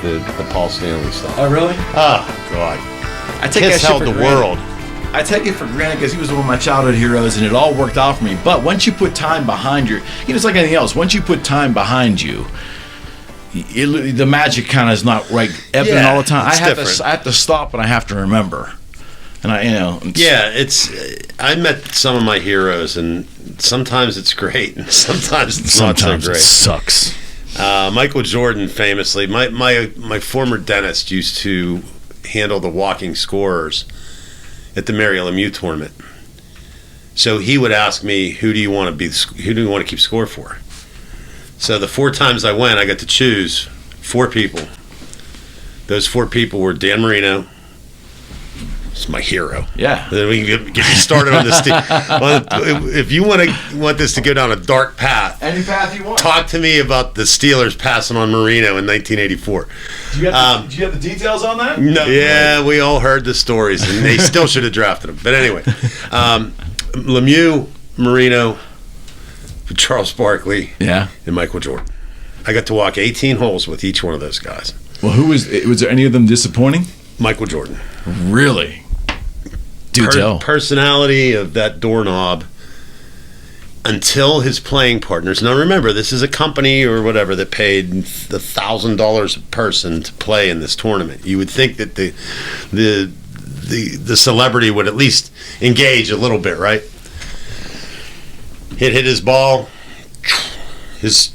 the Paul Stanley stuff. Oh, really? Oh, God. I take Kiss held the world. I take it for granted because he was one of my childhood heroes, and it all worked out for me. But once you put time behind it's like anything else. Once you put time behind you, the magic kind of is not ebbing all the time. I have to stop and I have to remember. And I met some of my heroes, and sometimes it's great, and sometimes it's not so great. It sucks. Michael Jordan, famously, my former dentist used to handle the walking scorers at the Mary Lemieux tournament. So he would ask me, who do you want to keep score for? So the 4 times I went, I got to choose 4 people. Those 4 people were Dan Marino. It's my hero. Yeah. Then we can get you started on this. If you want this to go down a dark path, any path you want. Talk to me about the Steelers passing on Marino in 1984. Do you have the details on that? No. Yeah, we all heard the stories, and they still should have drafted him. But anyway, Lemieux, Marino, Charles Barkley, and Michael Jordan. I got to walk 18 holes with each one of those guys. Well, was there any of them disappointing? Michael Jordan. Really? Personality of that doorknob until his playing partners. Now remember, this is a company or whatever that paid $1,000 a person to play in this tournament. You would think that the celebrity would at least engage a little bit, right? Hit his ball. His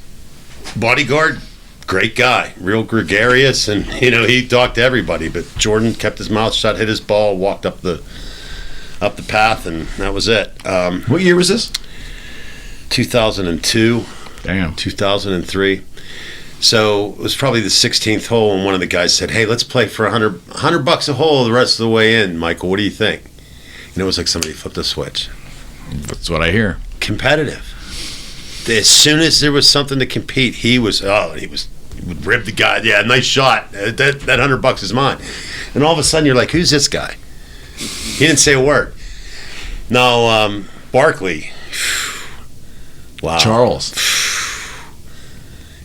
bodyguard, great guy, real gregarious, and he talked to everybody. But Jordan kept his mouth shut, hit his ball, walked up the path, and that was it. What year was this? 2002. Damn. 2003. So it was probably the 16th hole, and one of the guys said, "Hey, let's play for $100 a hole the rest of the way in. Michael, what do you think?" And it was like somebody flipped a switch. That's what I hear. Competitive. As soon as there was something to compete, he would rib the guy. Yeah, nice shot. That $100 is mine. And all of a sudden, you're like, who's this guy? He didn't say a word. Now, Barkley. Wow. Charles.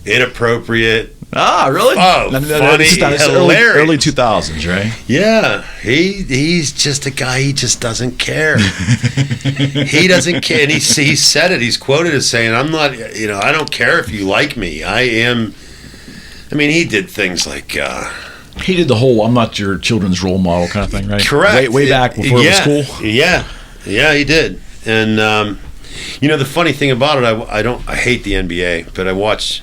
Inappropriate. Ah, really? Oh, funny, hilarious. Early 2000s, right? Yeah. He's just a guy, he just doesn't care. He doesn't care. And he said it. He's quoted as saying, I'm not, I don't care if you like me. He did things like... he did the whole I'm not your children's role model kind of thing, right? Correct. Way back before it was cool. Yeah. Yeah, he did. And, the funny thing about it, I hate the NBA, but I watch...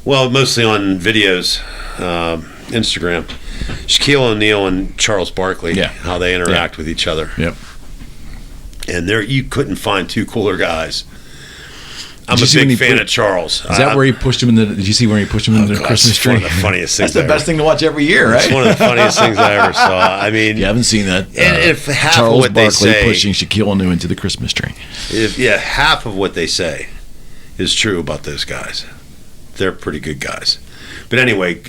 Well, mostly on videos, Instagram. Shaquille O'Neal and Charles Barkley, how they interact with each other. Yep. And you couldn't find 2 cooler guys. I'm a big fan of Charles. Is that where he pushed him did you see where he pushed him into the Christmas tree? One of the funniest things. That's the best thing to watch every year, right? It's one of the funniest things I ever saw. You haven't seen that. And if half Charles of what Barkley they say, pushing Shaquille O'Neal into the Christmas tree. Half of what they say is true about those guys. They're pretty good guys. But anyway,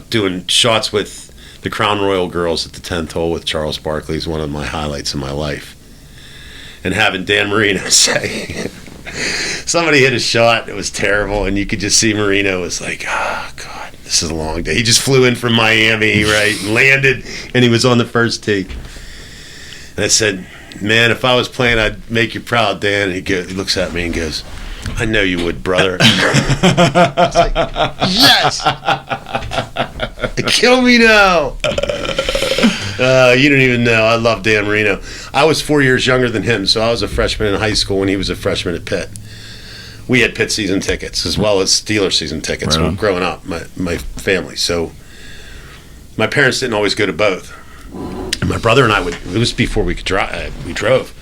doing shots with the Crown Royal girls at the 10th hole with Charles Barkley is one of my highlights in my life. And having Dan Marino say, somebody hit a shot, it was terrible, and you could just see Marino was like, oh, God, this is a long day. He just flew in from Miami, right, landed, and he was on the first tee. And I said, man, if I was playing, I'd make you proud, Dan. And he looks at me and goes, I know you would, brother. I was like, yes! Kill me now! You don't even know. I love Dan Marino. I was 4 years younger than him, so I was a freshman in high school when he was a freshman at Pitt. We had Pitt season tickets as well as Steelers season tickets growing up, my family. So my parents didn't always go to both. And my brother and I it was before we could drive. We drove.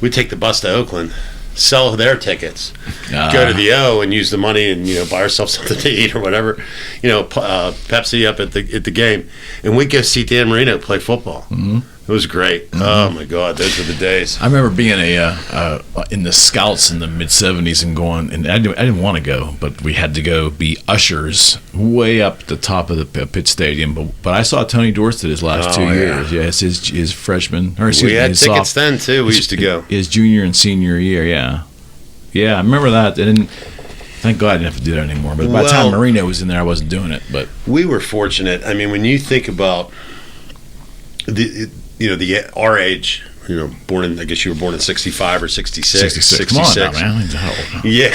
We'd take the bus to Oakland, sell their tickets, go to the O and use the money and buy ourselves something to eat or whatever, Pepsi up at the game, and we'd go see Dan Marino play football. Mm-hmm. It was great. Mm-hmm. Oh my God, those were the days. I remember being in the Scouts in the mid '70s and going, and I didn't want to go, but we had to go be ushers way up the top of the Pitt Stadium. But I saw Tony Dorsett his last 2 years. Yeah, his freshman, or excuse we me, had his tickets then too. We used to go his junior and senior year. Yeah, I remember that. And Thank God I didn't have to do that anymore. But by the time Marino was in there, I wasn't doing it. But we were fortunate. I mean, when you think about our age, born in, I guess you were born in 65 or 66. 66. Come on now, man. How old? Yeah.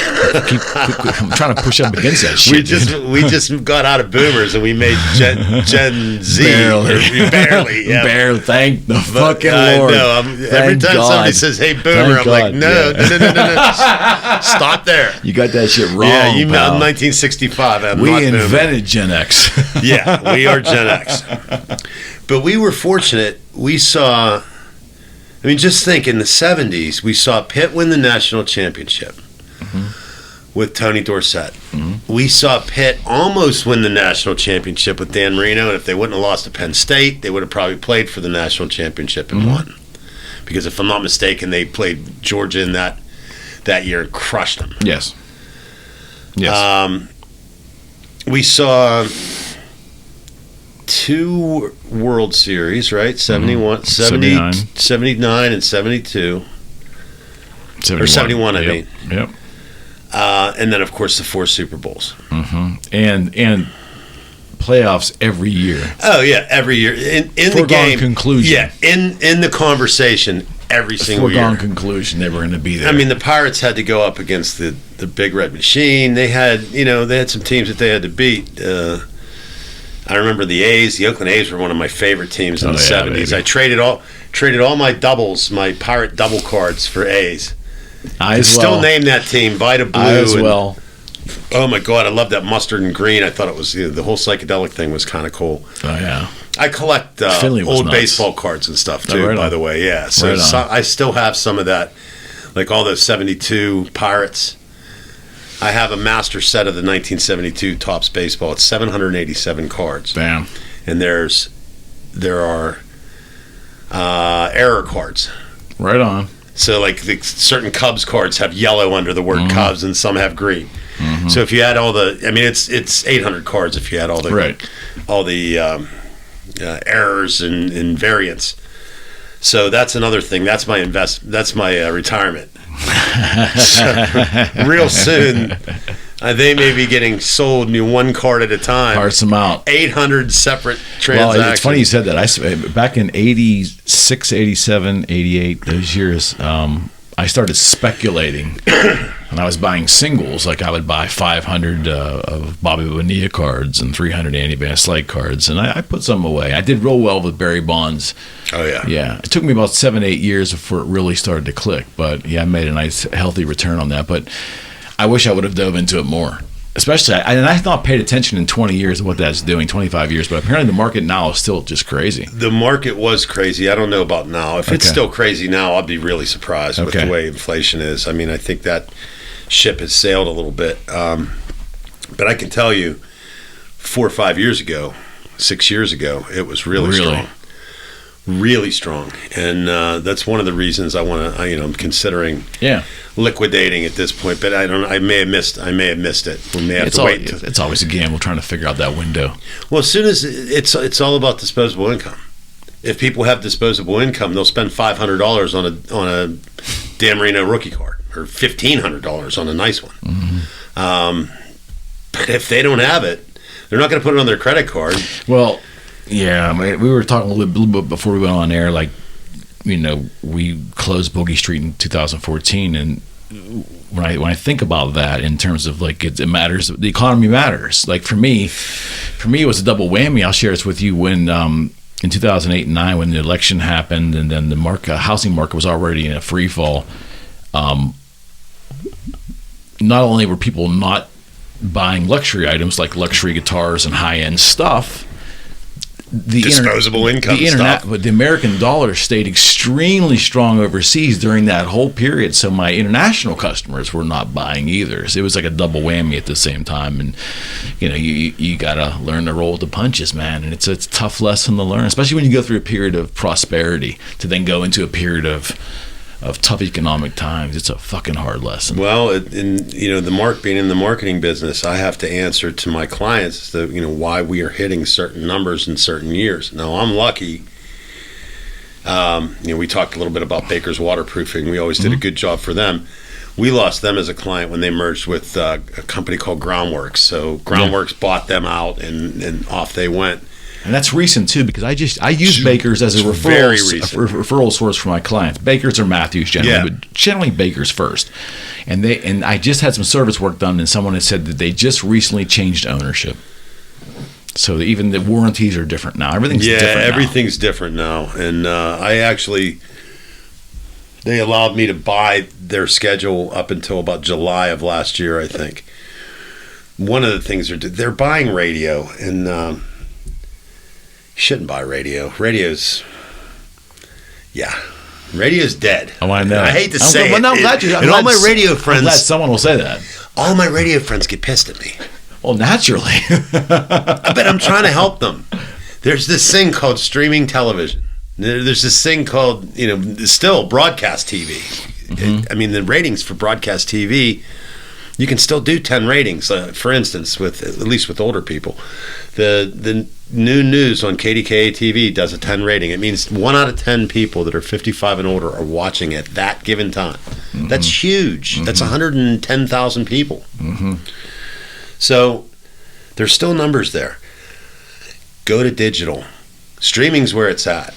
I'm trying to push up against that shit. We just got out of boomers and we made Gen Z. Barely. Yeah. Barely. Thank the fucking Lord. Every time somebody says, "Hey, boomer," I'm like, no. Stop there. You got that shit wrong, Yeah, you met pal. in 1965. We invented Gen X. Yeah, we are Gen X. But we were fortunate. We saw... I mean, just think, in the 70s, we saw Pitt win the national championship with Tony Dorsett. We saw Pitt almost win the national championship with Dan Marino, and if they wouldn't have lost to Penn State, they would have probably played for the national championship and won. Because if I'm not mistaken, they played Georgia in that year and crushed them. Yes. We saw 2 World Series, right? 71, 79. 79 and 72. 71. Or 71, I mean. Yep. And then, of course, the 4 Super Bowls. And playoffs every year. Oh, yeah, every year. In the game. Conclusion. Yeah, in the conversation every single year. Foregone conclusion, they were going to be there. I mean, the Pirates had to go up against the Big Red Machine. They had some teams that they had to beat. I remember the A's. The Oakland A's were one of my favorite teams in the 70s. Baby. I traded all my doubles, my Pirate double cards for A's. I still name that team Vita Blue. I as well. Oh my God, I love that mustard and green. I thought it was the whole psychedelic thing was kind of cool. Oh yeah. I collect old baseball cards and stuff too. By the way, yeah. So I still have some of that, like all those 72 Pirates. I have a master set of the 1972 Topps baseball. It's 787 cards. Damn. And there are error cards. Right on. So like certain Cubs cards have yellow under the word Cubs, and some have green. So if you add all it's 800 cards if you add all the errors and variants. So that's another thing. That's my That's my retirement. So, real soon, they may be getting sold one card at a time. Parse them out. 800 separate transactions. Well, it's funny you said that. Back in 86, 87, 88, those years, I started speculating, and I was buying singles. Like I would buy 500 of Bobby Bonilla cards and 300 Andy Van Slyke cards, and I put some away. I did real well with Barry Bonds. Oh yeah, yeah. It took me about 7-8 years before it really started to click, but yeah, I made a nice, healthy return on that. But I wish I would have dove into it more. Especially, and I've not paid attention in 20 years of what that's doing, 25 years, but apparently the market now is still just crazy. The market was crazy. I don't know about now. If it's still crazy now, I'll be really surprised with the way inflation is. I mean, I think that ship has sailed a little bit. But I can tell you, 4 or 5 years ago, 6 years ago, it was really strong. Really strong. And that's one of the reasons I'm considering liquidating at this point, but I may have missed it. We may have to wait. It's always a gamble trying to figure out that window. Well, as soon as it's all about disposable income. If people have disposable income, they'll spend $500 on a Dan Marino rookie card or $1,500 on a nice one. But if they don't have it, they're not going to put it on their credit card. Well, yeah, we were talking a little bit before we went on air, like, we closed Boogie Street in 2014, and when I think about that in terms of like it matters, the economy matters. Like for me it was a double whammy. I'll share this with you. When in 2008 and 9, when the election happened, and then the housing market was already in a free fall. Not only were people not buying luxury items like luxury guitars and high end stuff. Disposable income stuff. But the American dollar stayed extremely strong overseas during that whole period. So my international customers were not buying either. So it was like a double whammy at the same time. And you got to learn to roll with the punches, man. And it's a tough lesson to learn, especially when you go through a period of prosperity to then go into a period of tough economic times. It's a fucking hard lesson. Well, being in the marketing business, I have to answer to my clients why we are hitting certain numbers in certain years. Now, I'm lucky. We talked a little bit about Baker's waterproofing. We always did a good job for them. We lost them as a client when they merged with a company called Groundworks. So Groundworks bought them out, and off they went. And that's recent too, because I use Baker's as a referral source for my clients. Baker's or Matthews generally, but generally Baker's first. And I just had some service work done, and someone had said that they just recently changed ownership. So even the warranties are different now. Everything's different now. Yeah, everything's different now. And they allowed me to buy their schedule up until about July of last year, I think. One of the things they're buying radio, and you shouldn't buy radio. Radio's dead. Oh, I know. I hate to say it. Well, no, I'm glad you. And all my radio friends. I'm glad someone will say that. All my radio friends get pissed at me. Well, naturally. But I'm trying to help them. There's this thing called streaming television. There's this thing called, still broadcast TV. Mm-hmm. The ratings for broadcast TV, you can still do 10 ratings. For instance, at least with older people, the new news on KDKA TV does a 10 rating. It means 1 out of 10 people that are 55 and older are watching at that given time. Mm-hmm. That's huge. Mm-hmm. That's 110,000 people. Mm-hmm. So there's still numbers there. Go to digital. Streaming's where it's at.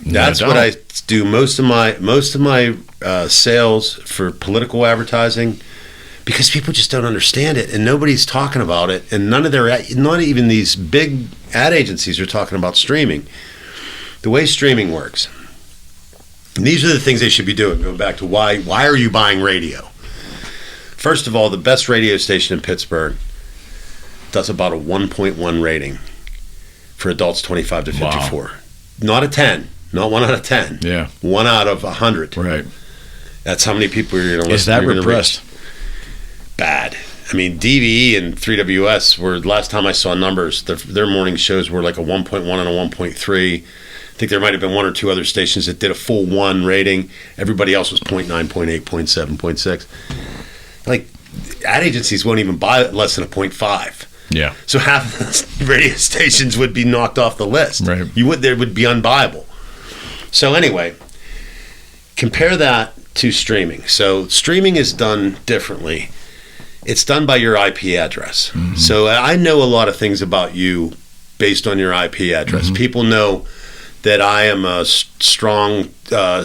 That's what I do. Most of my sales for political advertising, because people just don't understand it, and nobody's talking about it, and not even these big ad agencies are talking about streaming. The way streaming works, and these are the things they should be doing. Going back to why are you buying radio? First of all, the best radio station in Pittsburgh does about a 1.1 rating for adults 25 to 54. Wow. Not a 10. Not 1 out of 10. Yeah. 1 out of 100. Right. That's how many people you're going to listen to. Is that repressed? Bad. DVE and 3WS were, last time I saw numbers, their morning shows were like a 1.1 and a 1.3. I think there might have been 1 or 2 other stations that did a full 1 rating. Everybody else was 0.9, 0.8, 0.7, 0.6. Like, ad agencies won't even buy less than a 0.5. Yeah. So half the radio stations would be knocked off the list. Right. There would be unbuyable. So anyway, compare that to streaming. So streaming is done differently. It's done by your IP address. Mm-hmm. So I know a lot of things about you based on your IP address. Mm-hmm. People know that I am a strong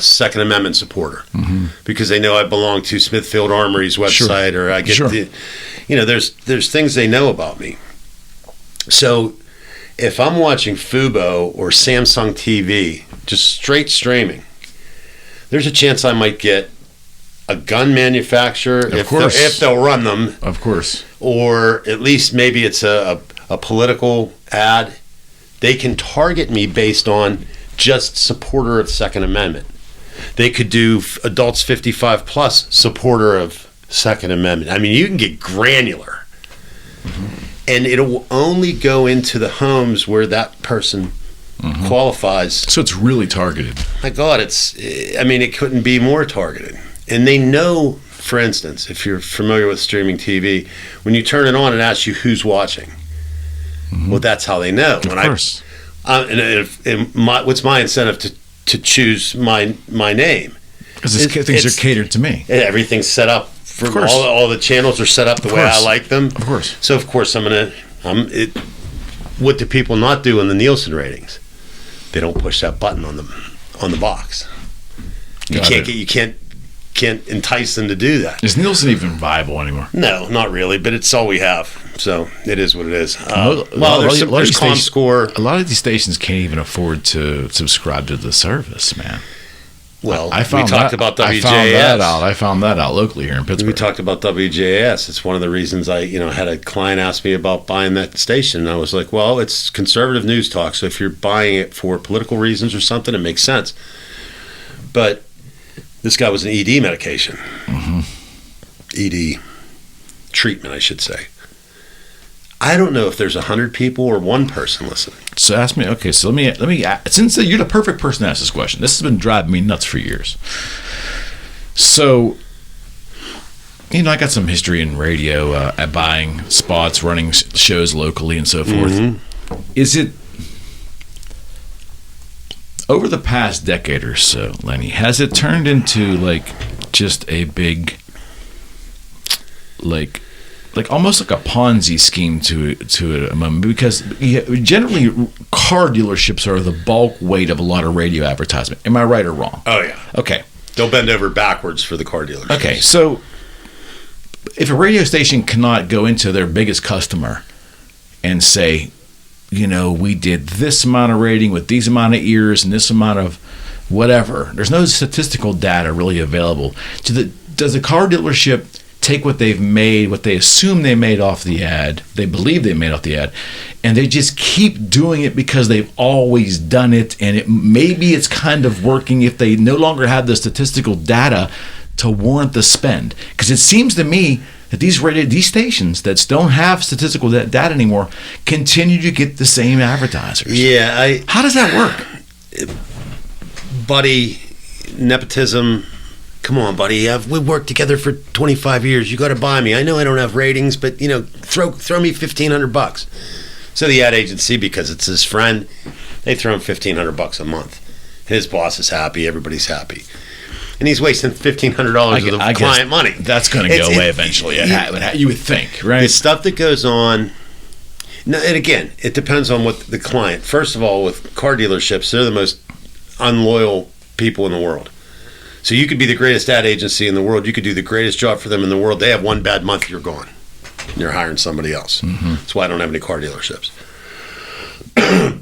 Second Amendment supporter, mm-hmm. because they know I belong to Smithfield Armory's website, or I get there's things they know about me. So if I'm watching Fubo or Samsung TV, just straight streaming, there's a chance I might get a gun manufacturer, if they'll run them. Of course. Or at least maybe it's a political ad. They can target me based on just supporter of Second Amendment. They could do adults 55 plus supporter of Second Amendment. You can get granular. Mm-hmm. And it'll only go into the homes where that person mm-hmm. qualifies. So it's really targeted. My God, it couldn't be more targeted. And they know, for instance, if you're familiar with streaming TV, when you turn it on, it asks you who's watching. Mm-hmm. Well, that's how they know. Of course. What's my incentive to choose my name? Because things are catered to me. Everything's set up. For all the channels are set up the way I like them. Of course. So of course what do people not do in the Nielsen ratings? They don't push that button on the box. You can't entice them to do that. Is Nielsen even viable anymore? No, not really, but it's all we have. So it is what it is. There's ComScore. A lot of these stations can't even afford to subscribe to the service, man. Well, we talked about WJAS. I found that out locally here in Pittsburgh. We talked about WJAS. It's one of the reasons I had a client ask me about buying that station. And I was like, well, it's conservative news talk. So if you're buying it for political reasons or something, it makes sense. But this guy was an ED medication. Mm-hmm. ED treatment, I should say. I don't know if there's 100 people or one person listening. So ask me. Okay, so let me. Since you're the perfect person to ask this question, this has been driving me nuts for years. So, I got some history in radio at buying spots, running shows locally, and so forth. Mm-hmm. Is it over the past decade or so, Lenny? Has it turned into like just a big like almost like a Ponzi scheme to it a moment, because generally car dealerships are the bulk weight of a lot of radio advertisement. Am I right or wrong? Oh yeah. Okay. They'll bend over backwards for the car dealers. Okay, so if a radio station cannot go into their biggest customer and say, we did this amount of rating with these amount of ears and this amount of whatever, there's no statistical data really available. Does a car dealership take what they've made, what they assume they made off the ad, they believe they made off the ad, and they just keep doing it because they've always done it, and maybe it's kind of working if they no longer have the statistical data to warrant the spend? Because it seems to me that these stations that don't have statistical data anymore continue to get the same advertisers. Yeah, how does that work? Buddy, nepotism. Come on, buddy. We worked together for 25 years. You got to buy me. I know I don't have ratings, but throw me $1,500. So the ad agency, because it's his friend, they throw him $1,500 a month. His boss is happy. Everybody's happy, and he's wasting $1,500 of the client money. That's going to go away eventually. You would think, right? The stuff that goes on. No, and again, it depends on what the client. First of all, with car dealerships, they're the most unloyal people in the world. So you could be the greatest ad agency in the world. You could do the greatest job for them in the world. They have one bad month, you're gone. You're hiring somebody else. Mm-hmm. That's why I don't have any car dealerships.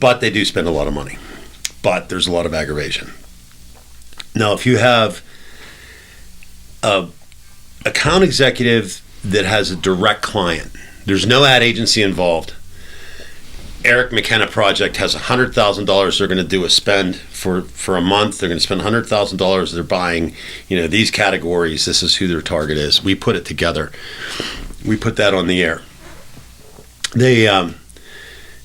But they do spend a lot of money. But there's a lot of aggravation. Now, if you have a account executive that has a direct client, there's no ad agency involved. Eric McKenna Project has $100,000 they're going to do a spend for a month. They're going to spend $100,000. They're buying, these categories. This is who their target is. We put it together. We put that on the air. They are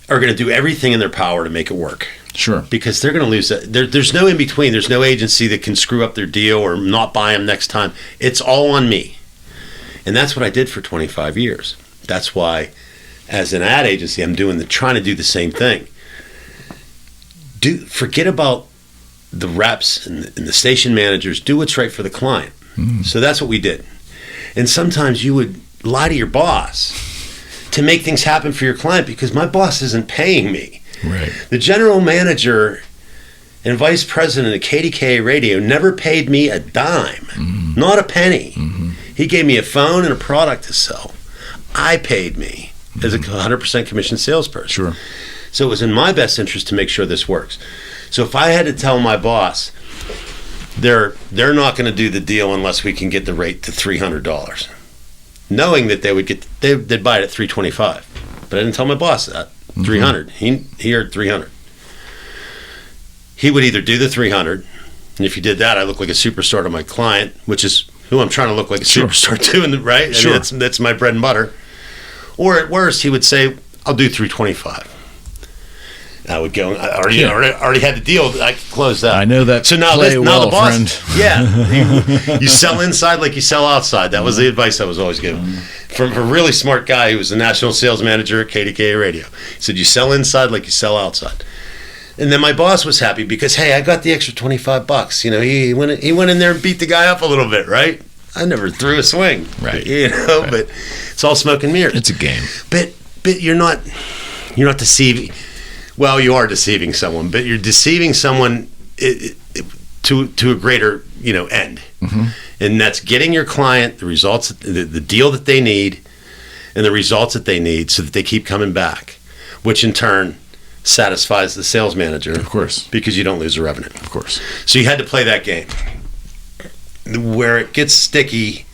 going to do everything in their power to make it work. Sure. Because they're going to lose that. There's no in between. There's no agency that can screw up their deal or not buy them next time. It's all on me. And that's what I did for 25 years. That's why, as an ad agency, I'm trying to do the same thing. Forget about the reps and the station managers. Do what's right for the client. Mm. So that's what we did. And sometimes you would lie to your boss to make things happen for your client because my boss isn't paying me. Right. The general manager and vice president of KDKA Radio never paid me a dime, not a penny. Mm-hmm. He gave me a phone and a product to sell. I paid me as a 100% commission salesperson. Sure. So it was in my best interest to make sure this works. So if I had to tell my boss, they're not going to do the deal unless we can get the rate to $300, knowing that they'd buy it at $325. But I didn't tell my boss that. $300. He heard $300. He would either do the $300, and if he did that, I look like a superstar to my client, which is who I'm trying to look like a superstar to, right? Sure. I mean, that's my bread and butter. Or at worst, he would say, "I'll do $325." I would go. I already had the deal. I could close that. I know that. So now the boss, friend. Yeah, you sell inside like you sell outside. That was the advice I was always given from a really smart guy who was the national sales manager at KDKA Radio. He said, "You sell inside like you sell outside." And then my boss was happy because, hey, I got the extra $25. He went in there and beat the guy up a little bit, right? I never threw a swing, right? Right. But it's all smoke and mirrors. It's a game. But you're not deceiving. Well, you are deceiving someone, but you're deceiving someone to a greater end, and that's getting your client the results, the deal that they need, and the results that they need, so that they keep coming back, which in turn satisfies the sales manager, of course, because you don't lose the revenue, of course. So you had to play that game. Where it gets sticky,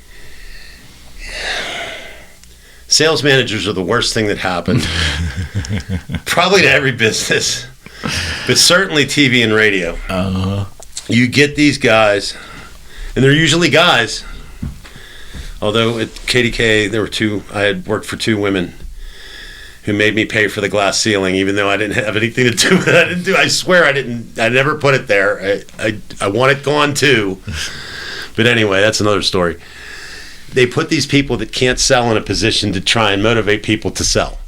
sales managers are the worst thing that happened, probably to every business, but certainly TV and radio. You get these guys, and they're usually guys. Although at KDK there were two, I had worked for two women who made me pay for the glass ceiling, even though I didn't have anything to do with it. I swear I never put it there. I want it gone too. But anyway, that's another story. They put these people that can't sell in a position to try and motivate people to sell.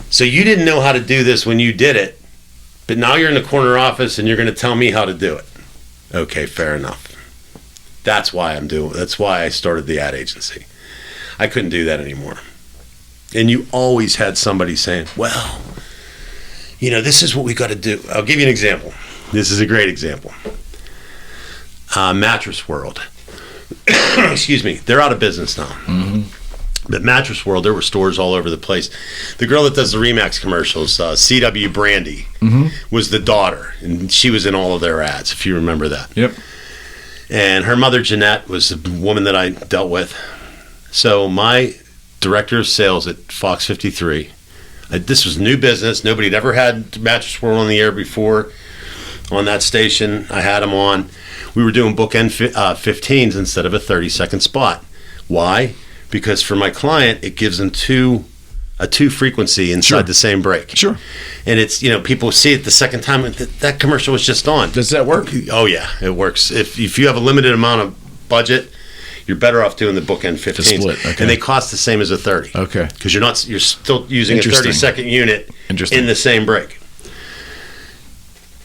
So you didn't know how to do this when you did it, but now you're in the corner office and you're going to tell me how to do it. Okay, fair enough. That's why I started the ad agency. I couldn't do that anymore. And you always had somebody saying, well, this is what we got to do. I'll give you an example. This is a great example. Mattress World. Excuse me. They're out of business now. Mm-hmm. But Mattress World, there were stores all over the place. The girl that does the Remax commercials, C.W. Brandy, was the daughter. And she was in all of their ads, if you remember that. Yep. And her mother, Jeanette, was the woman that I dealt with. So my director of sales at Fox 53, this was new business. Nobody had ever had Mattress World on the air before on that station. I had them on. We were doing bookend 15s instead of a 30-second spot. Why? Because for my client, it gives them a two frequency inside the same break. Sure. And it's, people see it the second time, that commercial was just on. Does that work? Oh, yeah, it works. If you have a limited amount of budget, you're better off doing the bookend 15s. The split, okay. And they cost the same as a 30. Okay. Because you're still using a 30-second unit in the same break.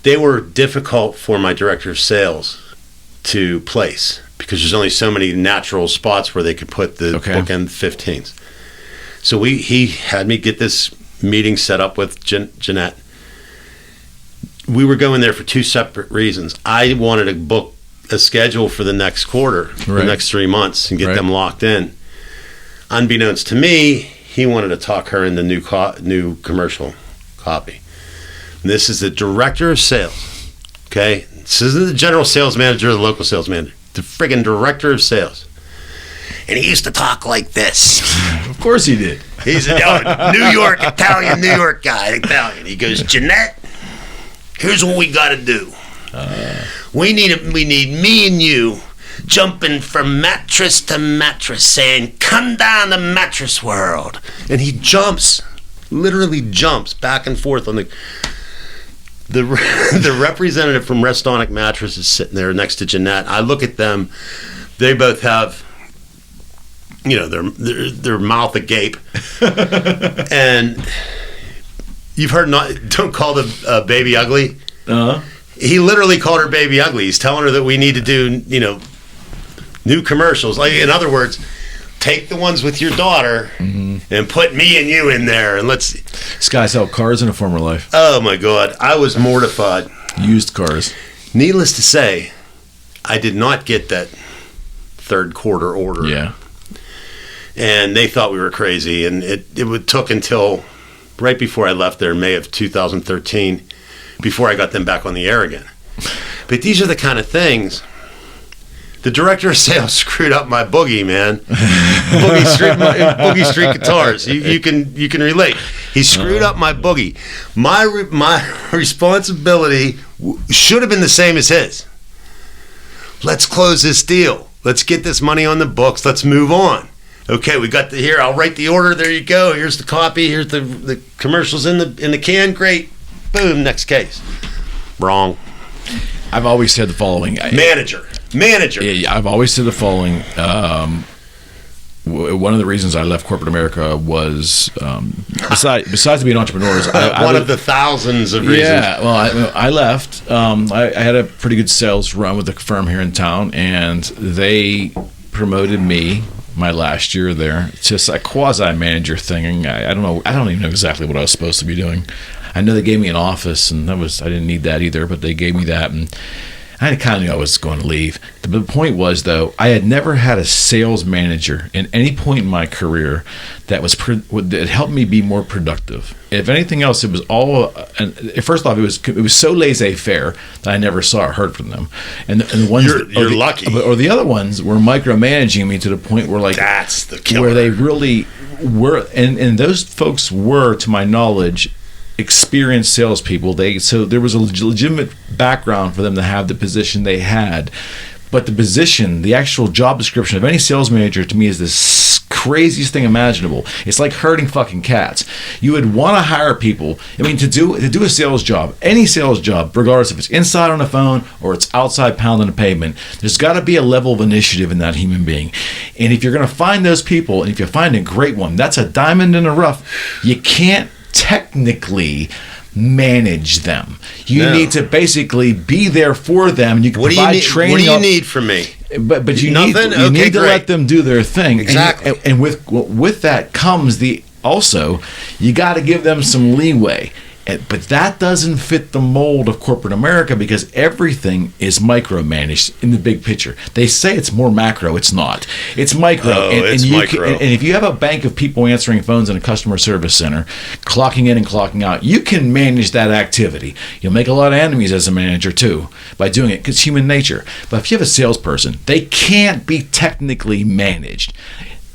They were difficult for my director of sales to place because there's only so many natural spots where they could put the bookend 15s. So he had me get this meeting set up with Jeanette. We were going there for two separate reasons. I wanted to book a schedule for the next quarter, the next 3 months, and get them locked in. Unbeknownst to me, he wanted to talk her into new commercial copy. And this is the director of sales, okay? This isn't the general sales manager or the local sales manager. The friggin' director of sales. And he used to talk like this. Of course he did. He's a New York, Italian, New York guy, Italian. He goes, Jeanette, here's what we got to do. We need me and you jumping from mattress to mattress saying, come down to Mattress World. And he literally jumps back and forth on the representative from Restonic Mattress is sitting there next to Jeanette. I look at them. They both have, their mouth agape. And you've heard don't call the baby ugly. Uh-huh. He literally called her baby ugly. He's telling her that we need to do, new commercials. Like, in other words, take the ones with your daughter and put me and you in there, and let's. This guy sell cars in a former life. Oh my God, I was mortified. Used cars. Needless to say, I did not get that third quarter order. Yeah. And they thought we were crazy, and it took until right before I left there in May of 2013 before I got them back on the air again. But these are the kind of things. The director of sales screwed up my boogie, man. Boogie Street guitars. You can relate. He screwed up my boogie. My responsibility should have been the same as his. Let's close this deal. Let's get this money on the books. Let's move on. Okay, we got here. I'll write the order. There you go. Here's the copy. Here's the commercials in the can. Great. Boom. Next case. Wrong. I've always said the following. Manager. Yeah, I've always said the following. One of the reasons I left corporate America was, besides being entrepreneurs, one of the thousands of reasons. Yeah, well, I left. I had a pretty good sales run with a firm here in town, and they promoted me my last year there. It's just a quasi-manager thing. I don't know. I don't even know exactly what I was supposed to be doing. I know they gave me an office, and I didn't need that either, but they gave me that, and I kind of knew I was going to leave. The point was, though, I had never had a sales manager in any point in my career that helped me be more productive. If anything else, it was all. And first off, it was so laissez-faire that I never saw or heard from them. And the ones you're lucky, or the other ones were micromanaging me to the point where that's the killer. Where they really were, and those folks were, to my knowledge, experienced salespeople. So there was a legitimate background for them to have the position they had. But the position, the actual job description of any sales manager, to me, is this craziest thing imaginable. It's like herding fucking cats. You would want to hire people. I mean, to do a sales job, any sales job, regardless if it's inside on the phone or it's outside pounding the pavement, there's got to be a level of initiative in that human being. And if you're going to find those people, and if you find a great one, that's a diamond in the rough. You can't technically manage them. You need to basically be there for them. You can provide training. What do you need from me? But you Nothing? you Okay, need to great. let them do their thing. Exactly. And with that comes also you got to give them some leeway. But that doesn't fit the mold of corporate America because everything is micromanaged in the big picture. They say it's more macro. It's not. It's micro. Oh, and it's micro. And if you have a bank of people answering phones in a customer service center, clocking in and clocking out, you can manage that activity. You'll make a lot of enemies as a manager too by doing it because it's human nature. But if you have a salesperson, they can't be technically managed.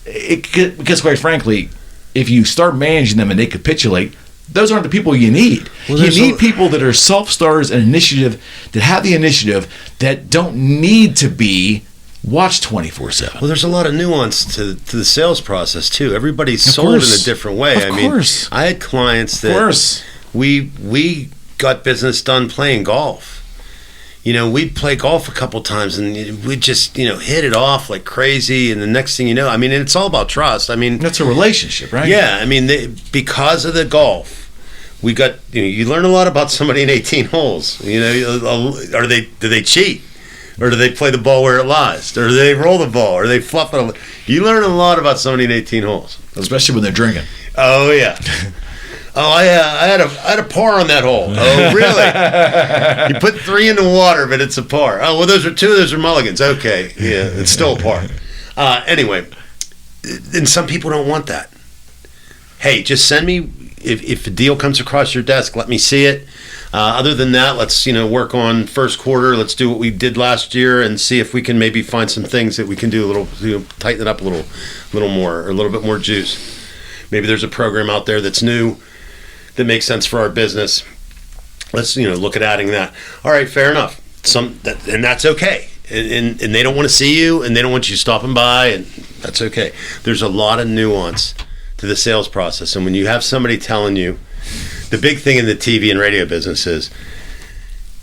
Because quite frankly, if you start managing them and they capitulate, those aren't the people you need. Well, you need people that are self-starters and that have the initiative that don't need to be watched 24/7. Well, there's a lot of nuance to the sales process too. Everybody's Of sold course. in a different way. Of course. I had clients that we got business done playing golf. We'd play golf a couple times and we'd just, hit it off like crazy. And the next thing you know, and it's all about trust. That's a relationship, right? Yeah. Because of the golf, we got, you learn a lot about somebody in 18 holes. Do they cheat? Or do they play the ball where it lies? Or do they roll the ball? Or do they fluff it? You learn a lot about somebody in 18 holes. Especially when they're drinking. Oh, yeah. I had a par on that hole. Oh, really? You put 3 in the water, but it's a par. Oh, well, those are mulligans. Okay, yeah, it's still a par. Anyway, and some people don't want that. Hey, just send me, if a deal comes across your desk, let me see it. Other than that, let's work on first quarter. Let's do what we did last year and see if we can maybe find some things that we can do a little, tighten it up a little more, or a little bit more juice. Maybe there's a program out there that's new that makes sense for our business. Let's look at adding that. All right, fair enough. And that's okay. And they don't want to see you, and they don't want you stopping by, and that's okay. There's a lot of nuance to the sales process, and when you have somebody telling you, the big thing in the TV and radio business is,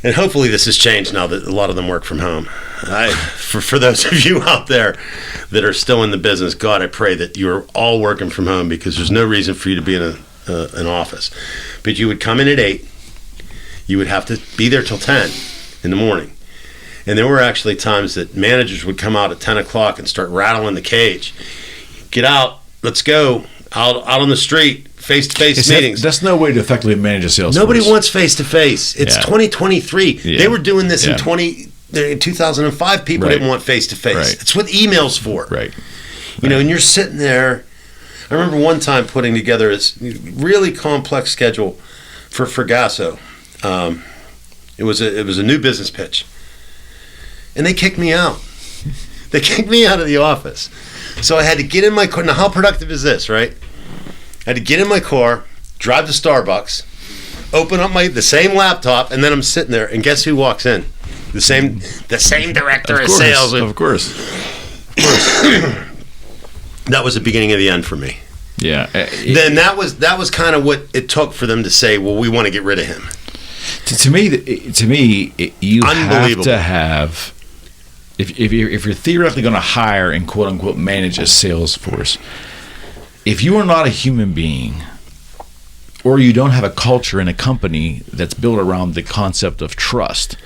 and hopefully this has changed now that a lot of them work from home. For those of you out there that are still in the business, God, I pray that you're all working from home because there's no reason for you to be in an office. But you would come in at 8. You would have to be there till 10 in the morning. And there were actually times that managers would come out at 10 o'clock and start rattling the cage. Get out. Let's go. Out on the street. Face-to-face meetings. That's no way to effectively manage a sales Nobody force. wants face-to-face. It's 2023. Yeah. They were doing this in 2005. People didn't want face-to-face. Right. It's what email's for. Right. And you're sitting there. I remember one time putting together this really complex schedule for Gasso. It was a new business pitch. And they kicked me out. They kicked me out of the office. So I had to get in my car. Now, how productive is this, right? I had to get in my car, drive to Starbucks, open up the same laptop, and then I'm sitting there, and guess who walks in? The same director of sales. Of course. That was the beginning of the end for me. Yeah. Then that was kind of what it took for them to say, well, we want to get rid of him. To me, you have to have. If you're theoretically going to hire and quote unquote manage a sales force, if you are not a human being, or you don't have a culture in a company that's built around the concept of trust,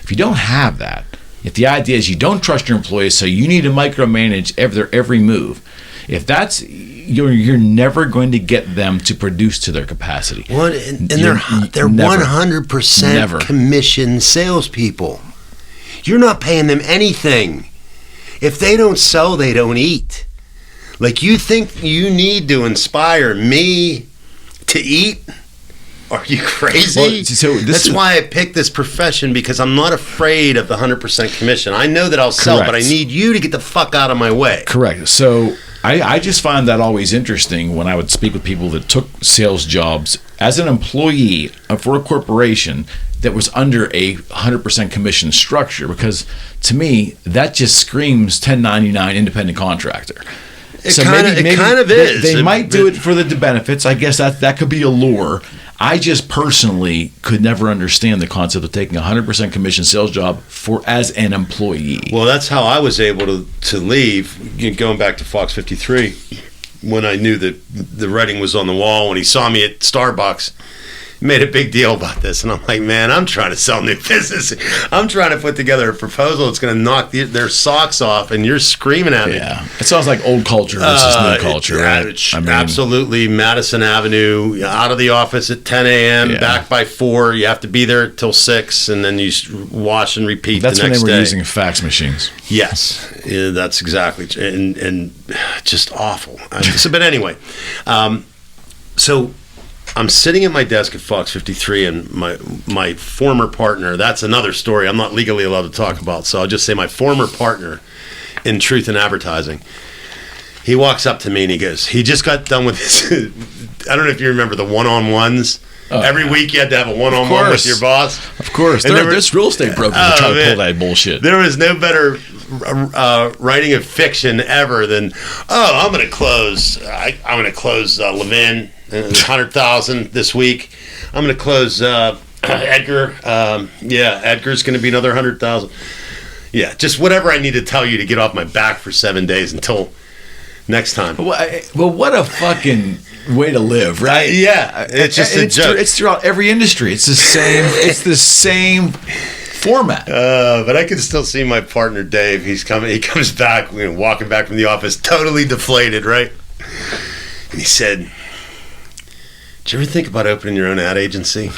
if you don't have that, if the idea is you don't trust your employees, so you need to micromanage their every move, if that's you're never going to get them to produce to their capacity. Well, and they're 100% commission salespeople. You're not paying them anything. If they don't sell, they don't eat. Like, you think you need to inspire me to eat? Are you crazy? Well, that's why I picked this profession, because I'm not afraid of the 100% commission. I know that I'll sell, but I need you to get the fuck out of my way. Correct. So I just find that always interesting when I would speak with people that took sales jobs as an employee for a corporation that was under a 100% commission structure, because to me, that just screams 1099 independent contractor. It kind of is. They might do it for the benefits. I guess that could be a lure. I just personally could never understand the concept of taking a 100% commission sales job as an employee. Well, that's how I was able to leave, going back to Fox 53, when I knew that the writing was on the wall, when he saw me at Starbucks. made a big deal about this, and I'm like, man, I'm trying to sell new business. I'm trying to put together a proposal that's going to knock their socks off, and you're screaming at me. Yeah, it sounds like old culture versus new culture, right? I mean, absolutely. Madison Avenue, out of the office at 10 a.m., back by 4. You have to be there till 6, and then you wash and repeat the next day. That's when they were using fax machines. Yes, that's exactly, and just awful. But anyway, so I'm sitting at my desk at Fox 53, and my former partner, that's another story I'm not legally allowed to talk about, so I'll just say my former partner in Truth in Advertising, he walks up to me and he goes, he just got done with this, I don't know if you remember the one-on-ones. Every week you had to have a one-on-one with your boss. Of course. And this real estate broker to try to pull that bullshit. There was no better writing of fiction ever than, I'm going to close Levin, 100,000 this week. I'm going to close Edgar. Edgar's going to be another 100,000. Yeah, just whatever I need to tell you to get off my back for 7 days until next time. Well, what a fucking way to live, right? Yeah, it's just a joke. It's throughout every industry. It's the same. It's the same format. But I can still see my partner Dave. He comes back, walking back from the office, totally deflated, right? And he said, "Did you ever think about opening your own ad agency?"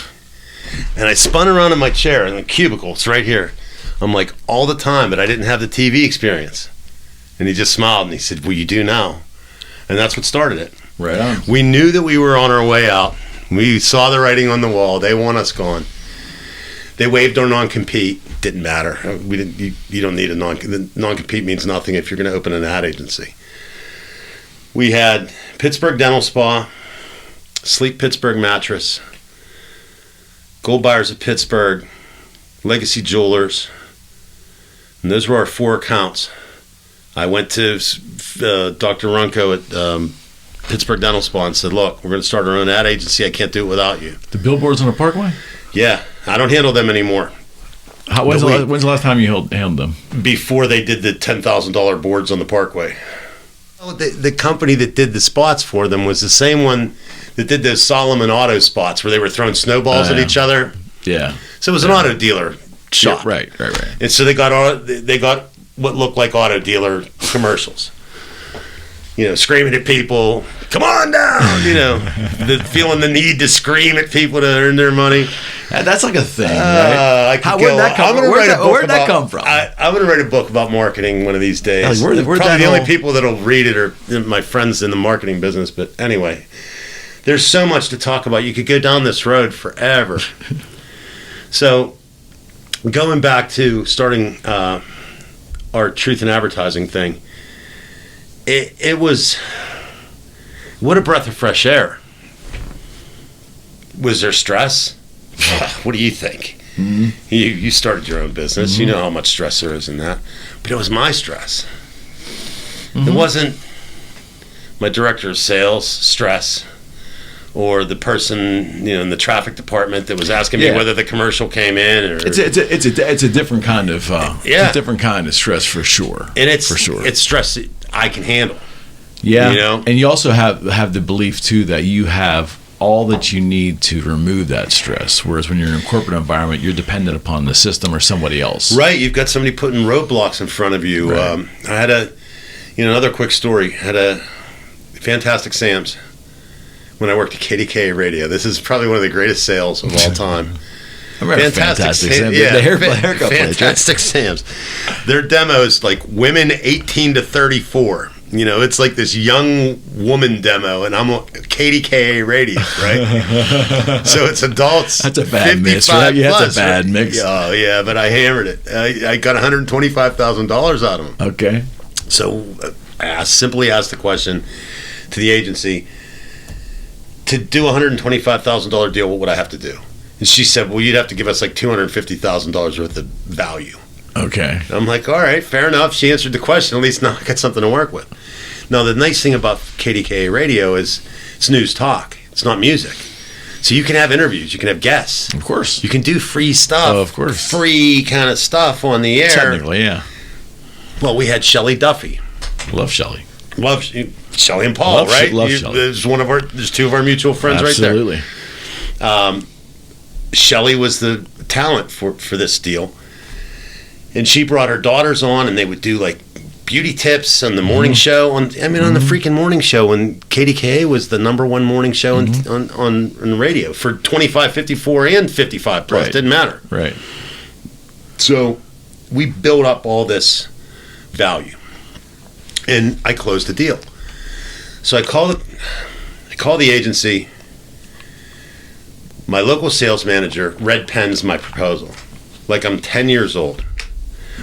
And I spun around in my chair in the cubicle. It's right here. I'm like, all the time, but I didn't have the TV experience. And he just smiled and he said, "Well, you do now." And that's what started it. Right on. We knew that we were on our way out. We saw the writing on the wall. They want us gone. They waived our non-compete. Didn't matter. We didn't. You don't need a non-compete means nothing if you're going to open an ad agency. We had Pittsburgh Dental Spa, Sleep Pittsburgh Mattress, Gold Buyers of Pittsburgh, Legacy Jewelers, and those were our 4 accounts. I went to Dr. Runco at Pittsburgh Dental Spa and said, "Look, we're going to start our own ad agency. I can't do it without you." The billboards on the Parkway? Yeah, I don't handle them anymore. When's the last time you handled them? Before they did the $10,000 boards on the Parkway. The company that did the spots for them was the same one that did those Solomon Auto spots where they were throwing snowballs at each other. Yeah. So it was an auto dealer shop. Yeah, right. And so they got what looked like auto dealer commercials. Screaming at people, "Come on down!" Feeling the need to scream at people to earn their money. That's like a thing, right? Where'd that come from? I'm going to write a book about marketing one of these days. Where'd Probably the only people that'll read it are my friends in the marketing business. But anyway, there's so much to talk about. You could go down this road forever. So, going back to starting our Truth in Advertising thing, it was, what a breath of fresh air. Was there stress? What do you think? Mm-hmm. You started your own business. Mm-hmm. You know how much stress there is in that. But it was my stress. Mm-hmm. It wasn't my director of sales stress or the person in the traffic department that was asking me whether the commercial came in. Or, it's a different kind of it's a different kind of stress for sure. And it's stress that I can handle. Yeah, and you also have the belief too that you have all that you need to remove that stress. Whereas when you're in a corporate environment, you're dependent upon the system or somebody else. Right, you've got somebody putting roadblocks in front of you. Right. I had another quick story. I had a Fantastic Sam's when I worked at KDKA Radio. This is probably one of the greatest sales of all time. I remember Fantastic Sam's. Yeah, the haircut Fantastic Sam's. Their demos like women 18 to 34. It's like this young woman demo, and I'm on KDKA Radio, right? So it's adults. That's a bad mix, right? Yeah, that's a bad mix. Oh, yeah, but I hammered it. I got $125,000 out of them. Okay. So I simply asked the question to the agency, to do a $125,000 deal, what would I have to do? And she said, well, you'd have to give us like $250,000 worth of value. Okay. I'm like, all right, fair enough. She answered the question. At least now I got something to work with. Now, the nice thing about KDKA Radio is it's news talk. It's not music. So you can have interviews. You can have guests. Of course. You can do free stuff. Oh, of course. Free kind of stuff on the air. Technically, yeah. Well, we had Shelley Duffy. Love Shelley. Love Shelley and Paul, right? Love Shelley. There's 2 of our mutual friends. Absolutely. Right there. Shelly was the talent for this deal. And she brought her daughters on, and they would do like beauty tips on the morning show. On the freaking morning show when KDKA was the number one morning show on the radio for 25, 54, and 55 plus. Right. Didn't matter. Right. So we built up all this value, and I closed the deal. So I call the agency. My local sales manager red pens my proposal like I'm 10 years old.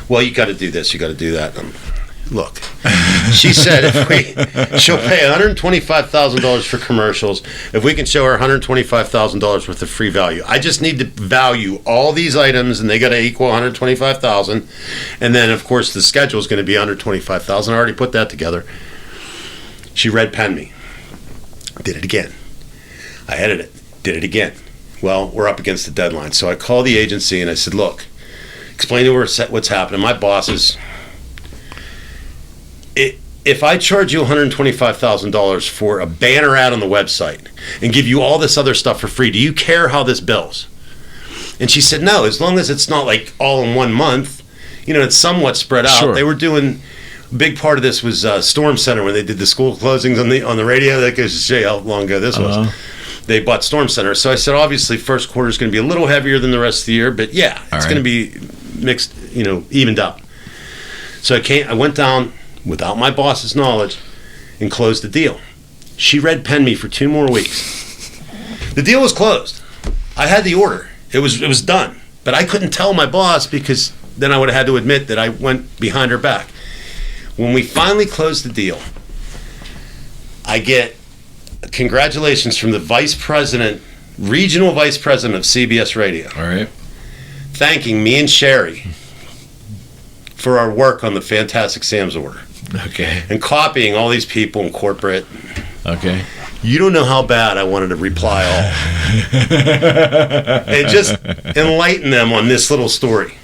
Well, you got to do this, you got to do that. Look, she said she'll pay $125,000 for commercials if we can show her $125,000 worth of free value. I just need to value all these items, and they got to equal $125,000. And then, of course, the schedule is going to be $125,000. I already put that together. She red penned me. Did it again. I edited it. Did it again. Well, we're up against the deadline. So I called the agency and I said, look, explain to her what's happening. My boss is, if I charge you $125,000 for a banner ad on the website and give you all this other stuff for free, do you care how this bills? And she said, no, as long as it's not like all in 1 month, it's somewhat spread out. Sure. They were doing, a big part of this was Storm Center when they did the school closings on the radio. That goes to show you how long ago this was. They bought Storm Center. So I said, obviously, first quarter is going to be a little heavier than the rest of the year, but yeah, it's going to be mixed, evened up. So I went down without my boss's knowledge and closed the deal. She red penned me for 2 more weeks. The deal was closed. I had the order. It was done. But I couldn't tell my boss because then I would have had to admit that I went behind her back. When we finally closed the deal, I get congratulations from the regional vice president of CBS Radio. All right. Thanking me and Sherry for our work on the Fantastic Sam's order. Okay. And copying all these people in corporate. Okay. You don't know how bad I wanted to reply all. And just enlighten them on this little story.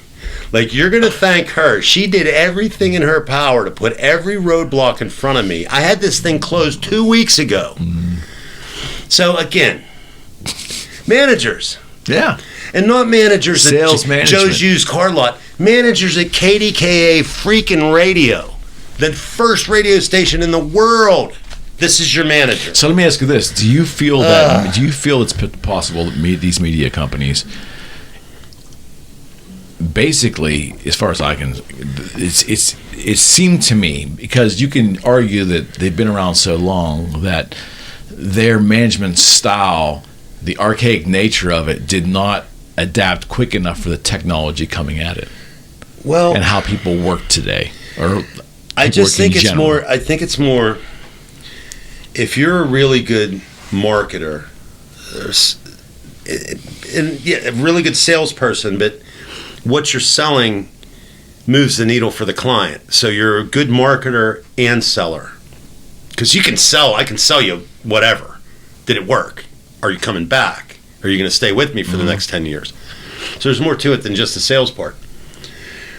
Like, you're going to thank her. She did everything in her power to put every roadblock in front of me. I had this thing closed 2 weeks ago. So, again, managers. Yeah. And not managers Sales at management. Joe's Used Car Lot. Managers at KDKA freaking radio. The first radio station in the world. This is your manager. So let me ask you this: do you feel it's possible that these media companies, basically, as far as I can, it seemed to me, because you can argue that they've been around so long, that their management style, the archaic nature of it, did not adapt quick enough for the technology coming at it. Well, and how people work today, or I just think it's general. more. I think it's more. If you're a really good marketer, and a really good salesperson, but what you're selling moves the needle for the client. So you're a good marketer and seller, because you can sell. I can sell you whatever. Did it work? Are you coming back? Are you going to stay with me for the next 10 years? So there's more to it than just the sales part.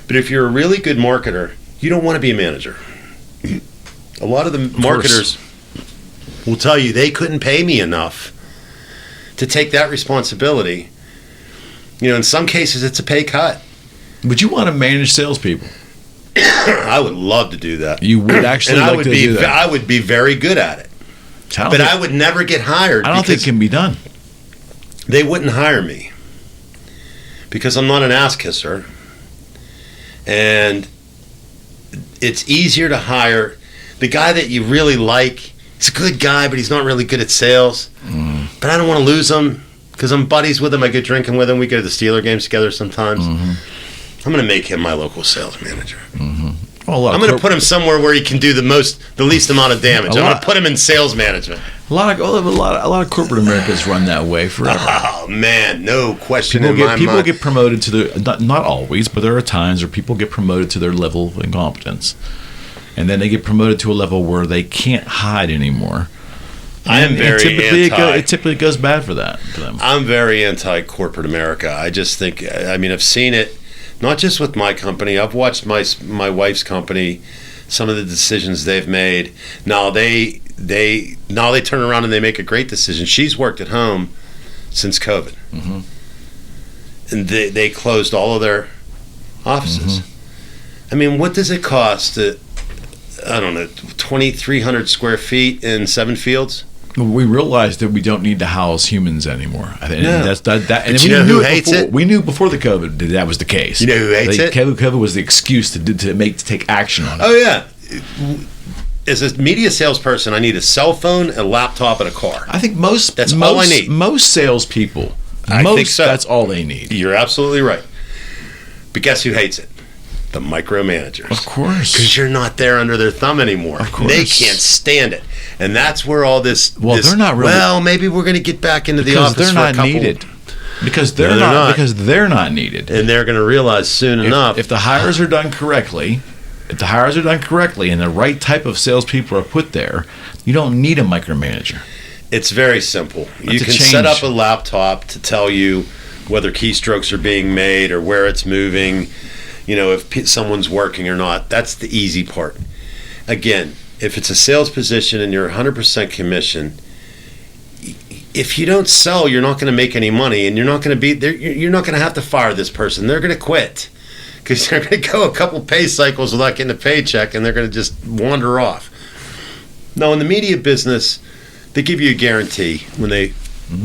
But if you're a really good marketer, you don't want to be a manager. A lot of the marketers will tell you they couldn't pay me enough to take that responsibility. In some cases, it's a pay cut. Would you want to manage salespeople? I would love to do that. You would actually and like to do that? I would be very good at it. I would never get hired. I don't think it can be done. They wouldn't hire me because I'm not an ass kisser. And it's easier to hire the guy that you really like. He's a good guy, but he's not really good at sales. But I don't want to lose him because I'm buddies with him. I go drinking with him. We go to the Steeler games together sometimes. I'm going to make him my local sales manager. Well, I'm going to put him somewhere where he can do the least amount of damage. I'm going to put him in sales management. A lot of corporate Americas run that way forever. Oh man, no question People in my mind. get promoted to the not always, but there are times where people get promoted to their level of incompetence, and then they get promoted to a level where they can't hide anymore. I am very anti. It typically goes bad for them. I'm very anti-corporate America. I just think, I've seen it, not just with my company. I've watched my wife's company, some of the decisions they've made. Now they turn around and they make a great decision. She's worked at home since COVID. and they closed all of their offices. I mean, what does it cost to, I don't know, 2,300 square feet in 7 fields? We realized that we don't need to house humans anymore. I think No. and But you know who hates it? We knew before the COVID that was the case. You know who hates it? COVID was the excuse to take action on it. Oh, yeah. As a media salesperson, I need a cell phone, a laptop, and a car. I think That's all I need. Most salespeople, I think so. That's all they need. You're absolutely right. But guess who hates it? The micromanagers. Of course. Because you're not there under their thumb anymore. Of course. They can't stand it. And that's where all this... They're not really... Well, maybe we're going to get back into the office they're for a not couple... needed. Because they're not needed. And they're going to realize soon enough... If the hires are done correctly, and the right type of salespeople are put there, you don't need a micromanager. It's very simple. You can set up a laptop to tell you whether keystrokes are being made or where it's moving, if someone's working or not. That's the easy part. Again, if it's a sales position and you're 100% commission, if you don't sell, you're not going to make any money, and you're not going to be there. You're not going to have to fire this person. They're going to quit because they're going to go a couple pay cycles without getting a paycheck, and they're going to just wander off. Now, in the media business, they give you a guarantee when they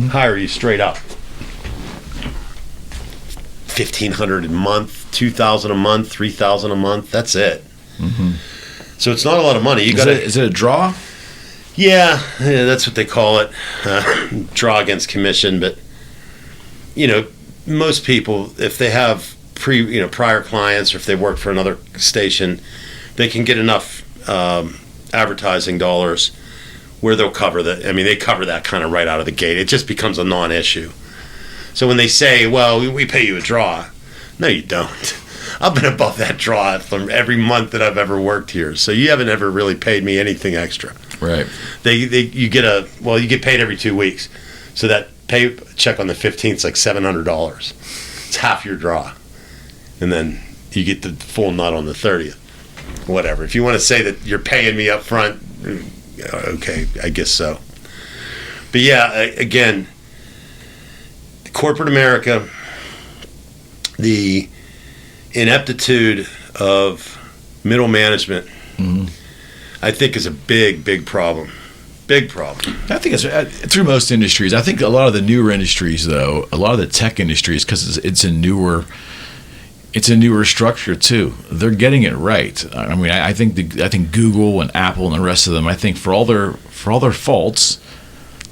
hire you straight up. $1,500 a month, $2,000 a month, $3,000 a month. That's it. So it's not a lot of money. Is it a draw? Yeah, that's what they call it. Draw against commission. But most people, if they have prior clients, or if they work for another station, they can get enough advertising dollars where they'll cover that. I mean, they cover that kind of right out of the gate. It just becomes a non-issue. So when they say, well, we pay you a draw, no, you don't. I've been above that draw from every month that I've ever worked here. So you haven't ever really paid me anything extra. Right. You get paid every 2 weeks. So that pay check on the 15th is like $700. It's half your draw. And then you get the full nut on the 30th. Whatever. If you want to say that you're paying me up front, okay, I guess so. But yeah, again, corporate America, the ineptitude of middle management, I think is a big problem. Big problem. I think it's through most industries. I think a lot of the newer industries, though, a lot of the tech industries, because it's a newer structure too. They're getting it right. I mean, I think Google and Apple and the rest of them, I think for all their faults,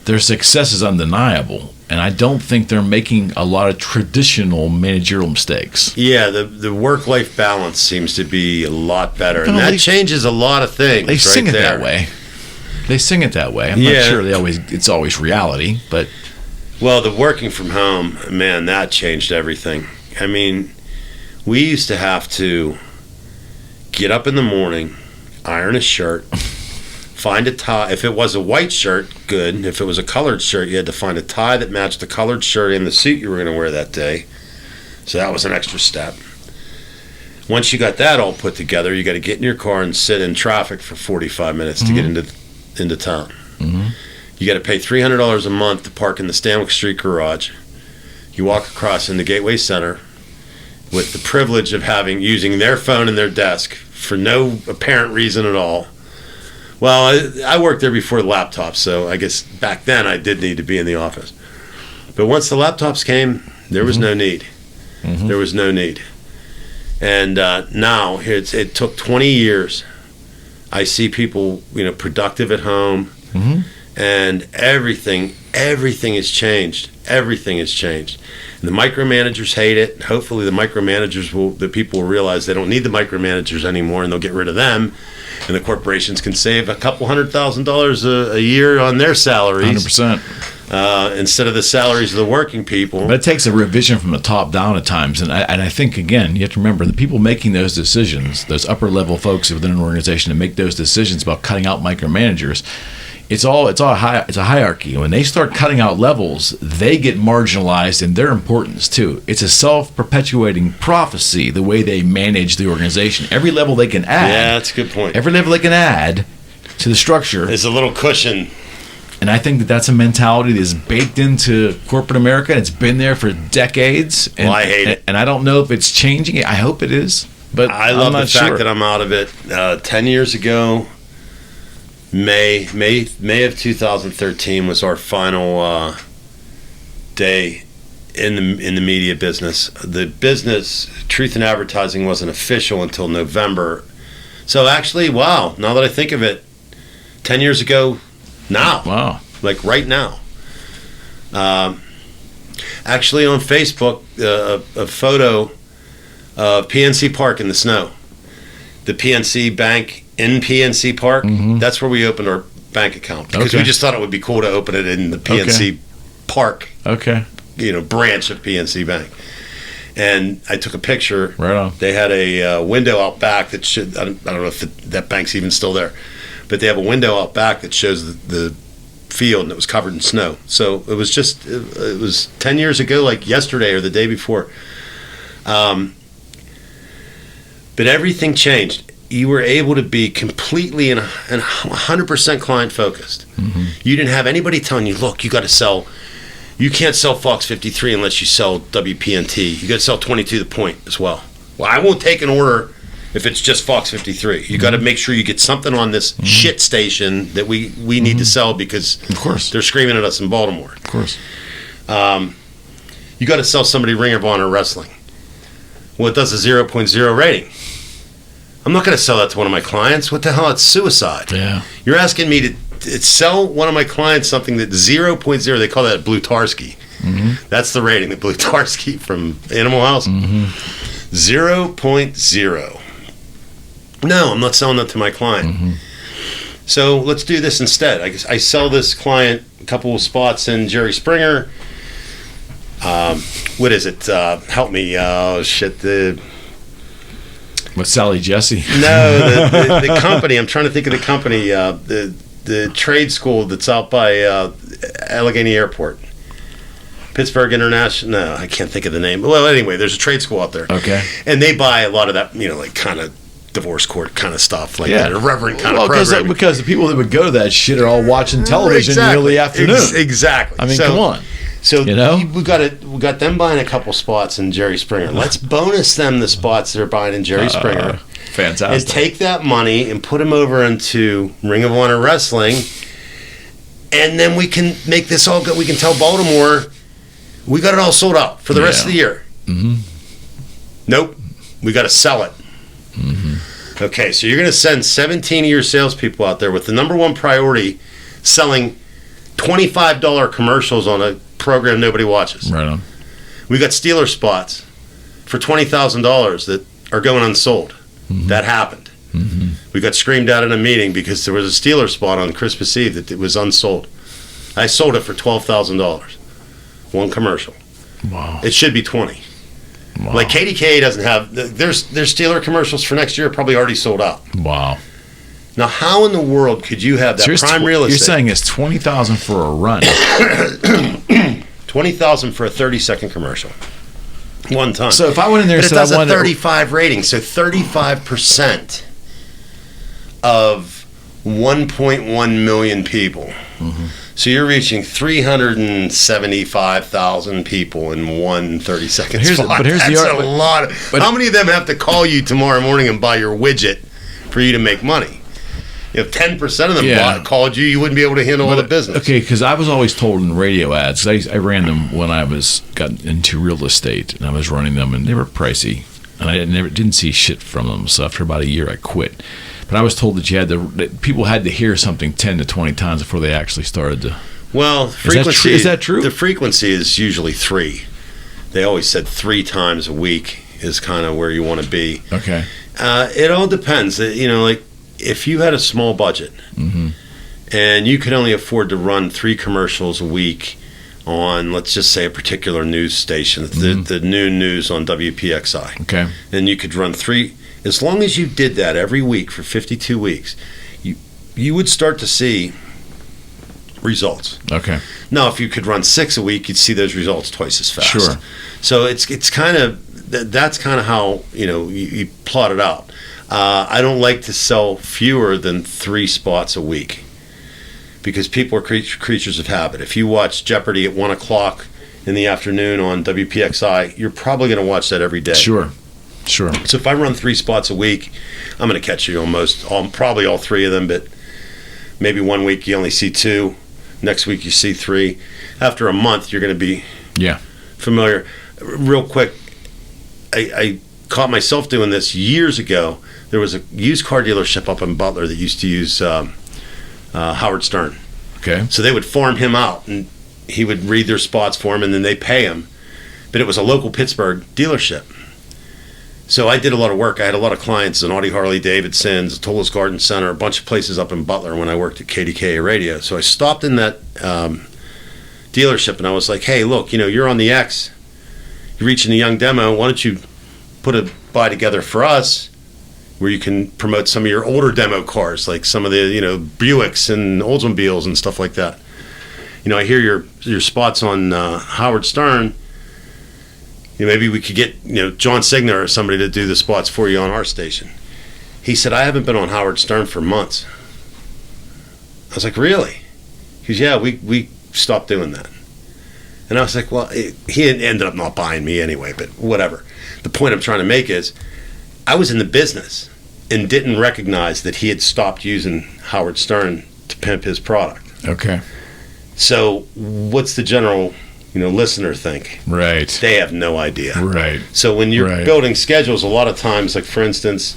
their success is undeniable. And I don't think they're making a lot of traditional managerial mistakes. Yeah, the work-life balance seems to be a lot better, and that changes a lot of things. They sing it there. that way. They sing it that way. I'm not sure it's always reality, but the working from home, man, that changed everything. I mean, we used to have to get up in the morning, iron a shirt, find a tie. If it was a white shirt, good. If it was a colored shirt, you had to find a tie that matched the colored shirt and the suit you were going to wear that day. So that was an extra step. Once you got that all put together, you got to get in your car and sit in traffic for 45 minutes to get into town. You got to pay $300 a month to park in the Stanwick Street garage. You walk across into Gateway Center with the privilege of using their phone and their desk for no apparent reason at all. Well, I worked there before the laptops, so I guess back then I did need to be in the office. But once the laptops came, there was no need. There was no need. And now it took 20 years. I see people, productive at home, and everything has changed. Everything has changed. And the micromanagers hate it. Hopefully the people will realize they don't need the micromanagers anymore, and they'll get rid of them. And the corporations can save a couple $100,000 a year on their salaries. 100%. Instead of the salaries of the working people. But it takes a revision from the top down at times. And I think, again, you have to remember the people making those decisions, those upper level folks within an organization to make those decisions about cutting out micromanagers, it's a hierarchy. When they start cutting out levels, they get marginalized in their importance too. It's a self-perpetuating prophecy the way they manage the organization. Every level they can add. Yeah, that's a good point. Every level they can add to the structure is a little cushion. And I think that that's a mentality that is baked into corporate America. And it's been there for decades. And, I hate it. And I don't know if it's changing. I hope it is. But I love the fact that I'm out of it. 10 years ago, May of 2013 was our final day in the media business. The business, Truth in Advertising, wasn't official until November. So actually, wow, now that I think of it, 10 years ago now. Wow. Like right now. Actually on Facebook, a photo of PNC Park in the snow. The PNC Bank in PNC Park, that's where we opened our bank account. Because we just thought it would be cool to open it in the PNC Park. Okay. Branch of PNC Bank. And I took a picture. Right on. They had a window out back that should, I don't know if that bank's even still there, but they have a window out back that shows the field, and it was covered in snow. So it was 10 years ago, like yesterday or the day before. But everything changed. You were able to be completely and 100% client focused. You didn't have anybody telling you, look, you can't sell Fox 53 unless you sell WPNT. You got to sell 22 The Point as well. Well, I won't take an order if it's just Fox 53. You got to make sure you get something on this shit station that we need to sell because of course they're screaming at us in Baltimore. Of course. You got to sell somebody Ring of Honor Wrestling. Well, it does a 0.0 rating. I'm not going to sell that to one of my clients. What the hell? It's suicide. Yeah. You're asking me to sell one of my clients something that 0.0, they call that Blutarsky. That's the rating, the Blutarsky from Animal House. 0.0. No, I'm not selling that to my client. So let's do this instead. I sell this client a couple of spots in Jerry Springer. What is it? Help me. Oh, shit. With Sally Jesse? No, the company. I'm trying to think of the company. The trade school that's out by Allegheny Airport. Pittsburgh International. No, I can't think of the name. Well, anyway, there's a trade school out there. Okay. And they buy a lot of that, like kind of divorce court kind of stuff, like that irreverent kind of programming. Because the people that would go to that shit are all watching television in the early afternoon. Exactly. I mean, come on. So we got them buying a couple spots in Jerry Springer. Let's bonus them the spots they're buying in Jerry Springer. Fantastic. And take that money and put them over into Ring of Honor Wrestling, and then we can make this all good. We can tell Baltimore we got it all sold out for the rest of the year. Nope, we got to sell it. Okay, so you're going to send 17 of your salespeople out there with the number one priority, selling $25 commercials on a program nobody watches. Right on. We got Steeler spots for $20,000 that are going unsold. That happened. We got screamed at in a meeting because there was a Steeler spot on Christmas Eve that it was unsold. I sold it for $12,000. One commercial. Wow. It should be 20. Wow. Like KDKA doesn't have their Steeler commercials for next year are probably already sold out. Wow. Now, how in the world could you have that prime real estate? You're saying it's $20,000 for a run. $20,000 for a 30-second commercial. One time. So if I went in there and said I wanted a 35 rating, so 35% of 1.1 million people. So you're reaching 375,000 people in one 30-second spot. But here's That's a lot. How many of them have to call you tomorrow morning and buy your widget for you to make money? If 10% of them called you, you wouldn't be able to handle all the business. Okay, because I was always told in radio ads, I ran them when I got into real estate, and I was running them, and they were pricey, and I didn't see shit from them. So after about a year, I quit. But I was told that people had to hear something 10 to 20 times before they actually started to. Well, frequency is that true? The frequency is usually 3. They always said 3 times a week is kind of where you want to be. Okay. It all depends. Like if you had a small budget and you could only afford to run 3 commercials a week on, let's just say, a particular news station, the noon news on WPXI. Okay. And you could run 3. As long as you did that every week for 52 weeks, you would start to see results. Okay. Now, if you could run 6 a week, you'd see those results twice as fast. Sure. So it's kind of that's kind of how you plot it out. I don't like to sell fewer than 3 spots a week because people are creatures of habit. If you watch Jeopardy at 1 o'clock in the afternoon on WPXI, you're probably going to watch that every day. Sure. So if I run 3 spots a week, I'm going to catch you probably all 3 of them, but maybe one week you only see 2. Next week you see 3. After a month, you're going to be familiar. Real quick, I caught myself doing this years ago. There was a used car dealership up in Butler that used to use Howard Stern. Okay. So they would farm him out, and he would read their spots for him, and then they pay him. But it was a local Pittsburgh dealership. So I did a lot of work. I had a lot of clients in Audi Harley-Davidson's, Tola's Garden Center, a bunch of places up in Butler when I worked at KDKA Radio. So I stopped in that dealership, and I was like, hey, look, you're on the X. You're reaching a young demo. Why don't you put a buy together for us where you can promote some of your older demo cars, like some of the, Buicks and Oldsmobiles and stuff like that. I hear your spots on Howard Stern. Maybe we could get, John Cigna or somebody to do the spots for you on our station. He said, I haven't been on Howard Stern for months. I was like, really? He goes, yeah, we stopped doing that. And I was like, well, he ended up not buying me anyway, but whatever. The point I'm trying to make is I was in the business and didn't recognize that he had stopped using Howard Stern to pimp his product. Okay. So what's the general listener think? Right. They have no idea. Right. So when you're building schedules, a lot of times, like for instance,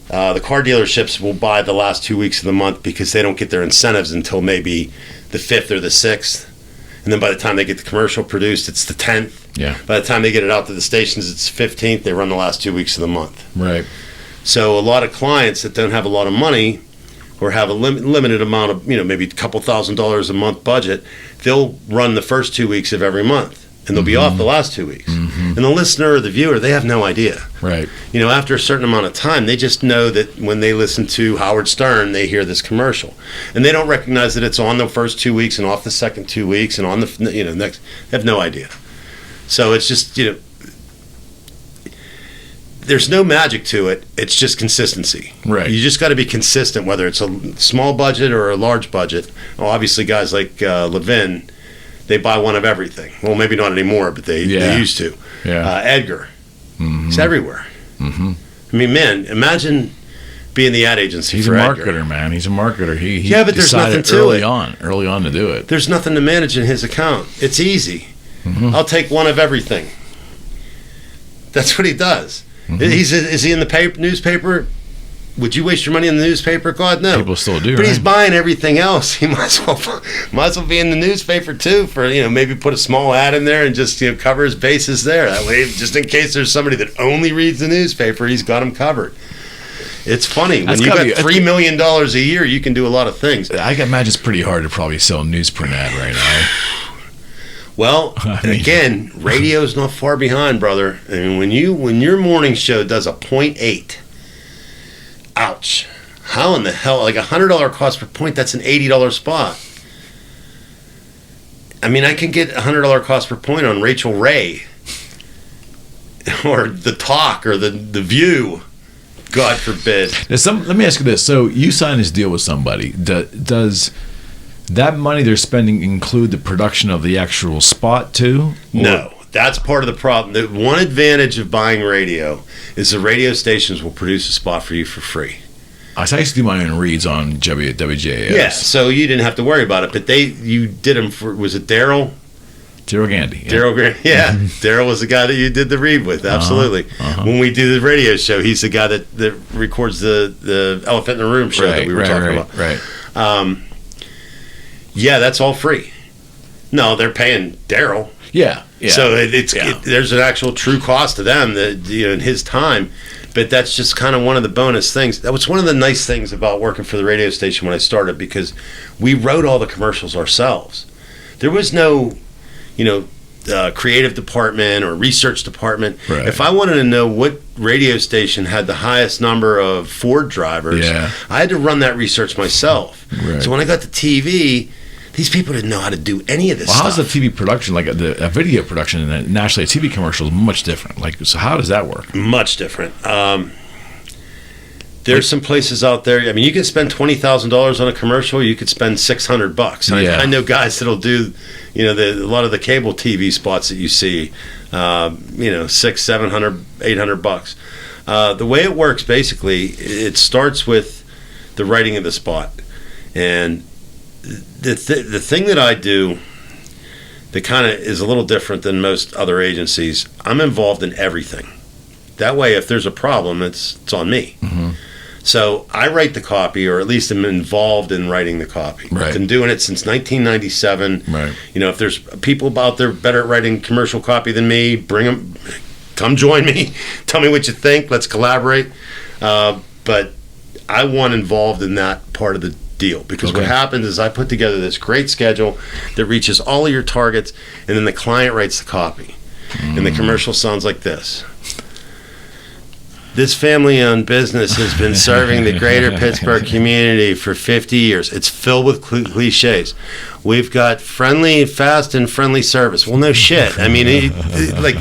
the car dealerships will buy the last 2 weeks of the month because they don't get their incentives until maybe the 5th or the 6th. And then by the time they get the commercial produced, it's the 10th. Yeah. By the time they get it out to the stations, it's 15th. They run the last 2 weeks of the month. Right. So a lot of clients that don't have a lot of money or have a limited amount of, maybe a couple $1,000s a month budget, they'll run the first 2 weeks of every month, and they'll be off the last 2 weeks. And the listener or the viewer, they have no idea. Right. After a certain amount of time, they just know that when they listen to Howard Stern, they hear this commercial. And they don't recognize that it's on the first 2 weeks and off the second 2 weeks and on the, next. They have no idea. So it's just, there's no magic to it. It's just consistency. Right. You just got to be consistent, whether it's a small budget or a large budget. Well, obviously, guys like Levin, they buy one of everything. Well, maybe not anymore, but they used to. Yeah. Edgar, he's everywhere. I mean, man, imagine being the ad agency He's for a Edgar. marketer, man. He's a marketer. He but there's nothing to early it. Early on to do it. There's nothing to manage in his account. It's easy. I'll take one of everything. That's what he does. Is he in the newspaper? Would you waste your money in the newspaper? God, no. People still do, but he's buying everything else. He might as well be in the newspaper too. For maybe put a small ad in there and just cover his bases there. That way, just in case there's somebody that only reads the newspaper, he's got them covered. It's funny when you got $3 million a year, you can do a lot of things. I can imagine it's pretty hard to probably sell a newsprint ad right now. Well, again, radio's not far behind, brother. I mean, when your morning show does a 0.8, ouch. How in the hell, like $100 cost per point, that's an $80 spot. I mean, I can get $100 cost per point on Rachel Ray or The Talk or The View, God forbid. Let me ask you this. So you sign this deal with somebody. Does that money they're spending include the production of the actual spot too? No, that's part of the problem. The one advantage of buying radio is the radio stations will produce a spot for you for free. I used to do my own reads on WJAS. Yeah, so you didn't have to worry about it. But you did them for, was it Daryl? Daryl Gandy. Yeah. Daryl Gandy, yeah. Daryl was the guy that you did the read with, absolutely. When we do the radio show, he's the guy that records the Elephant in the Room show that we were talking about. Right. Yeah, that's all free. No, they're paying Daryl. Yeah. So there's an actual true cost to them that in his time, but that's just kind of one of the bonus things. That was one of the nice things about working for the radio station when I started, because we wrote all the commercials ourselves. There was no, creative department or research department. Right. If I wanted to know what radio station had the highest number of Ford drivers, I had to run that research myself. Right. So when I got to TV, these people didn't know how to do any of this stuff. How's the TV production, like a video production and nationally a TV commercial is much different? So how does that work? Much different. There's some places out there. I mean, you can spend $20,000 on a commercial. You could spend $600. I know guys that'll do, a lot of the cable TV spots that you see. $600, $700, $800. The way it works, basically, it starts with the writing of the spot, and the thing that I do that kind of is a little different than most other agencies. I'm involved in everything. That way, if there's a problem, it's on me. Mm-hmm. So I write the copy, or at least I'm involved in writing the copy. Right. I've been doing it since 1997. Right. If there's people out there better at writing commercial copy than me, bring them, come join me, tell me what you think, let's collaborate. But I want involved in that part of the deal, because what happens is I put together this great schedule that reaches all of your targets, and then the client writes the copy. And the commercial sounds like this. This family-owned business has been serving the greater Pittsburgh community for 50 years. It's filled with cliches. We've got fast and friendly service. Well, no shit. I mean,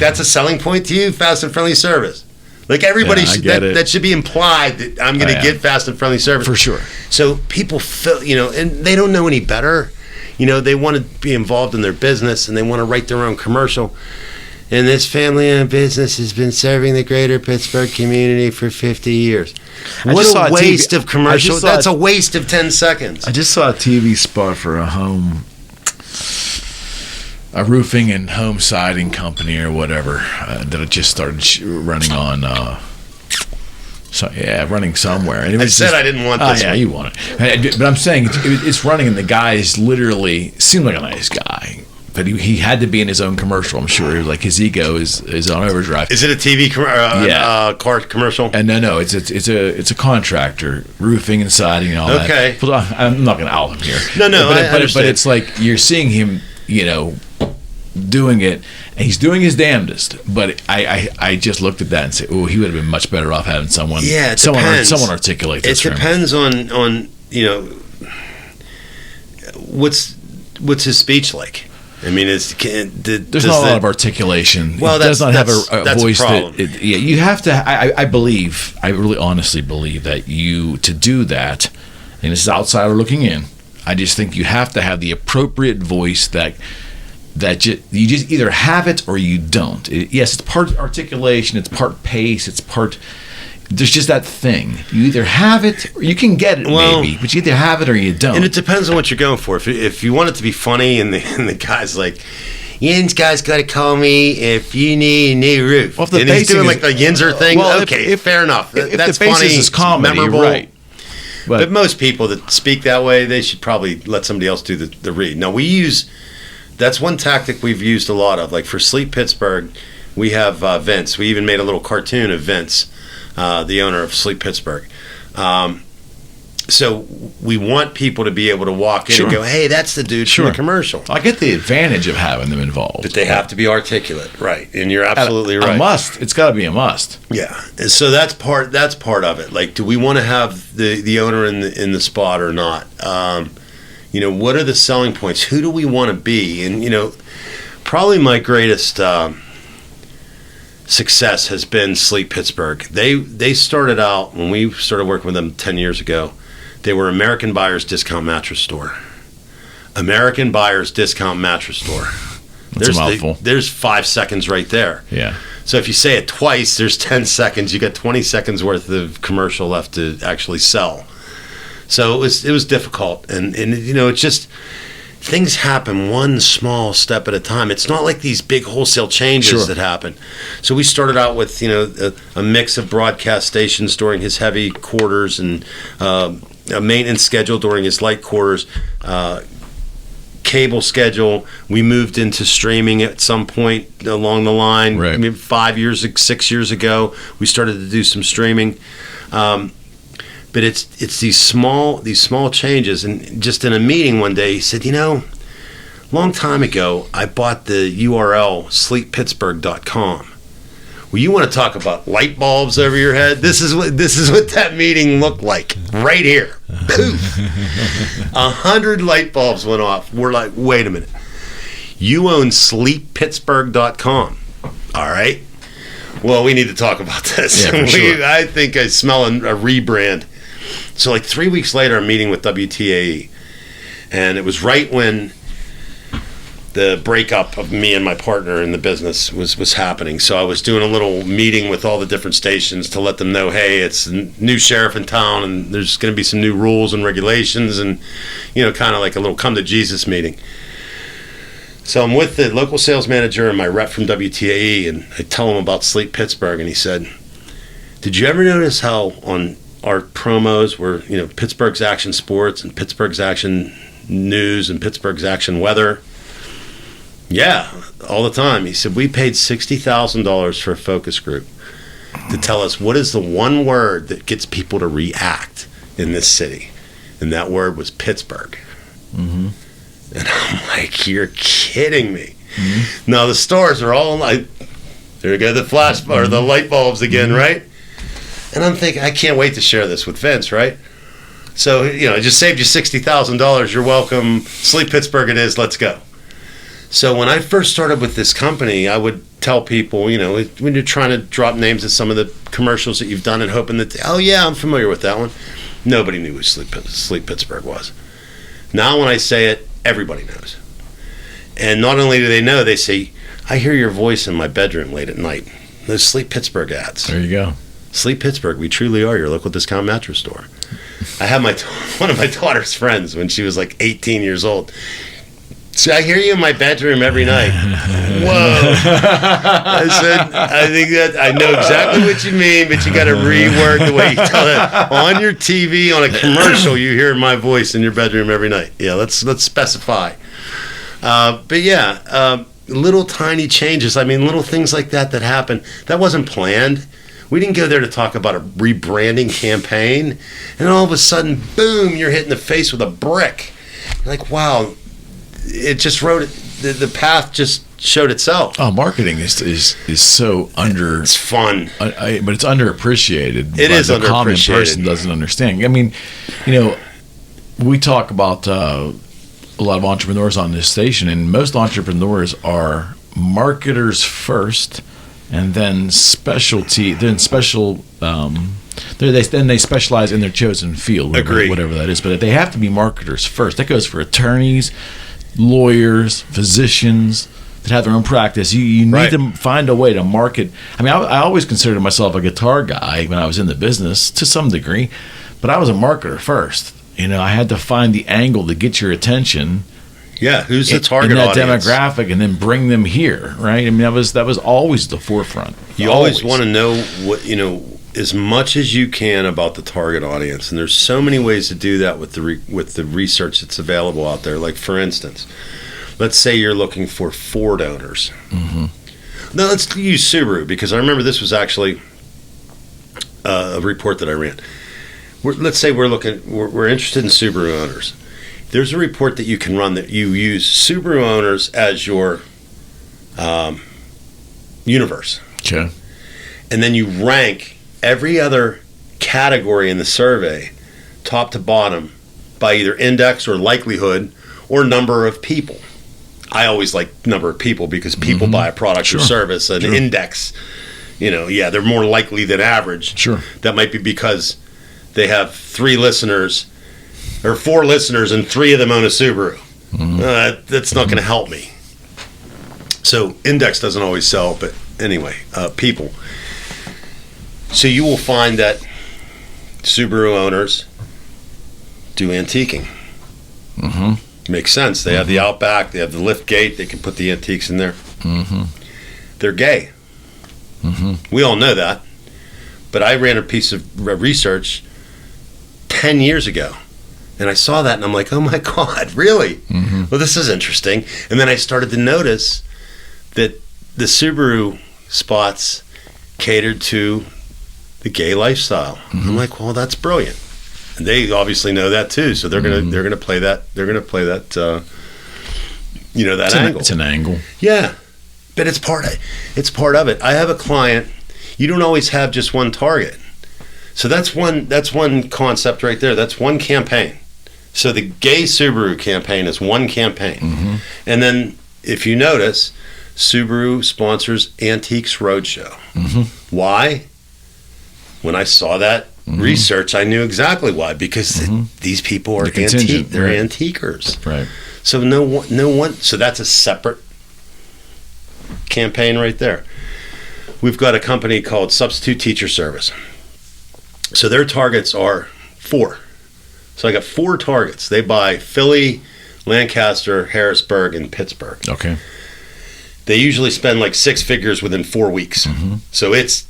that's a selling point to you, fast and friendly service. Like, everybody that should be implied that I'm going to get fast and friendly service. For sure. So people feel, and they don't know any better. They want to be involved in their business, and they want to write their own commercial. And this family-owned business has been serving the greater Pittsburgh community for 50 years. What a waste of commercial. That's a waste of 10 seconds. I just saw a TV spot for a roofing and home siding company or whatever that I just started running on. Running somewhere. And I said I didn't want this. Yeah, you want it. But I'm saying it's running, and the guy is literally seemed like a nice guy. But he had to be in his own commercial, I'm sure. Like, his ego is on overdrive. Is it a TV car commercial? And no, it's a contractor, roofing and siding and all that. Okay. I'm not going to out him here. No, but it's like you're seeing him, doing it, and he's doing his damnedest. But I just looked at that and said, oh, he would have been much better off having someone articulate this. It depends on what's his speech like. I mean, there's not a lot of articulation. Well, it does not have a voice. You have to. I really honestly believe that to do that, and this is outsider looking in, I just think you have to have the appropriate voice that you just either have it or you don't. Yes, it's part articulation, it's part pace, it's part. There's just that thing. You either have it, or you can get it, maybe, but you either have it or you don't. And it depends on what you're going for. If you want it to be funny, and the guy's like, Yin's guys got to call me if you need a new roof. Well, and he's doing like the Yinzer thing. Well, okay, fair enough. That's the funny, is comedy, memorable. Right. But most people that speak that way, they should probably let somebody else do the read. Now, that's one tactic we've used a lot of. Like, for Sleep Pittsburgh, we have Vince. We even made a little cartoon of Vince, the owner of Sleep Pittsburgh. So we want people to be able to walk in and go, hey, that's the dude from the commercial. I get the advantage of having them involved. But they have to be articulate, right? And you're absolutely right. A must. It's got to be a must. Yeah. And so that's part of it. Like, do we want to have the owner in the spot or not? What are the selling points? Who do we want to be? And, probably my greatest success has been Sleep Pittsburgh. They started out, when we started working with them 10 years ago, they were American Buyers Discount Mattress Store. American Buyers Discount Mattress Store. That's a mouthful. There's 5 seconds right there. Yeah. So if you say it twice, there's 10 seconds. You got 20 seconds worth of commercial left to actually sell. So it was difficult, and it's just things happen one small step at a time. It's not like these big wholesale changes that happen. So we started out with a mix of broadcast stations during his heavy quarters, and a maintenance schedule during his light quarters, cable schedule. We moved into streaming at some point along the line. Right. 6 years ago, we started to do some streaming. But it's these small changes. And just in a meeting one day, he said, long time ago, I bought the URL sleeppittsburgh.com. Well, you want to talk about light bulbs over your head? This is what that meeting looked like right here. Poof! 100 light bulbs went off. We're like, wait a minute. You own sleeppittsburgh.com. All right. Well, we need to talk about this. Yeah, for sure. I think I smell a rebrand. So like 3 weeks later, I'm meeting with WTAE, and it was right when the breakup of me and my partner in the business was happening. So I was doing a little meeting with all the different stations to let them know, hey, it's a new sheriff in town, and there's going to be some new rules and regulations, and kind of like a little come to Jesus meeting. So I'm with the local sales manager and my rep from WTAE, and I tell him about Sleep Pittsburgh, and he said, did you ever notice how on our promos were, Pittsburgh's Action Sports and Pittsburgh's Action News and Pittsburgh's Action Weather? Yeah, all the time. He said, we paid $60,000 for a focus group to tell us what is the one word that gets people to react in this city. And that word was Pittsburgh. Mm-hmm. And I'm like, you're kidding me. Mm-hmm. Now the stores are all like, there we go, the flash or the light bulbs again, mm-hmm. right? And I'm thinking, I can't wait to share this with Vince, right? So, I just saved you $60,000. You're welcome. Sleep Pittsburgh it is. Let's go. So when I first started with this company, I would tell people, when you're trying to drop names of some of the commercials that you've done and hoping that, oh yeah, I'm familiar with that one. Nobody knew who Sleep Pittsburgh was. Now when I say it, everybody knows. And not only do they know, they say, I hear your voice in my bedroom late at night. Those Sleep Pittsburgh ads. There you go. Sleep Pittsburgh, we truly are your local discount mattress store. I had one of my daughter's friends when she was like 18 years old. So I hear you in my bedroom every night. Whoa. I said, I think that I know exactly what you mean, but you got to reword the way you tell it. On your TV, on a commercial, you hear my voice in your bedroom every night. Yeah, let's specify. But yeah, little tiny changes. I mean, little things like that happen. That wasn't planned. We didn't go there to talk about a rebranding campaign. And all of a sudden, boom, you're hit in the face with a brick. Like, wow. It just the path just showed itself. Oh, marketing is so under. It's fun, but it's underappreciated. It is the underappreciated. Common person doesn't understand. I mean, we talk about a lot of entrepreneurs on this station, and most entrepreneurs are marketers first, and then specialty, then special. They specialize in their chosen field, whatever that is. But they have to be marketers first. That goes for attorneys, lawyers, physicians that have their own practice. You need to find a way to market. I mean, I always considered myself a guitar guy when I was in the business to some degree, but I was a marketer first. I had to find the angle to get your attention. Yeah, who's the target in that audience? demographic, and then bring them here, right? I mean, that was always the forefront. You always want to know what as much as you can about the target audience, and there's so many ways to do that with the research that's available out there. Like, for instance, let's say you're looking for Ford owners. Mm-hmm. Now let's use Subaru, because I remember this was actually a report that I ran. Let's say we're interested in Subaru owners. There's a report that you can run that you use Subaru owners as your universe. Okay. And then you rank every other category in the survey, top to bottom, by either index or likelihood or number of people. I always like number of people because people buy a product or service. An index, they're more likely than average. Sure. That might be because they have 3 listeners or 4 listeners and 3 of them own a Subaru. Mm-hmm. That's not going to help me. So index doesn't always sell, but anyway, people. So you will find that Subaru owners do antiquing. Mm-hmm. Makes sense. They have the Outback, they have the lift gate, they can put the antiques in there. Mm-hmm. They're gay. Mm-hmm. We all know that. But I ran a piece of research 10 years ago, and I saw that, and I'm like, oh my God, really? Mm-hmm. Well, this is interesting. And then I started to notice that the Subaru spots catered to the gay lifestyle. Mm-hmm. I'm like, well, that's brilliant. And they obviously know that too, so they're gonna play that. They're gonna play that. That angle. It's an angle. Yeah, but it's part of it. I have a client. You don't always have just one target. So that's one concept right there. That's one campaign. So the gay Subaru campaign is one campaign. Mm-hmm. And then if you notice, Subaru sponsors Antiques Roadshow. Why? When I saw that research, I knew exactly why. Because these people are they're antiquers. Right. So no one. So that's a separate campaign right there. We've got a company called Substitute Teacher Service. So their targets are 4. So I got 4 targets. They buy Philly, Lancaster, Harrisburg, and Pittsburgh. Okay. They usually spend like 6 figures within 4 weeks. So it's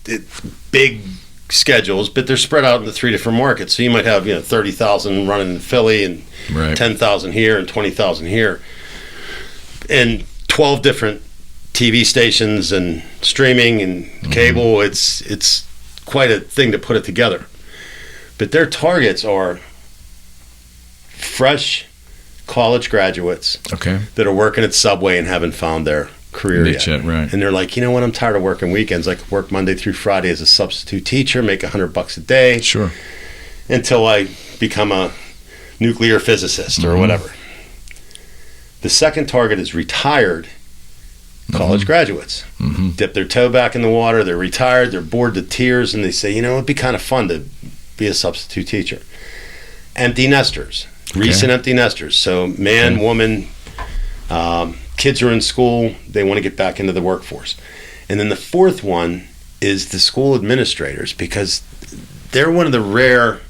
big schedules, but they're spread out into 3 different markets. So you might have 30,000 running in Philly and 10,000 here and 20,000 here, and 12 different TV stations and streaming and cable. It's quite a thing to put it together. But their targets are fresh college graduates that are working at Subway and haven't found their career yet. Right. And they're like, you know what, I'm tired of working weekends. I could work Monday through Friday as a substitute teacher, make $100 a day. Sure. Until I become a nuclear physicist or whatever. The second target is retired college graduates. Dip their toe back in the water, they're retired, they're bored to tears, and they say, it'd be kind of fun to be a substitute teacher. Empty nesters. Recent empty nesters. So man, woman, kids are in school, they want to get back into the workforce. And then the fourth one is the school administrators, because they're one of the rare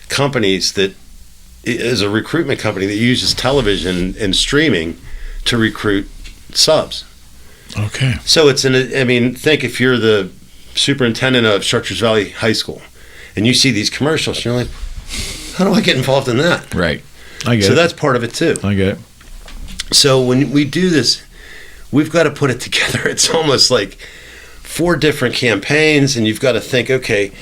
companies that is a recruitment company that uses television and streaming to recruit subs. Okay. So think if you're the superintendent of Chartiers Valley High School and you see these commercials and you're like, how do I get involved in that? Right. I get it. So that's part of it too. I get it. So when we do this, we've got to put it together. It's almost like 4 different campaigns, and you've got to think, okay,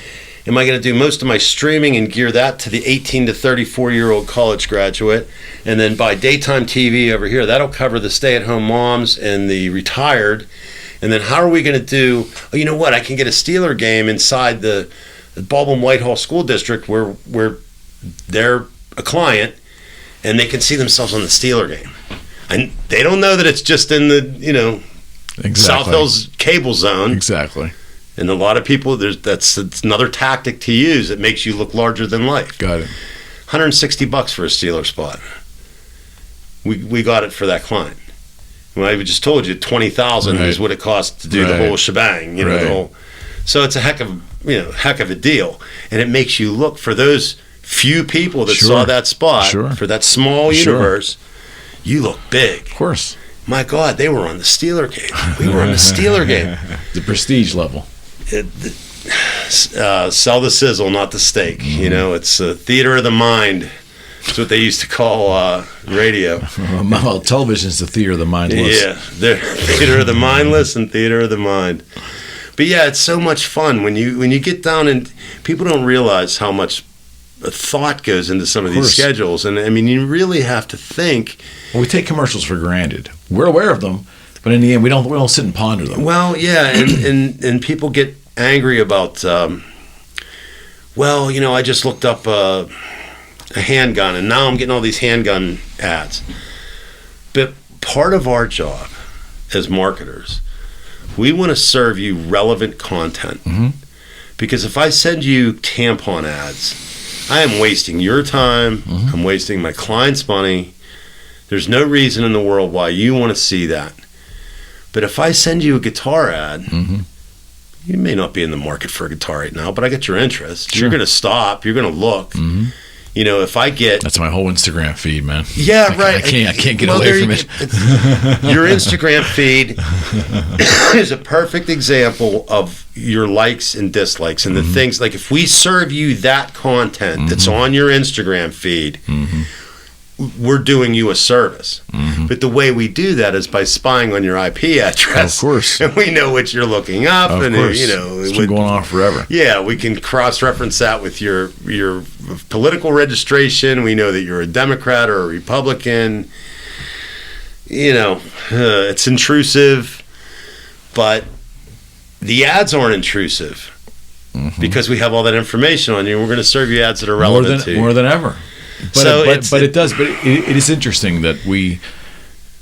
am I going to do most of my streaming and gear that to the 18 to 34-year-old college graduate, and then buy daytime TV over here? That'll cover the stay-at-home moms and the retired. And then how are we going to do, you know what, I can get a Steeler game inside the Baldwin Whitehall School District where they're a client, and they can see themselves on the Steeler game. And they don't know that it's just in the, South Hills cable zone. Exactly. And a lot of people, it's another tactic to use that makes you look larger than life. Got it. $160 for a Steeler spot. We got it for that client. Well, I just told you $20,000 is what it costs to do the whole shebang. The whole. So it's a heck of a deal, and it makes you look for those few people that saw that spot for that small universe. You look big. Of course. My God, they were on the Steeler game. We were on the Steeler game. The prestige level. Sell the sizzle, not the steak. It's a theater of the mind. That's what they used to call radio. Well, television's the theater of the mindless. Yeah, they're theater of the mindless and theater of the mind. But yeah, it's so much fun when you get down, and people don't realize how much thought goes into some of these schedules. And you really have to think. Well, we take commercials for granted. We're aware of them, but in the end, we don't sit and ponder them. Well, yeah, and people get angry about. I just looked up a handgun, and now I'm getting all these handgun ads. But part of our job as marketers, we want to serve you relevant content. Because if I send you tampon ads, I am wasting your time. I'm wasting my client's money. There's no reason in the world why you want to see that. But if I send you a guitar ad, you may not be in the market for a guitar right now, but I get your interest. You're going to stop. You're going to look. If I get... That's my whole Instagram feed, man. Yeah, right. I can't get away from it. Your Instagram feed is a perfect example of your likes and dislikes and the things. Like if we serve you that content that's on your Instagram feed, we're doing you a service. But the way we do that is by spying on your IP address. Of course. And we know what you're looking up. Of course. It's been going on forever. Yeah, we can cross-reference that with your political registration. We know that you're a Democrat or a Republican. It's intrusive, but the ads aren't intrusive because we have all that information on you. We're going to serve you ads that are relevant to you. More than ever. But it is interesting that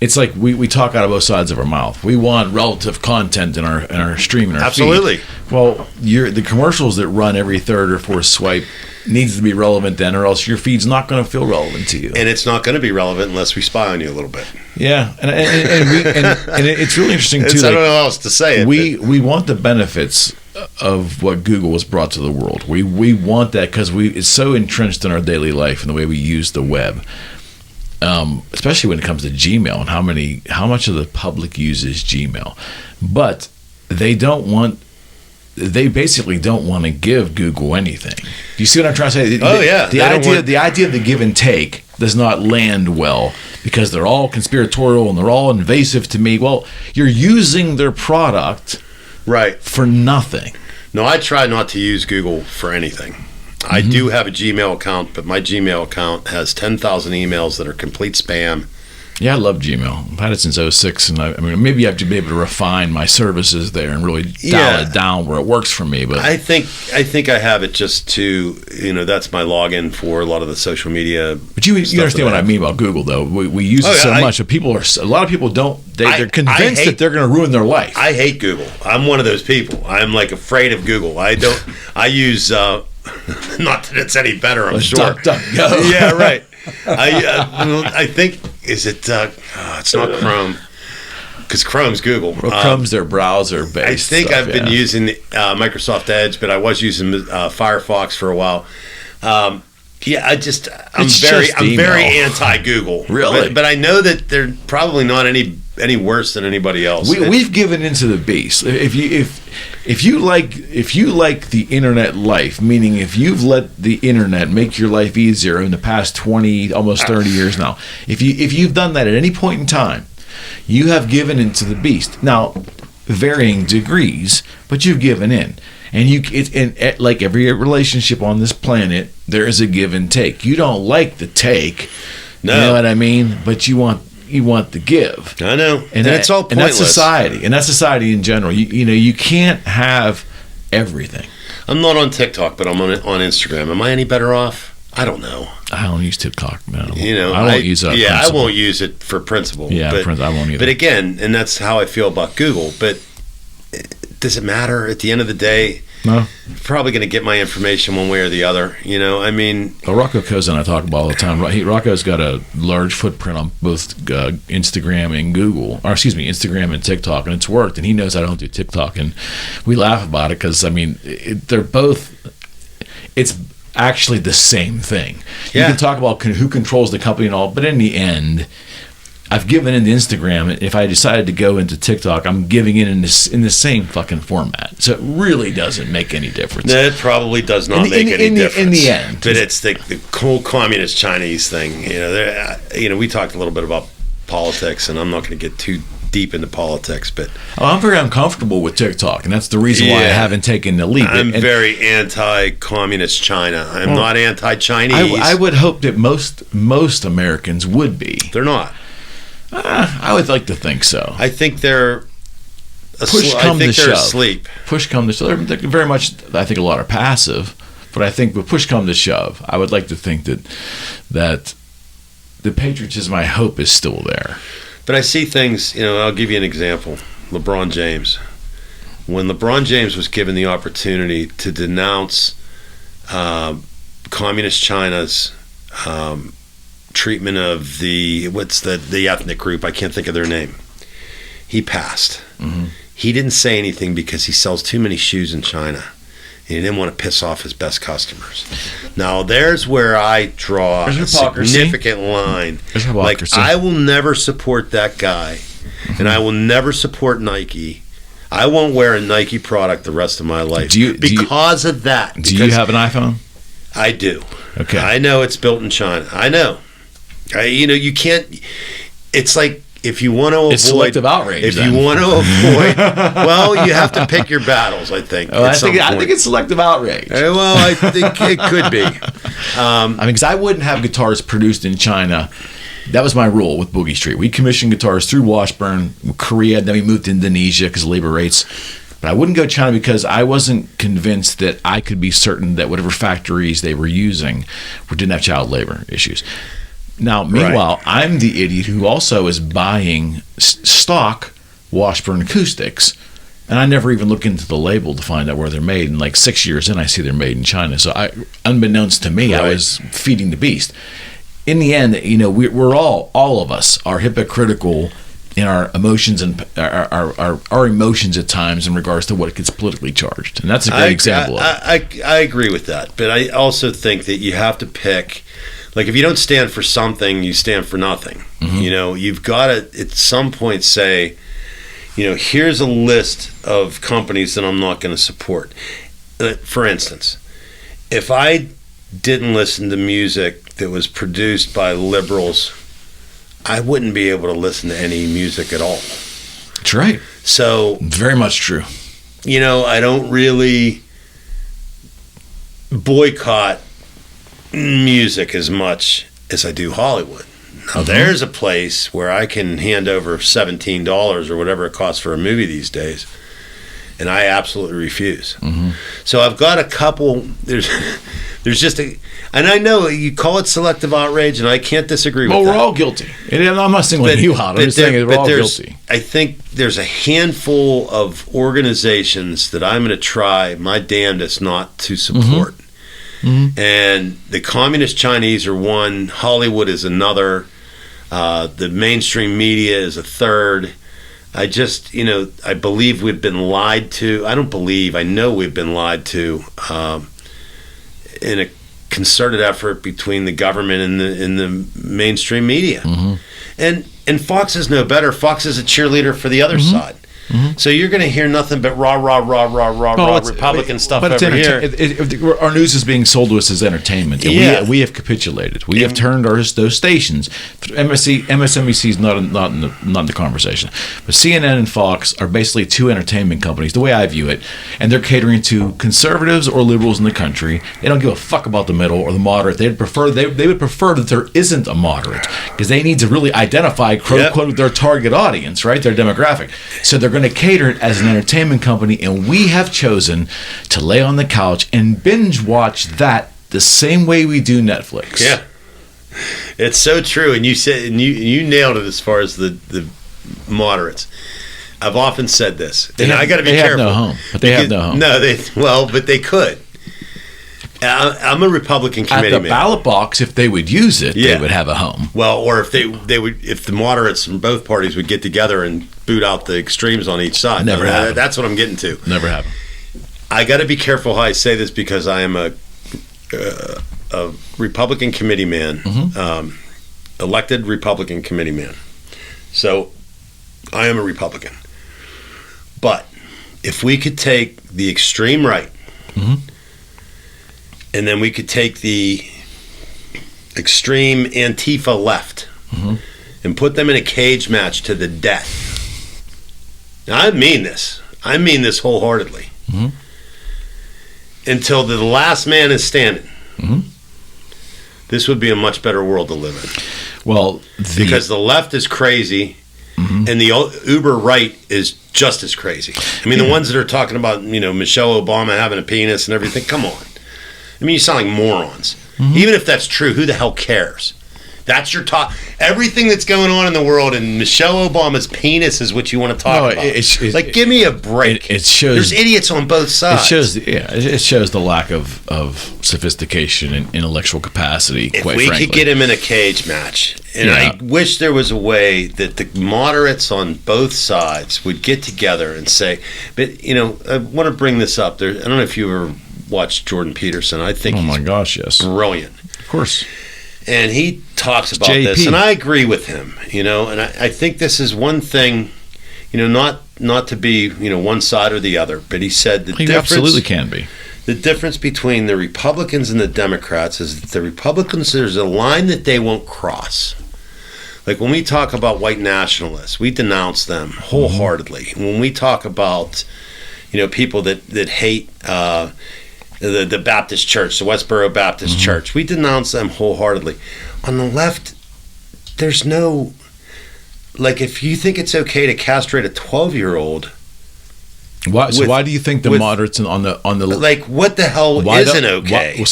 it's like we talk out of both sides of our mouth. We want relative content in our stream and our Absolutely. feed. Well, the commercials that run every third or fourth swipe needs to be relevant then, or else your feed's not going to feel relevant to you. And it's not going to be relevant unless we spy on you a little bit. Yeah, and it's really interesting too. I don't know how else to say it. We want the benefits of what Google has brought to the world. We want that because it's so entrenched in our daily life and the way we use the web. Especially when it comes to Gmail and how much of the public uses Gmail, but they basically don't want to give Google anything. Do you see what I'm trying to say? The idea of the give and take does not land well because they're all conspiratorial and they're all invasive to me. Well, you're using their product for nothing. No, I try not to use Google for anything. I do have a Gmail account, but my Gmail account has 10,000 emails that are complete spam. Yeah, I love Gmail. I've had it since 2006, and I mean, maybe I have to be able to refine my services there and really dial it down where it works for me. But I think I have it just to, that's my login for a lot of the social media. But you understand what I mean about Google, though. We use it so much. But a lot of people don't. They're convinced that they're going to ruin their life. I hate Google. I'm one of those people. I'm like afraid of Google. I use. Not that it's any better, I'm sure. DuckDuckGo. Yeah, right. I think it's not Chrome because Chrome's Google. Well, Chrome's their browser based. I think I've been using Microsoft Edge, but I was using Firefox for a while. I'm very anti-Google. Really, but I know that they're probably not any worse than anybody else. We've given into the beast. If you like the internet life, meaning if you've let the internet make your life easier in the past 20, almost 30 years now, if you've done that at any point in time, you have given into the beast. Now, varying degrees, but you've given in. And like every relationship on this planet, there is a give and take. You don't like the take, no. You know what I mean? But you want the give. I know, and it's all pointless. And that's society in general. You can't have everything. I'm not on TikTok, but I'm on Instagram. Am I any better off? I don't know. I don't use TikTok, man. I won't use it. Yeah, I won't use it for principle. Yeah, I won't either. But again, and that's how I feel about Google. But does it matter at the end of the day? No. I'm probably going to get my information one way or the other. I mean... Well, Rocco Cozza and I talk about all the time. Rocco's got a large footprint on both Instagram and Instagram and TikTok, and it's worked. And he knows I don't do TikTok, and we laugh about it because, I mean, they're both... It's actually the same thing. Yeah. You can talk about who controls the company and all, but in the end... I've given into Instagram. If I decided to go into TikTok, I'm giving in the same fucking format. So it really doesn't make any difference. No, it probably does not make any difference. In the end. But it's the whole communist Chinese thing. We talked a little bit about politics, and I'm not going to get too deep into politics, but... I'm very uncomfortable with TikTok, and that's the reason why I haven't taken the leap. I'm very anti-communist China. I'm not anti-Chinese. I would hope that most Americans would be. They're not. I would like to think so. I think they're asleep. Push come to shove. They're very much. I think a lot are passive, but I think with push come to shove, I would like to think that the patriotism, I hope, is still there. But I see things. I'll give you an example. LeBron James. When LeBron James was given the opportunity to denounce communist China's treatment of the ethnic group, I can't think of their name, he passed. Mm-hmm. He didn't say anything because he sells too many shoes in China and he didn't want to piss off his best customers. Now there's where I draw a significant line. Like, I will never support that guy, and I will never support Nike. I won't wear a Nike product the rest of my life because of that. Do you have an iPhone? I do. Okay. I know it's built in China. I know. You can't. It's like, if you want to avoid... It's selective outrage. If you want to avoid... Well, you have to pick your battles, I think. I think it's selective outrage. Well, I think it could be. Because I wouldn't have guitars produced in China. That was my rule with Boogie Street. We commissioned guitars through Washburn, Korea, then we moved to Indonesia because of labor rates. But I wouldn't go to China because I wasn't convinced that I could be certain that whatever factories they were using didn't have child labor issues. Now, meanwhile, I'm the idiot who also is buying stock Washburn acoustics, and I never even look into the label to find out where they're made. And like 6 years in, I see they're made in China. So, unbeknownst to me, I was feeding the beast. In the end, we're all of us are hypocritical in our emotions and our emotions at times in regards to what gets politically charged, and that's a great example of it. I agree with that, but I also think that you have to pick. Like, if you don't stand for something, you stand for nothing. You've got to at some point say, here's a list of companies that I'm not going to support. For instance, if I didn't listen to music that was produced by liberals, I wouldn't be able to listen to any music at all. That's right. So, very much true. I don't really boycott music as much as I do Hollywood. Now, there's a place where I can hand over $17 or whatever it costs for a movie these days, and I absolutely refuse. So I've got a couple. There's just a, and I know you call it selective outrage, and I can't disagree with that. Well, we're all guilty. And I'm not singling you out. I'm just saying we're all guilty. I think there's a handful of organizations that I'm going to try my damnedest not to support. And the communist Chinese are one, Hollywood is another, the mainstream media is a third. I just, I believe we've been lied to. I know we've been lied to in a concerted effort between the government and the mainstream media. And Fox is no better. Fox is a cheerleader for the other side. So you're going to hear nothing but rah Republican stuff over here. Our news is being sold to us as entertainment. And we have capitulated. We have turned those stations. MSNBC is not in the conversation. But CNN and Fox are basically two entertainment companies, the way I view it. And they're catering to conservatives or liberals in the country. They don't give a fuck about the middle or the moderate. They would prefer that there isn't a moderate, because they need to really identify, quote, their target audience, right? Their demographic. So they're going to cater it as an entertainment company, and we have chosen to lay on the couch and binge watch that the same way we do Netflix. Yeah, it's so true. And you said, and you nailed it as far as the moderates. I've often said this, and I got to be careful. They have no home, but they have no home. No, but they could. I'm a Republican committee man. At the ballot box, if they would use it, they would have a home. Well, or if they would, if the moderates from both parties would get together and boot out the extremes on each side. Never happen. That's what I'm getting to. Never happen. I got to be careful how I say this, because I am a Republican committee man, elected Republican committee man. So I am a Republican. But if we could take the extreme right, and then we could take the extreme Antifa left and put them in a cage match to the death. Now, I mean this. I mean this wholeheartedly. Until the last man is standing. This would be a much better world to live in. Well, because the left is crazy, and the uber right is just as crazy. I mean, the ones that are talking about, Michelle Obama having a penis and everything, come on. I mean, you sound like morons. Even if that's true, who the hell cares? That's your talk. Everything that's going on in the world, and Michelle Obama's penis is what you want to talk about. Give me a break. It shows there's idiots on both sides. It shows the lack of sophistication and intellectual capacity. If quite we frankly could get him in a cage match, and I wish there was a way that the moderates on both sides would get together and say, but I want to bring this up. I don't know if you ever watched Jordan Peterson. I think yes, brilliant. Of course. And he talks about this, and I agree with him, and I think this is one thing, not to be, one side or the other, but he said the difference absolutely can be. The difference between the Republicans and the Democrats is that the Republicans, there's a line that they won't cross. Like when we talk about white nationalists, we denounce them wholeheartedly. When we talk about, people that hate the Baptist Church, the Westboro Baptist Church, we denounce them wholeheartedly. On the left, there's no, if you think it's okay to castrate a 12-year-old, why do you think the moderates on the what the hell isn't okay?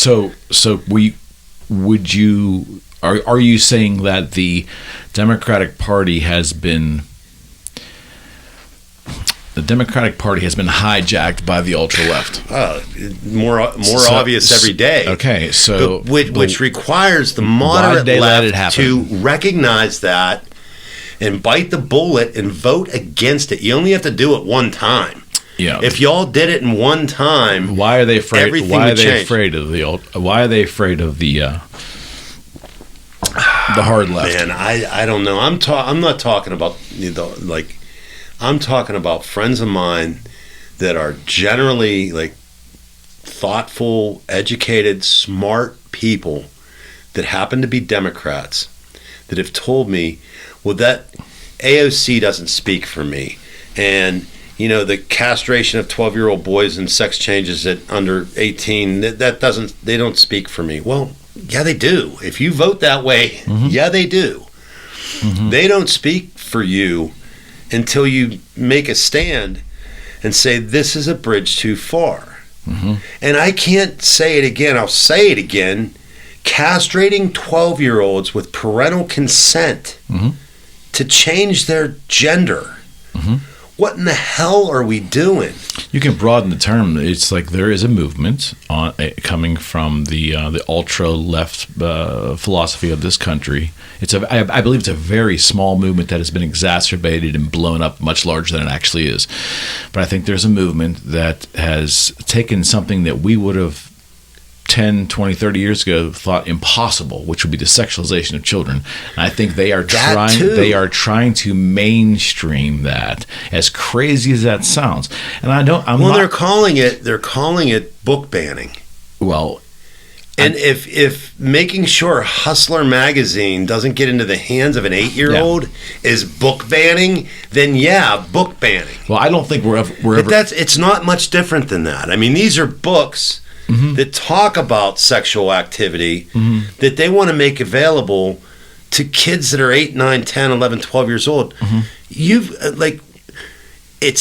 Would you Are you saying that the Democratic Party has been hijacked by the ultra left? More obvious every day. Okay, so which requires the moderate left to recognize that and bite the bullet and vote against it. You only have to do it one time. Yeah. If y'all did it in one time, why are they afraid? Everything Why are would they change. afraid of Why are they afraid of the hard left? Man, I don't know. I'm not talking about I'm talking about friends of mine that are generally like thoughtful, educated, smart people that happen to be Democrats that have told me, well, that AOC doesn't speak for me, and the castration of 12-year-old boys and sex changes at under 18, they don't speak for me. Well, yeah, they do. If you vote that way, yeah, they do. They don't speak for you until you make a stand and say, this is a bridge too far. And I can't say it again. I'll say it again. Castrating 12-year-olds with parental consent to change their gender. What in the hell are we doing? You can broaden the term. It's like there is a movement coming from the ultra left philosophy of this country. I believe it's a very small movement that has been exacerbated and blown up much larger than it actually is. But I think there's a movement that has taken something that we would have 10, 20, 30 years ago thought impossible, which would be the sexualization of children. And I think they are trying to mainstream that, as crazy as that sounds. And they're calling it book banning. Well, and if making sure Hustler magazine doesn't get into the hands of an 8-year-old is book banning, then yeah, book banning. Well, I don't think we're ever. But it's not much different than that. I mean, these are books that talk about sexual activity that they want to make available to kids that are 8, 9, 10, 11, 12 years old. It's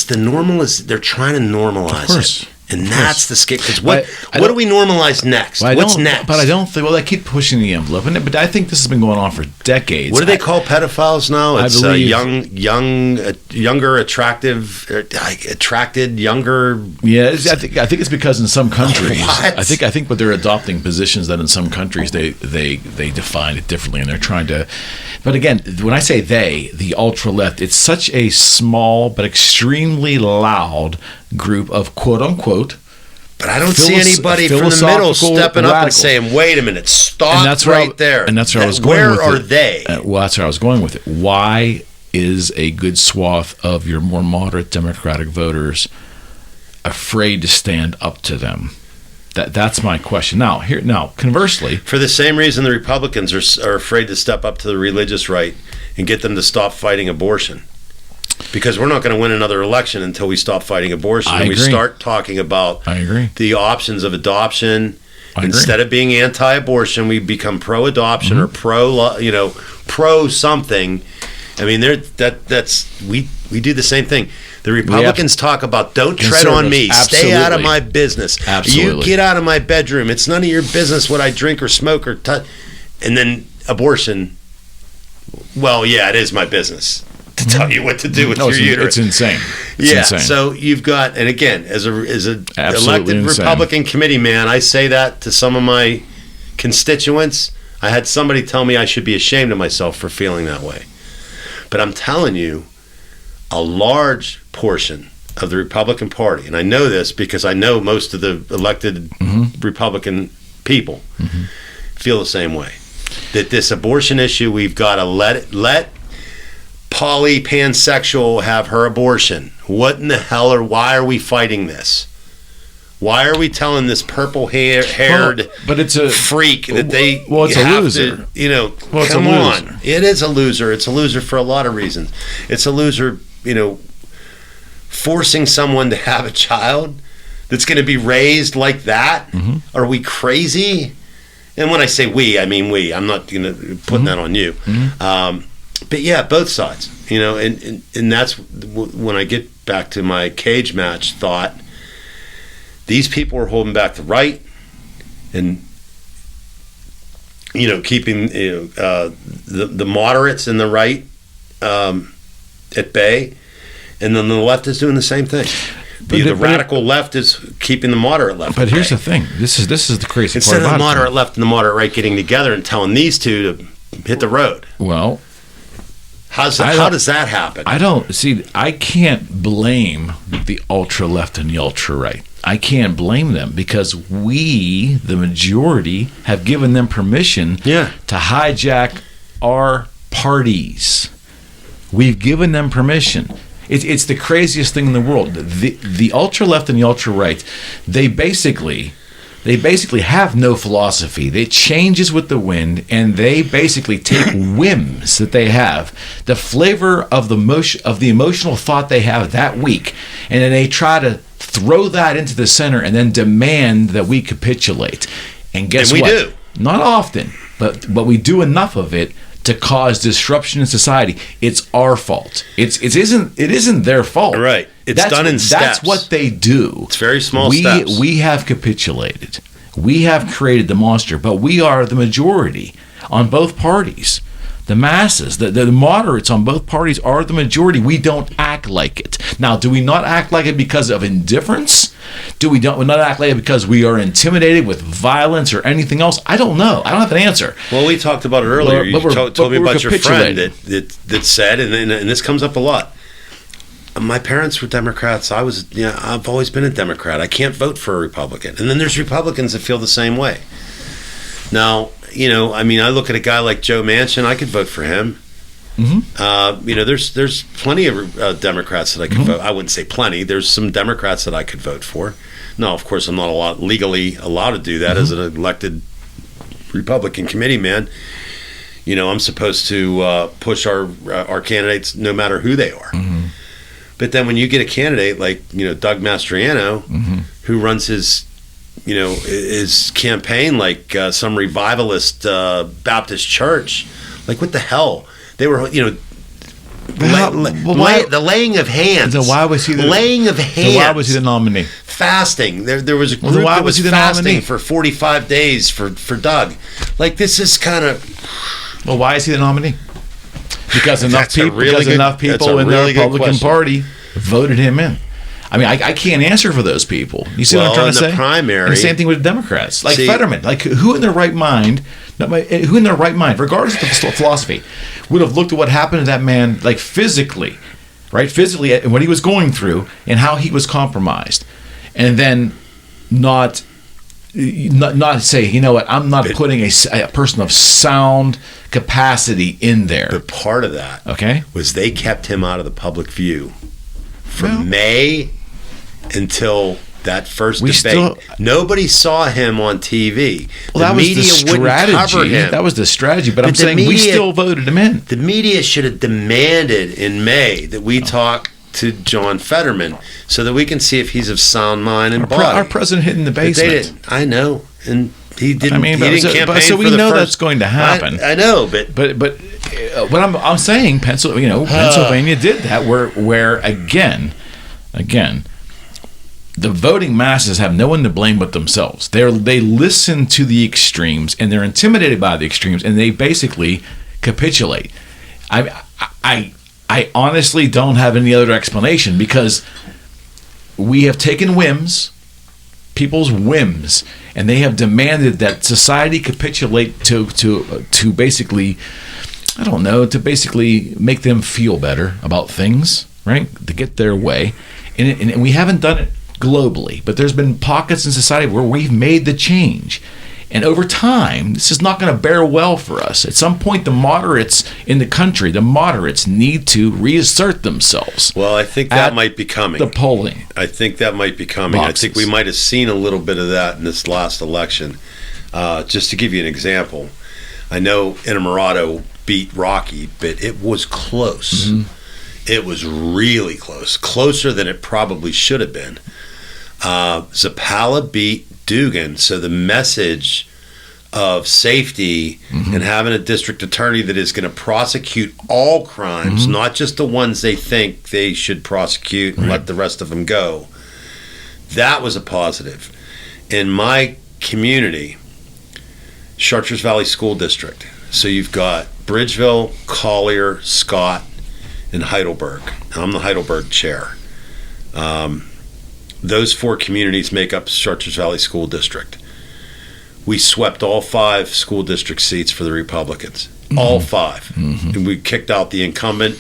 the they're trying to normalize it. And that's the scare. Because what do we normalize next? What's next? But I don't think. Well, they keep pushing the envelope, but I think this has been going on for decades. What do they call pedophiles now? It's younger, attracted, younger. Yeah, I think it's because in some countries, I think, but they're adopting positions that in some countries they define it differently, and they're trying to. But again, when I say the ultra left, it's such a small but extremely loud group of quote unquote. But I don't see anybody from the middle stepping up and saying, "Wait a minute, stop there." And that's where I was going with it. Where are they? Well, that's where I was going with it. Why is a good swath of your more moderate Democratic voters afraid to stand up to them? That's my question. Now, conversely, for the same reason the Republicans are afraid to step up to the religious right and get them to stop fighting abortion. Because we're not going to win another election until we stop fighting abortion and we start talking about the options of adoption. Instead of being anti-abortion, we become pro-adoption or pro something. I mean, we do the same thing. The Republicans talk about don't tread on me, stay out of my business. Absolutely. You get out of my bedroom. It's none of your business what I drink or smoke or touch. And then abortion. Well, yeah, it is my business to tell you what to do with your uterus. It's insane. Insane. So you've got, and again, as a elected Republican committee man, I say that to some of my constituents. I had somebody tell me I should be ashamed of myself for feeling that way. But I'm telling you, a large portion of the Republican Party, and I know this because I know most of the elected Republican people feel the same way. That this abortion issue, we've got to let poly pansexual have her abortion. What in the hell why are we fighting this? Why are we telling this purple-haired freak that they it's a loser. Come on. It is a loser. It's a loser for a lot of reasons. It's a loser, forcing someone to have a child that's going to be raised like that. Are we crazy? And when I say we, I mean we. I'm not going to put that on you. But yeah, both sides, and that's when I get back to my cage match thought. These people are holding back the right, and keeping the moderates and the right at bay, and then the left is doing the same thing. The radical left is keeping the moderate left. But here's the thing: this is the crazy part about it. Instead of the moderate left and the moderate right getting together and telling these two to hit the road. Well, how does that happen? I can't blame the ultra left and the ultra right. I can't blame them because we, the majority, have given them permission to hijack our parties. We've given them permission. It's the craziest thing in the world. The ultra left and the ultra right, they basically have no philosophy. It changes with the wind, and they basically take whims that they have, the flavor of the emotional thought they have that week, and then they try to throw that into the center and then demand that we capitulate. And guess what? We do. Not often, but we do enough of it to cause disruption in society. It's our fault. It isn't their fault. Right. It's done in steps. That's what they do. It's very small steps. We have capitulated. We have created the monster, but we are the majority on both parties. The masses, the moderates on both parties are the majority. We don't act like it. Now, do we not act like it because of indifference? Do we not act like it because we are intimidated with violence or anything else? I don't know. I don't have an answer. Well, we talked about it earlier. You told me about your friend that said, and this comes up a lot. My parents were Democrats. I've always been a Democrat. I can't vote for a Republican. And then there's Republicans that feel the same way. Now, I look at a guy like Joe Manchin. I could vote for him. Mm-hmm. There's plenty of Democrats that I could vote. I wouldn't say plenty. There's some Democrats that I could vote for. No, of course, I'm not legally allowed to do that as an elected Republican committee man. I'm supposed to push our candidates no matter who they are. Mm-hmm. But then when you get a candidate like Doug Mastriano, who runs his campaign like some revivalist Baptist church, like what the hell? They were, the laying of hands. So why was he the laying of hands? So why was he the nominee? Fasting. There was a group that was fasting for 45 days for Doug. Like this is kind of. Well, why is he the nominee? Because enough people in the Republican Party voted him in. I mean, I can't answer for those people. You see what I'm trying to say? Primary, and the same thing with Democrats, like Fetterman. Like who in their right mind, regardless of the philosophy, would have looked at what happened to that man, like physically, and what he was going through, and how he was compromised, and then not say, you know what, I'm not putting a person of sound capacity in there. But part of that, was they kept him out of the public view from May until that first debate. Nobody saw him on TV. Well, that was the strategy. That was the strategy. But I'm saying we still voted him in. The media should have demanded in May that we talk to John Fetterman so that we can see if he's of sound mind and body. Our president hid in the basement. But they didn't. I know, and he didn't. He didn't campaign so we know that's going to happen. I know, but what I'm saying, Pennsylvania did that. Where again, the voting masses have no one to blame but themselves. They listen to the extremes and they're intimidated by the extremes, and they basically capitulate. I honestly don't have any other explanation, because we have taken people's whims, and they have demanded that society capitulate to basically, I don't know, to basically make them feel better about things, right? To get their way. And we haven't done it globally, but there's been pockets in society where we've made the change. And over time, this is not going to bear well for us. At some point, the moderates in the country, need to reassert themselves. Well, I think that might be coming. The polling. I think that might be coming. Boxes. I think we might have seen a little bit of that in this last election. Just to give you an example, I know Innamorato beat Rocky, but it was close. Mm-hmm. It was really close. Closer than it probably should have been. Zappala beat Dugan, so the message of safety and having a district attorney that is going to prosecute all crimes, not just the ones they think they should prosecute and let the rest of them go, that was a positive. In my community, Chartiers Valley School District. So you've got Bridgeville, Collier, Scott, and Heidelberg. I'm the Heidelberg chair. Those 4 communities make up Chartiers Valley School District. We swept all 5 school district seats for the Republicans. All 5. And we kicked out the incumbent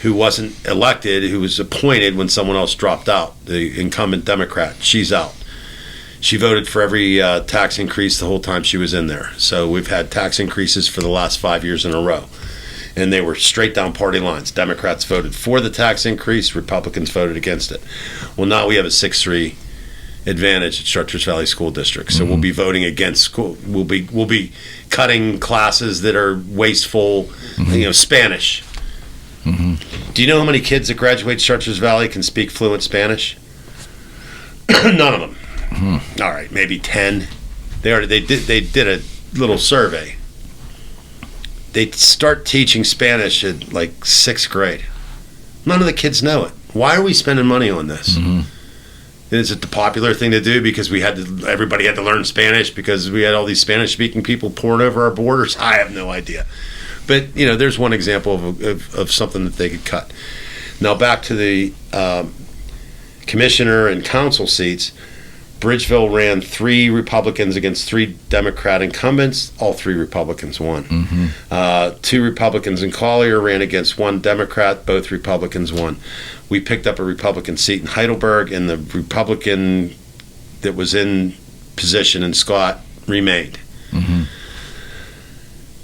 who wasn't elected, who was appointed when someone else dropped out. The incumbent Democrat, she's out. She voted for every tax increase the whole time she was in there. So we've had tax increases for the last 5 years in a row. And they were straight down party lines. Democrats voted for the tax increase, Republicans voted against it. Well, now we have a 6-3 advantage at Chartiers Valley School District. So we'll be voting against school. We'll be cutting classes that are wasteful, Spanish. Do you know how many kids that graduate Chartiers Valley can speak fluent Spanish? None of them. All right, maybe 10. They did a little survey. They start teaching Spanish at like 6th grade. None of the kids know it. Why are we spending money on this? Is it the popular thing to do because everybody had to learn Spanish because we had all these Spanish-speaking people pouring over our borders? I have no idea. But, there's one example of something that they could cut. Now back to the commissioner and council seats. Bridgeville ran 3 Republicans against 3 Democrat incumbents. All 3 Republicans won. 2 Republicans in Collier ran against 1 Democrat. Both Republicans won. We picked up a Republican seat in Heidelberg, and the Republican that was in position in Scott remained.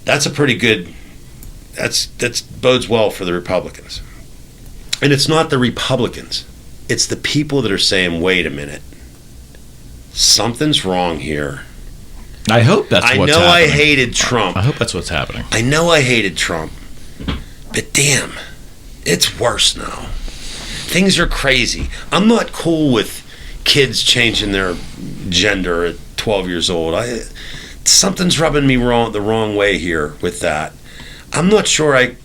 That's a pretty good. That's bodes well for the Republicans. And it's not the Republicans. It's the people that are saying, wait a minute. Something's wrong here. I hope that's what's happening. I know I hated Trump. I hope that's what's happening. I know I hated Trump. But damn, it's worse now. Things are crazy. I'm not cool with kids changing their gender at 12 years old. Something's rubbing me the wrong way here with that. I'm not sure I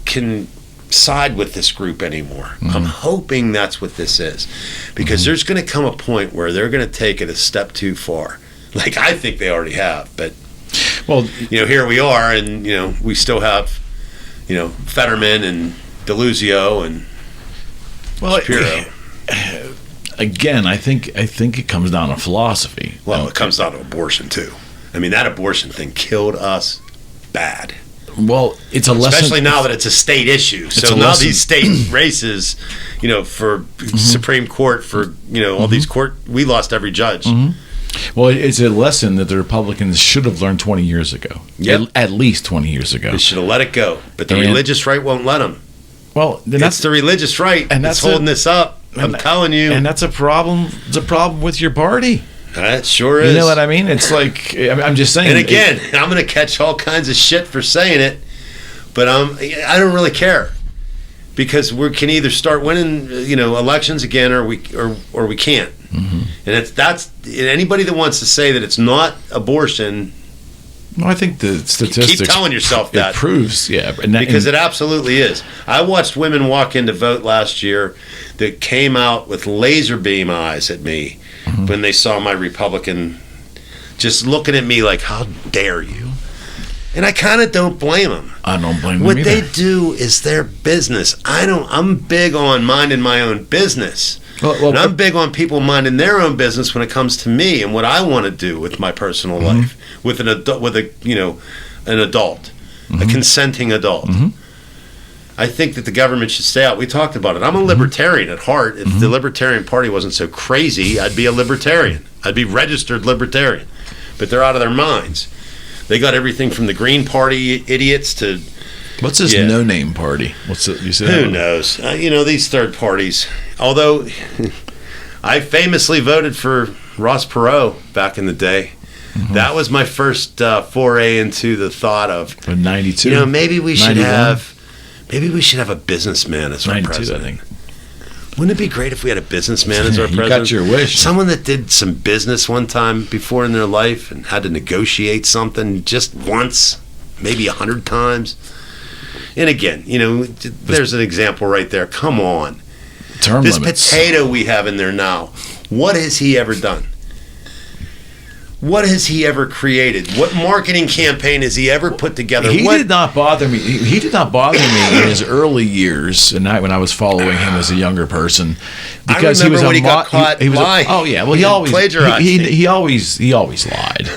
can side with this group anymore. I'm hoping that's what this is, because there's going to come a point where they're going to take it a step too far. Like I think they already have, but here we are, and we still have Fetterman and DeLuzio and Shapiro. Again, I think it comes down to philosophy. Well, it comes down to abortion too. I mean, that abortion thing killed us bad. Well, it's a lesson. Especially now that it's a state issue. So now these state races, for Supreme Court, for, all these we lost every judge. Well, it's a lesson that the Republicans should have learned 20 years ago. Yep. At least 20 years ago. They should have let it go. But the religious right won't let them. Well, it's the religious right that's holding this up. I'm telling you. And that's a problem. It's a problem with your party. That sure is. You know what I mean? It's like, I'm just saying. And again, I'm going to catch all kinds of shit for saying it, but I don't really care, because we can either start winning, elections again, or we can't. And that's anybody that wants to say that it's not abortion. Well, I think the statistics. Keep telling yourself that. It proves, because it absolutely is. I watched women walk in to vote last year that came out with laser beam eyes at me when they saw my Republican, just looking at me like, how dare you? And I kind of don't blame them. I don't blame them What either. they do is their business. I'm big on minding my own business. And I'm big on people minding their own business when it comes to me and what I want to do with my personal life, with an adult, a consenting adult. I think that the government should stay out. We talked about it. I'm a libertarian at heart. If the Libertarian Party wasn't so crazy, I'd be a libertarian. I'd be registered libertarian. But they're out of their minds. They got everything from the Green Party idiots to... What's this no-name party? What's it? You said who knows? These third parties. Although, I famously voted for Ross Perot back in the day. That was my first foray into the thought of... 92? Maybe we should have a businessman as our president. I think. Wouldn't it be great if we had a businessman as our president? You got your wish. Someone that did some business one time before in their life and had to negotiate something just once, maybe 100 times. And again, there's an example right there. Come on. Term this limits. Potato we have in there now, what has he ever done? What has he ever created? What marketing campaign has he ever put together? He did not bother me. He did not bother me in his early years, and when I was following him as a younger person, because I remember when he got caught lying. Oh yeah, well he always plagiarized. He always lied,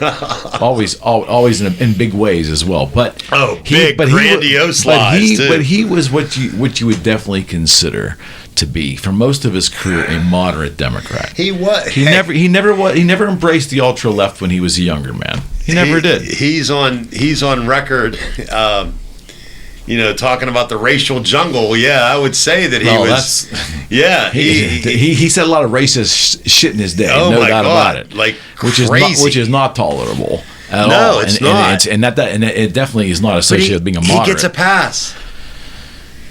always in big ways as well. But grandiose lies too. But he was what you would definitely consider to be, for most of his career, a moderate Democrat. He was. He never embraced the ultra left when he was a younger man. He never did. He's on record, talking about the racial jungle. Yeah, I would say that he was. Yeah, he said a lot of racist shit in his day. Oh no my doubt God, about it. like which is not tolerable at all. No, it's not. And it definitely is not associated with being a moderate. He gets a pass.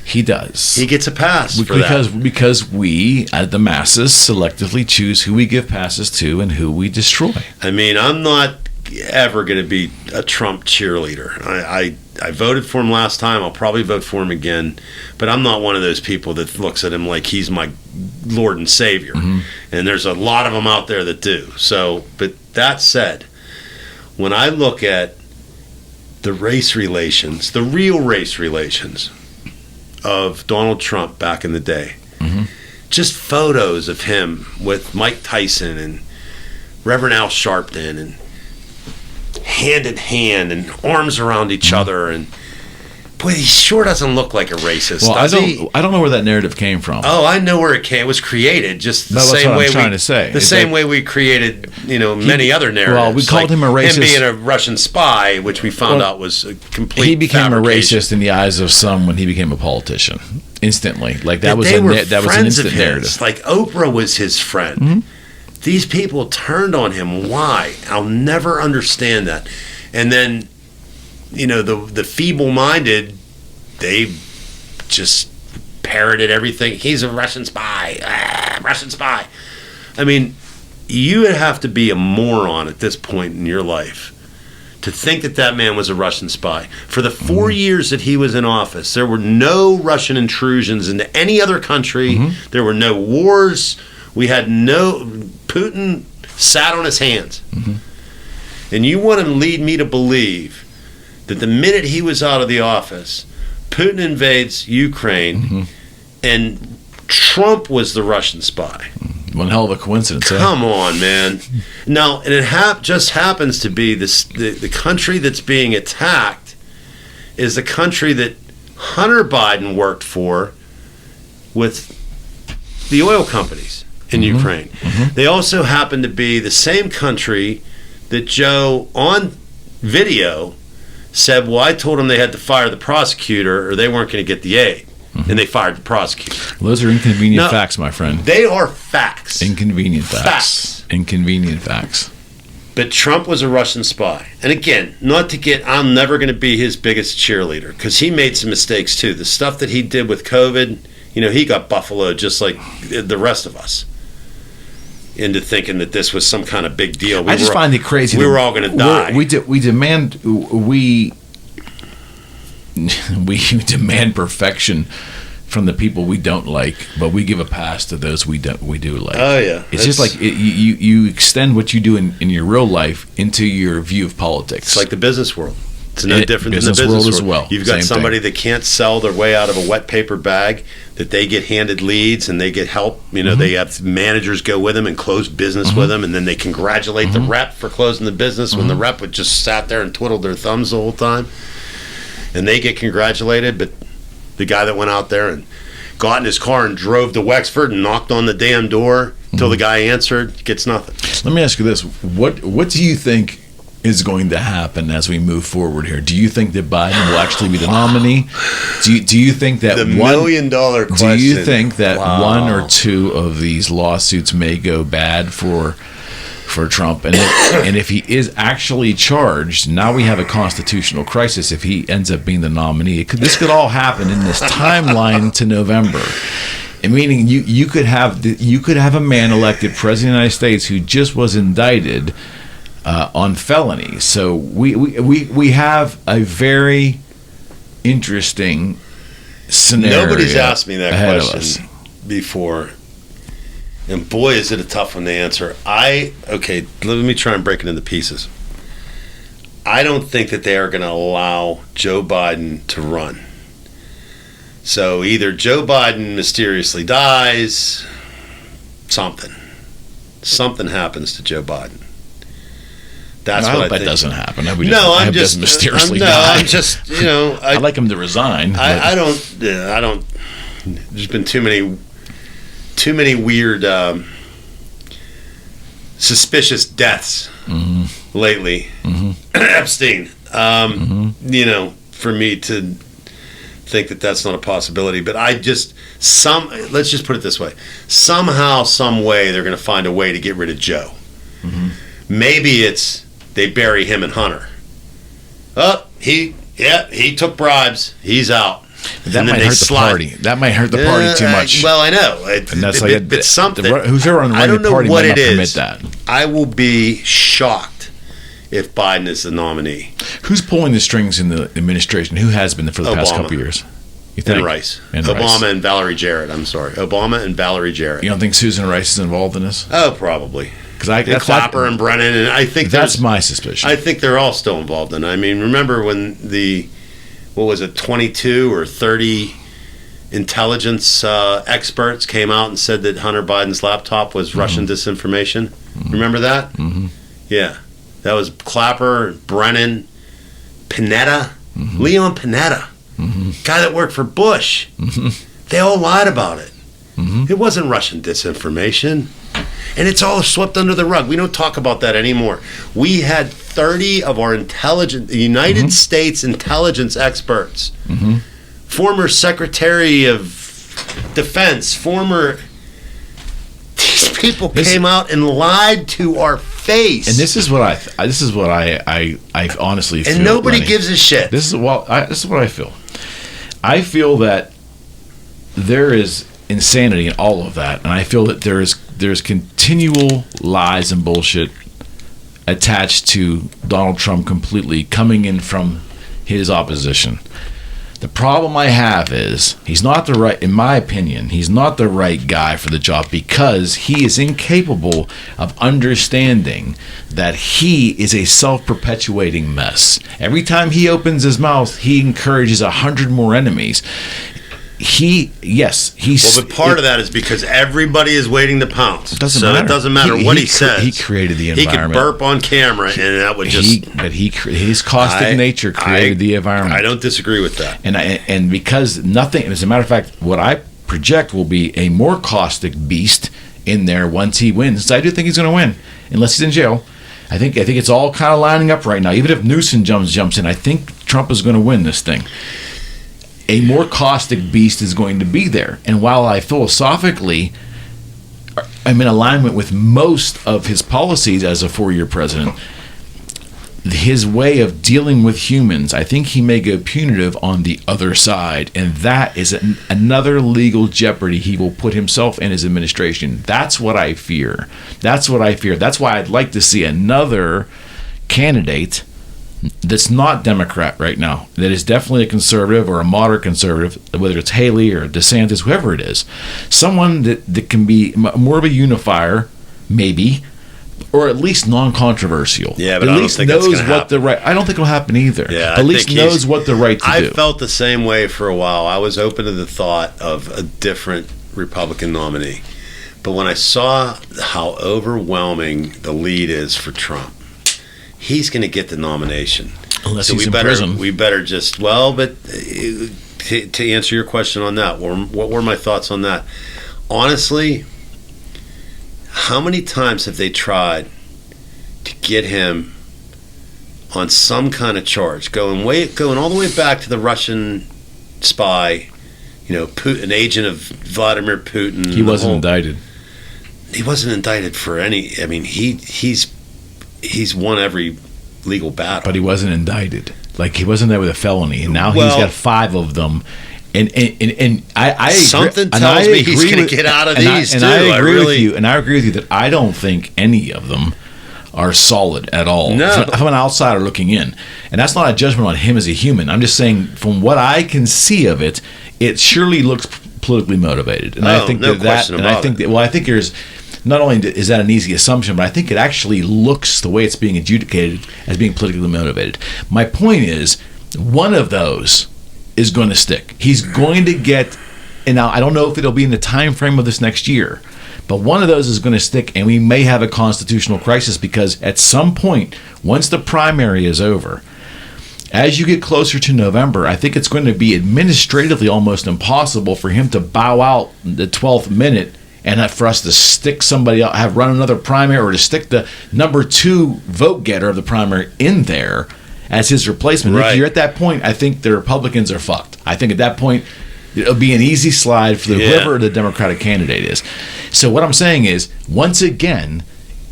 He does. He gets a pass for that. Because we, the masses, selectively choose who we give passes to and who we destroy. I mean, I'm not ever going to be a Trump cheerleader. I voted for him last time. I'll probably vote for him again. But I'm not one of those people that looks at him like he's my Lord and Savior. Mm-hmm. And there's a lot of them out there that do. So, but that said, when I look at the race relations, the real race relations of Donald Trump back in the day, mm-hmm. just photos of him with Mike Tyson and Reverend Al Sharpton and hand in hand and arms around each mm-hmm. other, and boy, he sure doesn't look like a racist. Well, I don't know where that narrative came from. Oh, I know where it came. It was created just the same way we created, many other narratives. Well, we called him a racist. Him being a Russian spy, which we found out was a complete. He became a racist in the eyes of some when he became a politician. Instantly, like that was an instant narrative. Like Oprah was his friend. Mm-hmm. These people turned on him. Why? I'll never understand that. And then, the feeble-minded, they just parroted everything. He's a Russian spy. Russian spy. I mean, you would have to be a moron at this point in your life to think that man was a Russian spy. For the 4 years that he was in office, there were no Russian intrusions into any other country. Mm-hmm. There were no wars. We had Putin sat on his hands. Mm-hmm. And you want to lead me to believe that the minute he was out of the office, Putin invades Ukraine, mm-hmm. and Trump was the Russian spy. One hell of a coincidence. Come on, man. Now, and it just happens to be the country that's being attacked is the country that Hunter Biden worked for with the oil companies in mm-hmm. Ukraine. Mm-hmm. They also happen to be the same country that Joe, on video, said, well, I told them they had to fire the prosecutor or they weren't going to get the aid. Mm-hmm. And they fired the prosecutor. Well, those are inconvenient facts, my friend. They are facts. Inconvenient facts. Inconvenient facts. But Trump was a Russian spy. And again, I'm never going to be his biggest cheerleader because he made some mistakes too. The stuff that he did with COVID, he got buffaloed just like the rest of us into thinking that this was some kind of big deal. I just find it crazy. We were all going to die. We demand perfection from the people we don't like, but we give a pass to those we do like. Oh yeah, it's just like you extend what you do in your real life into your view of politics. It's like the business world. It's no different than the business world as well. You've got somebody that can't sell their way out of a wet paper bag, that they get handed leads and they get help. Mm-hmm. They have managers go with them and close business mm-hmm. with them, and then they congratulate mm-hmm. the rep for closing the business mm-hmm. when the rep would just sat there and twiddled their thumbs the whole time. And they get congratulated, but the guy that went out there and got in his car and drove to Wexford and knocked on the damn door until the guy answered gets nothing. Let me ask you this. What do you think is going to happen as we move forward here? Do you think that Biden will actually be the nominee? Do you think that the $1 million question? Do you think that one or two of these lawsuits may go bad for Trump, and if he is actually charged, now we have a constitutional crisis. If he ends up being the nominee, this could all happen in this timeline to November. And meaning you could have a man elected president of the United States who just was indicted on felonies. So we have a very interesting scenario. Nobody's asked me that question before. And boy, is it a tough one to answer. Okay, let me try and break it into pieces. I don't think that they are going to allow Joe Biden to run. So either Joe Biden mysteriously dies, something happens to Joe Biden. That's what I think. That doesn't happen. I'm just mysteriously I'm just, you know, I'd like him to resign. I don't. There's been too many weird, suspicious deaths lately. Epstein. You know, for me to think that that's not a possibility, but let's just put it this way: somehow, some way, they're going to find a way to get rid of Joe. Maybe it's they bury him and Hunter. Oh, he took bribes. He's out. That might hurt the party. That might hurt the party too much. Well, I know. And that's it's something. Whoever on the running party might not permit that. I will be shocked if Biden is the nominee. Who's pulling the strings in the administration? Who has been for the past couple of years? You think? And Rice. Obama and Valerie Jarrett. I'm sorry. Obama and Valerie Jarrett. You don't think Susan Rice is involved in this? Oh, probably. Because Clapper and Brennan, and I think that's my suspicion. I think they're all still involved in it. I mean, remember when 22 or 30 intelligence experts came out and said that Hunter Biden's laptop was Russian disinformation? Remember that? Yeah. That was Clapper, Brennan, Panetta, Leon Panetta, guy that worked for Bush. They all lied about it. It wasn't Russian disinformation. And it's all swept under the rug. We don't talk about that anymore. We had 30 of our United States intelligence experts, former Secretary of Defense, these people came out and lied to our face. And this is what I honestly feel. And nobody gives a shit. This is what I feel. I feel that there is insanity in all of that, and I feel that there's continual lies and bullshit attached to Donald Trump completely coming in from his opposition. The problem I have is in my opinion, he's not the right guy for the job because he is incapable of understanding that he is a self-perpetuating mess. Every time he opens his mouth, he encourages 100 more enemies. But part of that is because everybody is waiting to pounce. It doesn't matter what he says. He created the environment. He could burp on camera, and that would just. His caustic nature created the environment. I don't disagree with that. And because nothing, as a matter of fact, what I project will be a more caustic beast in there once he wins. I do think he's going to win, unless he's in jail. I think it's all kind of lining up right now. Even if Newsom jumps in, I think Trump is going to win this thing. A more caustic beast is going to be there. And while I philosophically am in alignment with most of his policies as a 4-year president, his way of dealing with humans, I think he may go punitive on the other side. And that is another legal jeopardy he will put himself and his administration. That's what I fear. That's why I'd like to see another candidate that's not Democrat right now, that is definitely a conservative or a moderate conservative, whether it's Haley or DeSantis, whoever it is, someone that can be more of a unifier, maybe, or at least non-controversial. Yeah, but at I least don't think knows that's gonna what the right. I don't think it'll happen either. Yeah, at least knows what the right to do. I felt the same way for a while. I was open to the thought of a different Republican nominee, but when I saw how overwhelming the lead is for Trump, he's going to get the nomination. Unless he's in prison. We better just, but to answer your question on that, what were my thoughts on that? Honestly, how many times have they tried to get him on some kind of charge, going all the way back to the Russian spy, Putin, an agent of Vladimir Putin. He wasn't indicted. He wasn't indicted for any. I mean, he's won every legal battle, but he wasn't indicted. Like, he wasn't there with a felony, and now he's got 5 of them. And I something tells me he's going to get out of these too. I agree with you that I don't think any of them are solid at all. No. I'm an outsider looking in, and that's not a judgment on him as a human. I'm just saying, from what I can see of it, it surely looks politically motivated, and Oh, I think no that, question and I about think it. that, well, I think there's not only is that an easy assumption, but I think it actually looks the way it's being adjudicated as being politically motivated. My point is, one of those is going to stick. He's going to get, and now I don't know if it'll be in the time frame of this next year, but one of those is going to stick, and we may have a constitutional crisis because at some point, once the primary is over, as you get closer to November, I think it's going to be administratively almost impossible for him to bow out the 12th minute and for us to stick somebody out, have run another primary, or to stick the number 2 vote getter of the primary in there as his replacement. Right. If you're at that point, I think the Republicans are fucked. I think at that point, it'll be an easy slide for whoever the Democratic candidate is. So what I'm saying is, once again,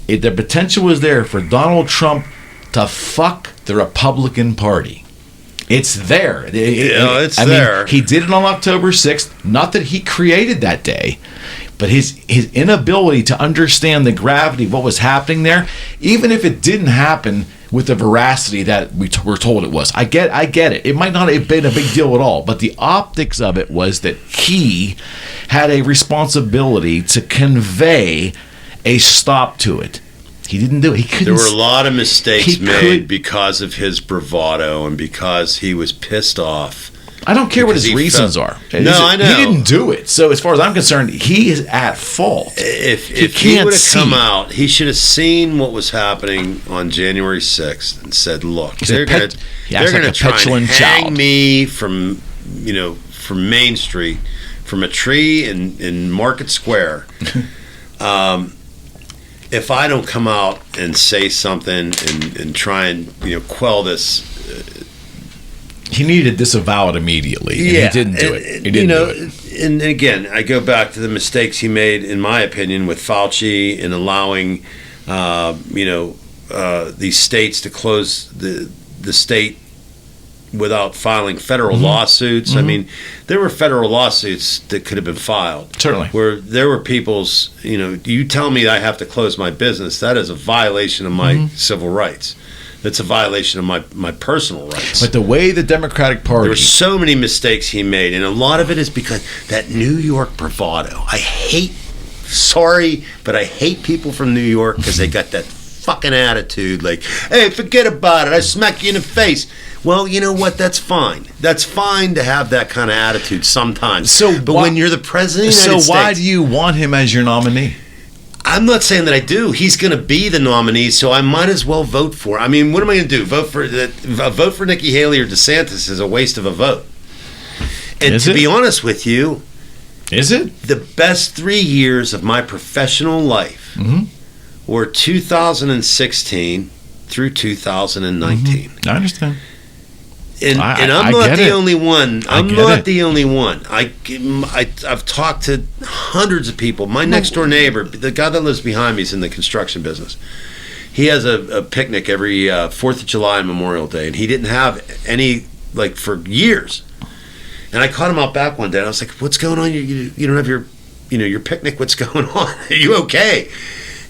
the potential is there for Donald Trump to fuck the Republican Party. It's there. It's I there. mean, he did it on October 6th. Not that he created that day, but his inability to understand the gravity of what was happening there, even if it didn't happen with the veracity that we were told it was. I get it. It might not have been a big deal at all, but the optics of it was that he had a responsibility to convey a stop to it. He didn't do it. He couldn't. There were a lot of mistakes made could- because of his bravado and because he was pissed off. I don't care what Because his he reasons felt- are. No, I know. He didn't do it. So as far as I'm concerned, he is at fault. If He he can't would have come see. out, he should have seen what was happening on January 6th and said, "Look, He's they're a going pet- he acts to like a try and petulant hang child. me from Main Street, from a tree in Market Square." If I don't come out and say something and try and quell this, He needed to disavow it immediately. And he didn't do it. He didn't do it. And again, I go back to the mistakes he made, in my opinion, with Fauci in allowing, these states to close the state without filing federal lawsuits. I mean, there were federal lawsuits that could have been filed. Certainly. Where there were people's, you tell me I have to close my business, that is a violation of my civil rights. That's a violation of my personal rights. But the way the Democratic Party... There were so many mistakes he made, and a lot of it is because that New York bravado. I hate people from New York because they got that fucking attitude like, hey, forget about it, I smack you in the face. Well, you know what? That's fine. That's fine to have that kind of attitude sometimes. But when you're the president of the United States... So why do you want him as your nominee? I'm not saying that I do. He's going to be the nominee, so I might as well vote for him. I mean, what am I going to do? Vote for Nikki Haley or DeSantis is a waste of a vote. And Is to it? be honest with you, Is it? the best 3 years of my professional life were 2016 through 2019. I understand. And I I'm not get the it. only one. I I'm get not it. the only one. I've talked to hundreds of people. My next door neighbor, the guy that lives behind me, is in the construction business. He has a picnic every 4th of July and Memorial Day, and he didn't have any, like, for years. And I caught him out back one day, and I was like, "What's going on? You don't have your picnic. What's going on? Are you okay?"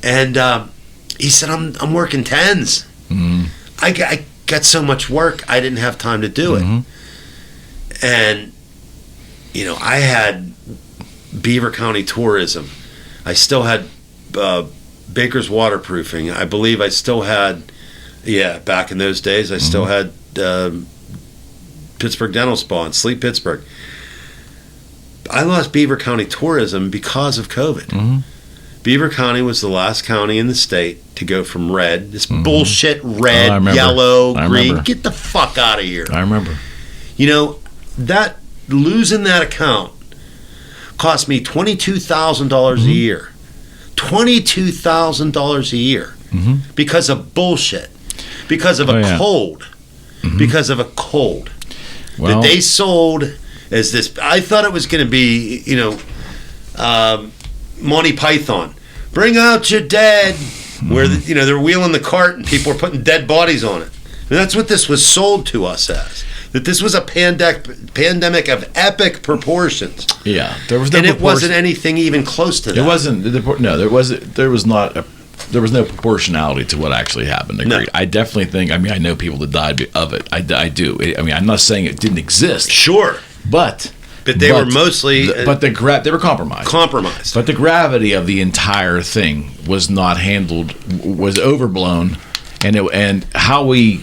And he said, "I'm working 10s. I got so much work, I didn't have time to do it." And I had Beaver County Tourism. I still had Baker's Waterproofing. I believe I still had, back in those days, I still had Pittsburgh Dental Spa and Sleep Pittsburgh. I lost Beaver County Tourism because of COVID. Beaver County was the last county in the state to go from red, this bullshit red, I remember. yellow, I green. remember. Get the fuck out of here. I remember. That losing that account cost me $22,000 a year. $22,000 a year because of bullshit, because of a cold, because of a cold Well, that they sold as this. I thought it was going to be, Monty Python, bring out your dead, where they're wheeling the cart and people are putting dead bodies on it. And that's what this was sold to us as. That this was a pandemic of epic proportions. yeah, there was no And it proportion- wasn't anything even close to that. It wasn't. No, there was no proportionality to what actually happened. Agreed. No. I definitely think. I know people that died of it. I do. I'm not saying it didn't exist, Sure. but But they were mostly... they were compromised. Compromised. But the gravity of the entire thing was not handled, was overblown, and how we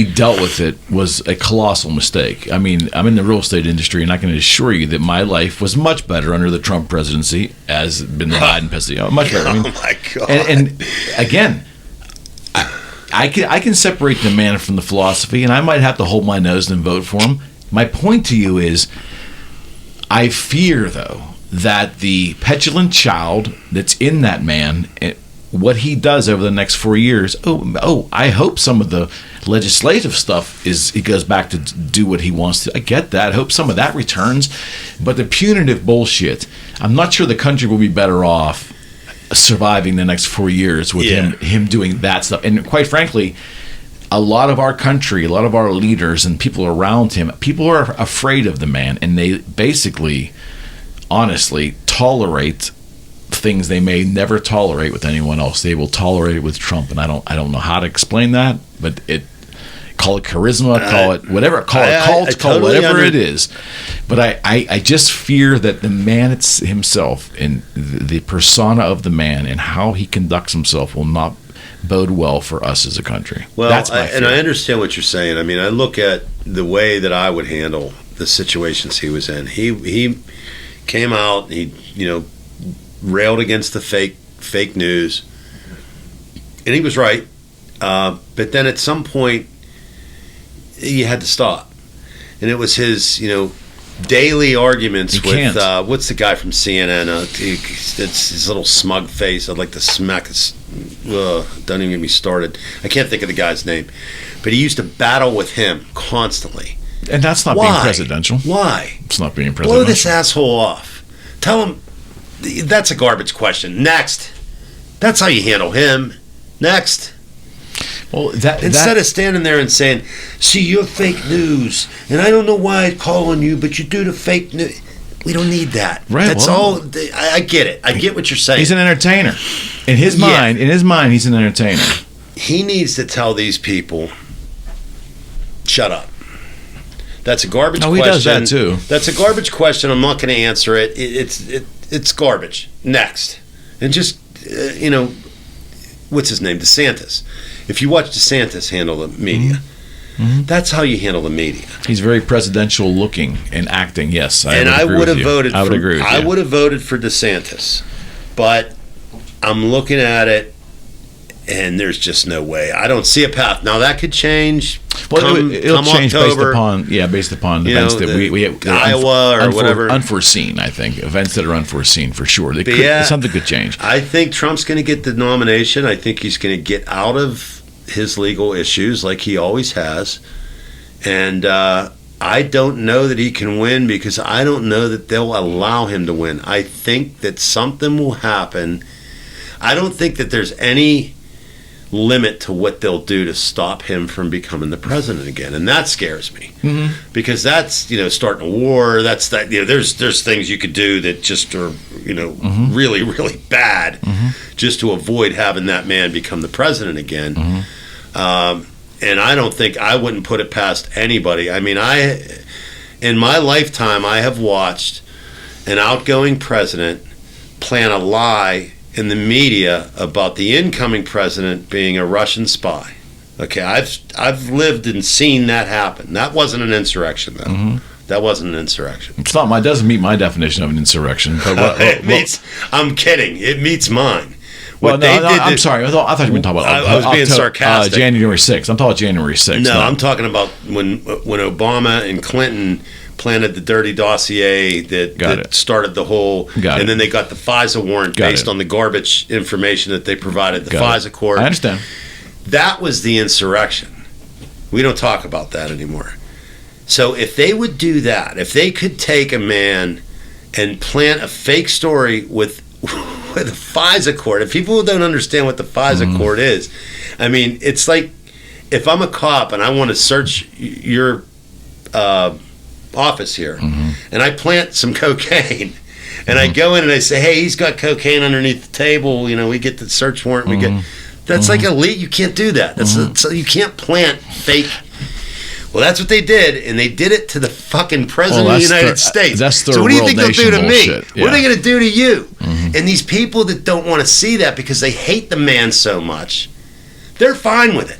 dealt with it was a colossal mistake. I mean, I'm in the real estate industry, and I can assure you that my life was much better under the Trump presidency, as bin Laden presidency. Much better. I mean, oh my God! And again, I can separate the man from the philosophy, and I might have to hold my nose and vote for him. My point to you is, I fear though that the petulant child that's in that man, what he does over the next 4 years, I hope some of the legislative stuff he goes back to do what he wants to. I get that. I hope some of that returns. But the punitive bullshit, I'm not sure the country will be better off surviving the next 4 years with him doing that stuff. And quite frankly, a lot of our country, a lot of our leaders and people around him, people are afraid of the man, and they basically, honestly, tolerate things they may never tolerate with anyone else. They will tolerate it with Trump, and I don't know how to explain that, but call it charisma, call it whatever, call it cult, call it whatever it is. But I just fear that the man himself and the persona of the man and how he conducts himself will not bode well for us as a country. Well, that's my fear. And I understand what you're saying. I mean, I look at the way that I would handle the situations he was in. He came out, he railed against the fake news, and he was right. But then at some point, you had to stop, and it was his daily arguments with what's the guy from CNN? It's his little smug face. I'd like to smack his. Don't even get me started. I can't think of the guy's name, but he used to battle with him constantly. And that's not being presidential. Why? It's not being presidential. Blow this asshole off. Tell him that's a garbage question. Next. That's how you handle him. Next. Well, instead of standing there and saying, "See, you're fake news, and I don't know why I call on you, but you do the fake news." We don't need that. Right. That's all. I get it. I get what you're saying. He's an entertainer. In his mind, he's an entertainer. He needs to tell these people, "Shut up." That's a garbage question. He does that too. That's a garbage question. I'm not going to answer it. It's garbage. Next. And just, what's his name? DeSantis. If you watch DeSantis handle the media, that's how you handle the media. He's very presidential looking and acting, yes. I would have voted for DeSantis. DeSantis. But I'm looking at it, and there's just no way. I don't see a path. Now, that could change. Well, it'll change October, based upon events that we Iowa or whatever. Unforeseen, I think. Events that are unforeseen for sure. Something could change. I think Trump's going to get the nomination. I think he's going to get out of his legal issues like he always has. And I don't know that he can win because I don't know that they'll allow him to win. I think that something will happen. I don't think that there's any limit to what they'll do to stop him from becoming the president again, and that scares me because that's starting a war. That's that there's things you could do that just are really really bad just to avoid having that man become the president again. And I don't think I wouldn't put it past anybody. I mean, in my lifetime I have watched an outgoing president plan a lie in the media about the incoming president being a Russian spy. Okay, I've lived and seen that happen. That wasn't an insurrection, though. That wasn't an insurrection. It's not. It doesn't meet my definition of an insurrection. But I'm kidding. It meets mine. I'm sorry. I thought you were talking about. I was being sarcastic. January 6th. I'm talking about January 6th. No, I'm talking about when Obama and Clinton planted the dirty dossier that started the whole, and then they got the FISA warrant based on the garbage information that they provided, the FISA court. I understand. That was the insurrection. We don't talk about that anymore. So if they would do that, if they could take a man and plant a fake story with a FISA court, if people don't understand what the FISA court is, I mean, it's like if I'm a cop and I want to search your office here, and I plant some cocaine, and I go in and I say, "Hey, he's got cocaine underneath the table." We get the search warrant. We get that's like elite. You can't do that. So you can't plant fake. Well, that's what they did, and they did it to the fucking president of the United States. That's their so what do you think they'll do to bullshit. me? What are they going to do to you? And these people that don't want to see that because they hate the man so much, they're fine with it.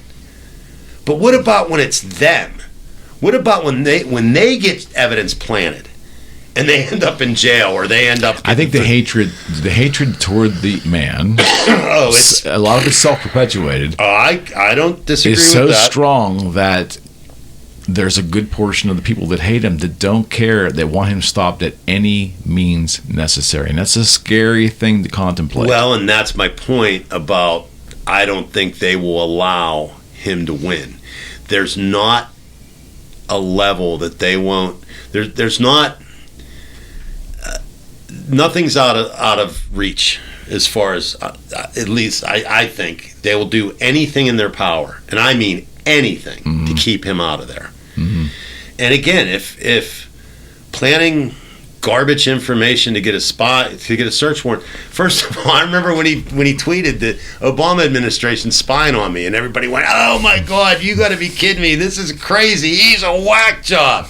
But what about when it's them? What about when they get evidence planted and they end up in jail or they end up? I think the hatred toward the man. It's a lot of it's self-perpetuated. I don't disagree with that. It's so strong that there's a good portion of the people that hate him that don't care, that want him stopped at any means necessary, and that's a scary thing to contemplate. Well, and that's my point about I don't think they will allow him to win. There's not a level that they won't. There's not. Nothing's out of reach as far as at least I think they will do anything in their power, and I mean anything, to keep him out of there. And again, if planning garbage information to get a search warrant. First of all, I remember when he tweeted the Obama administration spying on me, and everybody went, "Oh my God, you got to be kidding me! This is crazy. He's a whack job."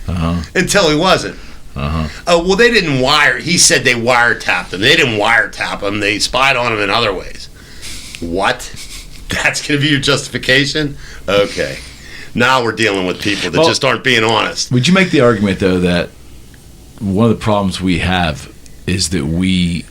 Until he wasn't. Oh well, they didn't He said they wiretapped him. They didn't wiretap him. They spied on him in other ways. What? That's going to be your justification? Okay. Now we're dealing with people that just aren't being honest. Would you make the argument, though, that one of the problems we have is that we,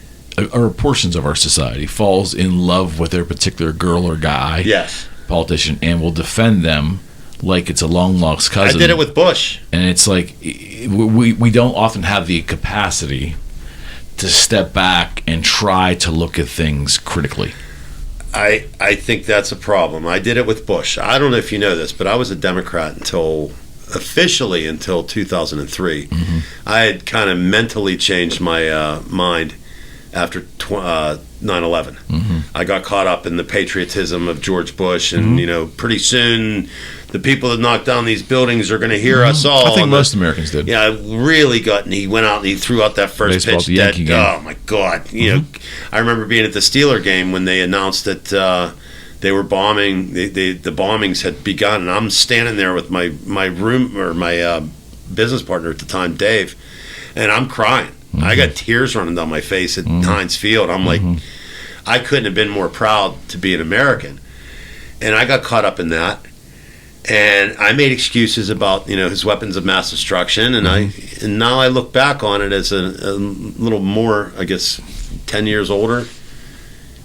or portions of our society, falls in love with their particular girl or guy, politician, and will defend them like it's a long-lost cousin. I did it with Bush. And it's like we don't often have the capacity to step back and try to look at things critically. I think that's a problem. I did it with Bush. I don't know if you know this, but I was a Democrat officially until 2003. I had kind of mentally changed my mind after 9/11. I got caught up in the patriotism of George Bush, and pretty soon the people that knocked down these buildings are going to hear us all. I think most Americans did. Yeah, I really got. And he went out and he threw out that first pitch. Oh my God! I remember being at the Steeler game when they announced that they were bombing. The bombings had begun, and I'm standing there with my business partner at the time, Dave, and I'm crying. I got tears running down my face at Heinz Field. I'm like, I couldn't have been more proud to be an American. And I got caught up in that. And I made excuses about, his weapons of mass destruction. And now I look back on it as a little more, I guess, 10 years older.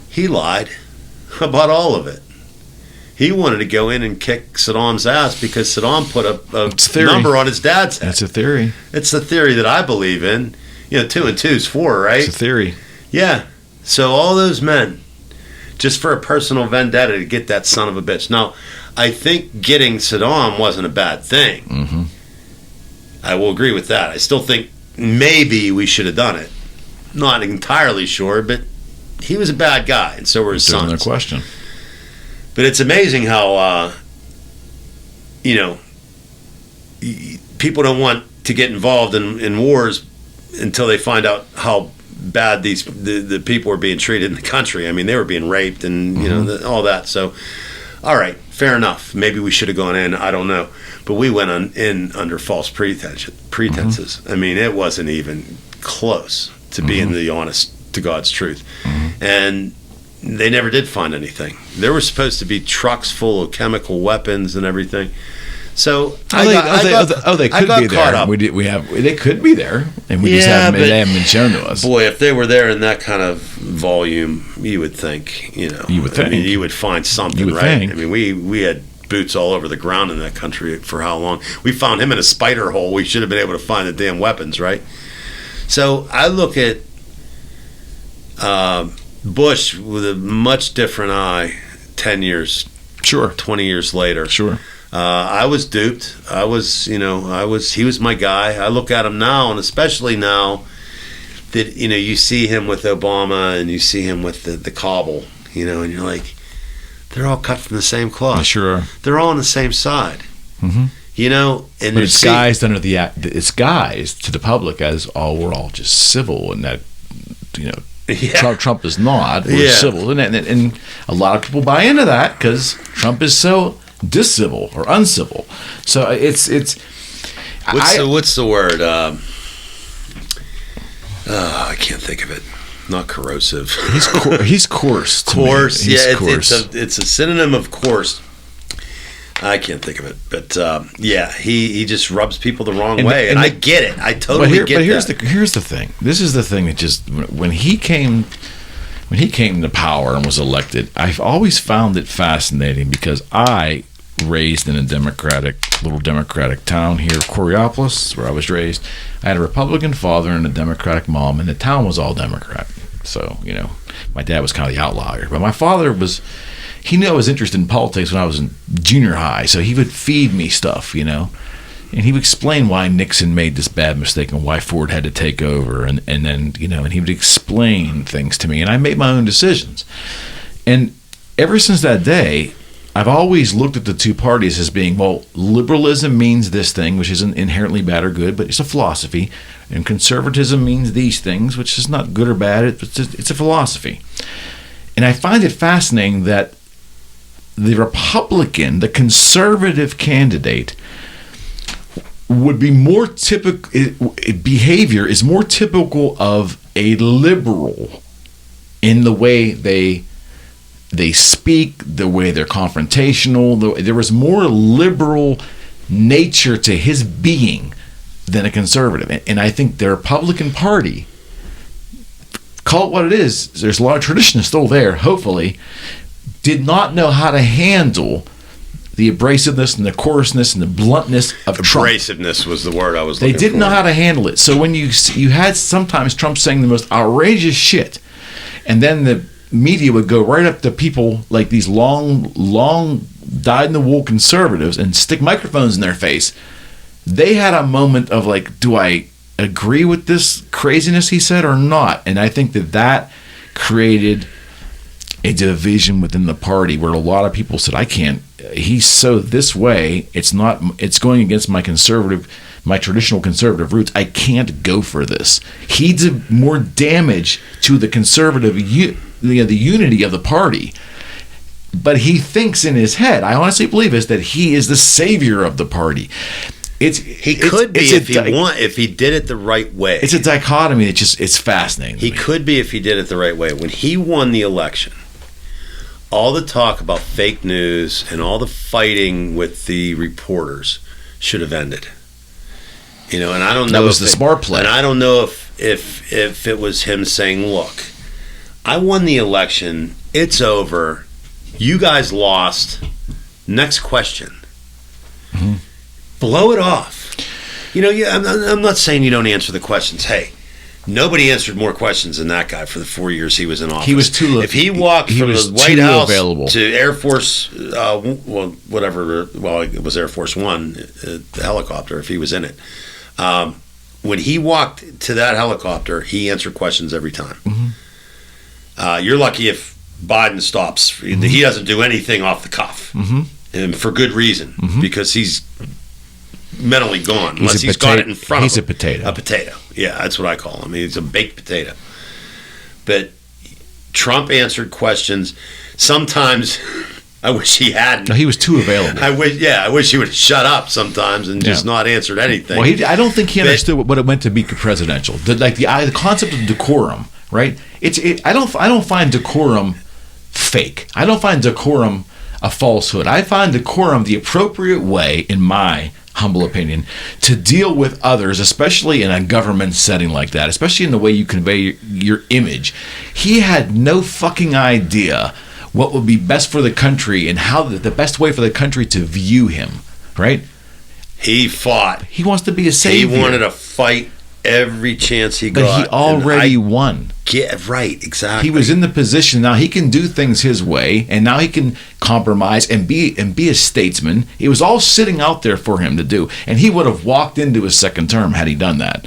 He lied about all of it. He wanted to go in and kick Saddam's ass because Saddam put a number on his dad's head. That's a theory. It's the theory that I believe in. 2 and 2 is 4, right? It's a theory. Yeah. So all those men, just for a personal vendetta to get that son of a bitch. Now, I think getting Saddam wasn't a bad thing. I will agree with that. I still think maybe we should have done it. Not entirely sure, but he was a bad guy, and so were his sons. No question. But it's amazing how, people don't want to get involved in wars until they find out how bad the people were being treated in the country. I mean, they were being raped and all that. So, all right, fair enough. Maybe we should have gone in. I don't know, but we went in under false pretenses. I mean, it wasn't even close to being the honest to God's truth, and they never did find anything. There were supposed to be trucks full of chemical weapons and everything. So they could be there. They could be there, and they haven't been shown to us. Boy, if they were there in that kind of volume, you would think, you would think. I mean, you would find something, right? Think. I mean, we had boots all over the ground in that country for how long? We found him in a spider hole. We should have been able to find the damn weapons, right? So I look at Bush with a much different eye 10 years, 20 years later. I was duped. He was my guy. I look at him now, and especially now that, you see him with Obama and you see him with the Kabul, and you're like, they're all cut from the same cloth. They sure are. They're all on the same side. And but it's guised under it's guised to the public as, we're all just civil, and that, Trump is not. We're civil. And a lot of people buy into that because Trump is so discivil or uncivil. So it's what's the word? I can't think of it. Not corrosive. He's coarse. Coarse. Yeah, coarse. It's a synonym of coarse. I can't think of it, but he just rubs people the wrong way, and I get it. I totally get it. But here's the thing. This is the thing that just when he came to power and was elected, I've always found it fascinating because I raised in a little democratic town here, Coriopolis, where I was raised. I had a Republican father and a Democratic mom, and the town was all Democrat. So, my dad was kind of the outlier. But my father he knew I was interested in politics when I was in junior high, so he would feed me stuff, and he would explain why Nixon made this bad mistake and why Ford had to take over, and then, and he would explain things to me, and I made my own decisions. And ever since that day, I've always looked at the two parties as being, well, liberalism means this thing, which isn't inherently bad or good, but it's a philosophy. And conservatism means these things, which is not good or bad. It's a philosophy. And I find it fascinating that the Republican, the conservative candidate, would be more typical, behavior is more typical of a liberal in the way they speak, the way they're confrontational. There was more liberal nature to his being than a conservative. And I think the Republican Party, call it what it is, there's a lot of tradition still there, hopefully, did not know how to handle the abrasiveness and the coarseness and the bluntness of Trump. Abrasiveness was the word I was looking for. They didn't know how to handle it. So when you had sometimes Trump saying the most outrageous shit, and then the media would go right up to people like these long dyed-in-the-wool conservatives and stick microphones in their face. They had a moment of like, do I agree with this craziness he said or not? And I think that created a division within the party where a lot of people said, he's so this way, it's going against my traditional conservative roots. I can't go for this. He did more damage to the conservative the unity of the party. But he thinks in his head, I honestly believe this, that he is the savior of the party. He could be if he did it the right way. It's a dichotomy. It's fascinating. He could be if he did it the right way. When he won the election, all the talk about fake news and all the fighting with the reporters should have ended. And I don't know. That was the smart play. And I don't know if it was him saying, "Look, I won the election. It's over. You guys lost. Next question." Mm-hmm. Blow it off. I'm not saying you don't answer the questions. Hey, nobody answered more questions than that guy for the 4 years he was in office. He was too. If he walked from the White House available to Air Force, whatever. Well, it was Air Force One, the helicopter. If he was in it, when he walked to that helicopter, he answered questions every time. Mm-hmm. You're lucky if Biden stops. Mm-hmm. He doesn't do anything off the cuff, mm-hmm. and for good reason, mm-hmm. because he's mentally gone unless he's got it in front of him. He's a potato. A potato. Yeah, that's what I call him. He's a baked potato. But Trump answered questions. Sometimes I wish he hadn't. No, he was too available. I wish he would have shut up sometimes and just not answered anything. Well, I don't think he understood what it meant to be presidential. The concept of decorum, right? I don't find decorum fake. I don't find decorum a falsehood. I find decorum the appropriate way, in my humble opinion, to deal with others, especially in a government setting like that, especially in the way you convey your image. He had no fucking idea what would be best for the country and how the best way for the country to view him, right? He fought. He wants to be a savior. He wanted to fight every chance he got. But he already won. Yeah, right, exactly. He was in the position, now he can do things his way, and now he can compromise and be a statesman. It was all sitting out there for him to do, and he would have walked into his second term had he done that.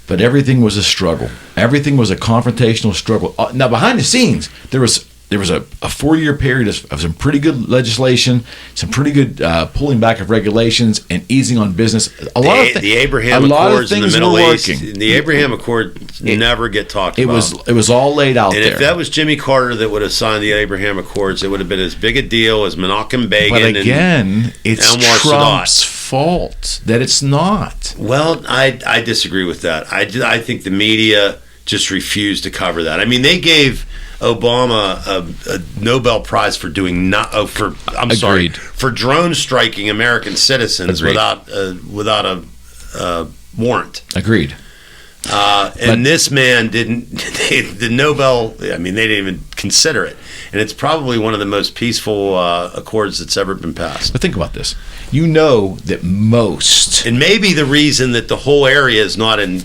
But everything was a struggle. Everything was a confrontational struggle. Now, behind the scenes, there was there was a 4-year period of some pretty good legislation, some pretty good pulling back of regulations and easing on business. The Abraham Accords in the Middle East, the Abraham Accords never get talked about. It was all laid out there. And if that was Jimmy Carter that would have signed the Abraham Accords, it would have been as big a deal as Menachem Begin. But again, it's Anwar Trump's Sadat. fault that it's not. Well, I disagree with that. I think the media just refused to cover that. I mean, they gave Obama a Nobel Prize for doing for drone striking American citizens without a warrant. Agreed. And this man didn't. The Nobel. I mean, they didn't even consider it. And it's probably one of the most peaceful accords that's ever been passed. But think about this. You know that most, and maybe the reason that the whole area is not in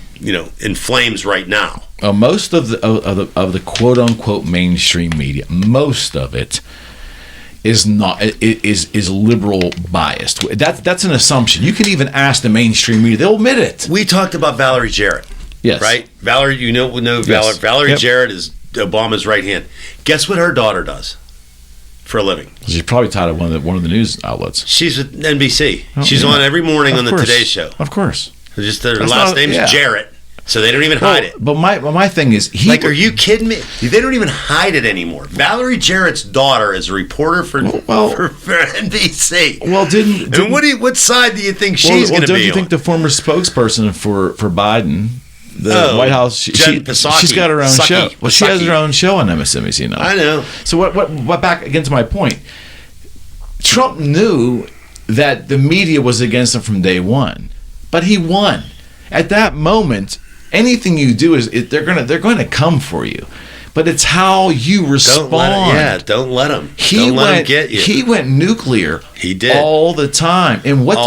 flames right now. Most of the quote unquote mainstream media, most of it is not is liberal biased. That's an assumption. You can even ask the mainstream media; they'll admit it. We talked about Valerie Jarrett. Yes. Right? Valerie, Yes. Valerie Jarrett is Obama's right hand. Guess what her daughter does for a living? She's probably tied at one of the news outlets. She's with NBC. She's on every morning on the Today Show. Of course. Just their last name's Jarrett. So they don't even hide it. But my thing is, are you kidding me? They don't even hide it anymore. Valerie Jarrett's daughter is a reporter for NBC. Well, what side do you think she's going to be on? Don't you think the former spokesperson for Biden, the White House, she's got her own show. Well, she has her own show on MSNBC now. I know. So what? Back again to my point. Trump knew that the media was against him from day one, but he won. At that moment, anything you do they're going to come for you, but it's how you respond. Don't let them. Don't let them get you. He went nuclear. He did all the time. And what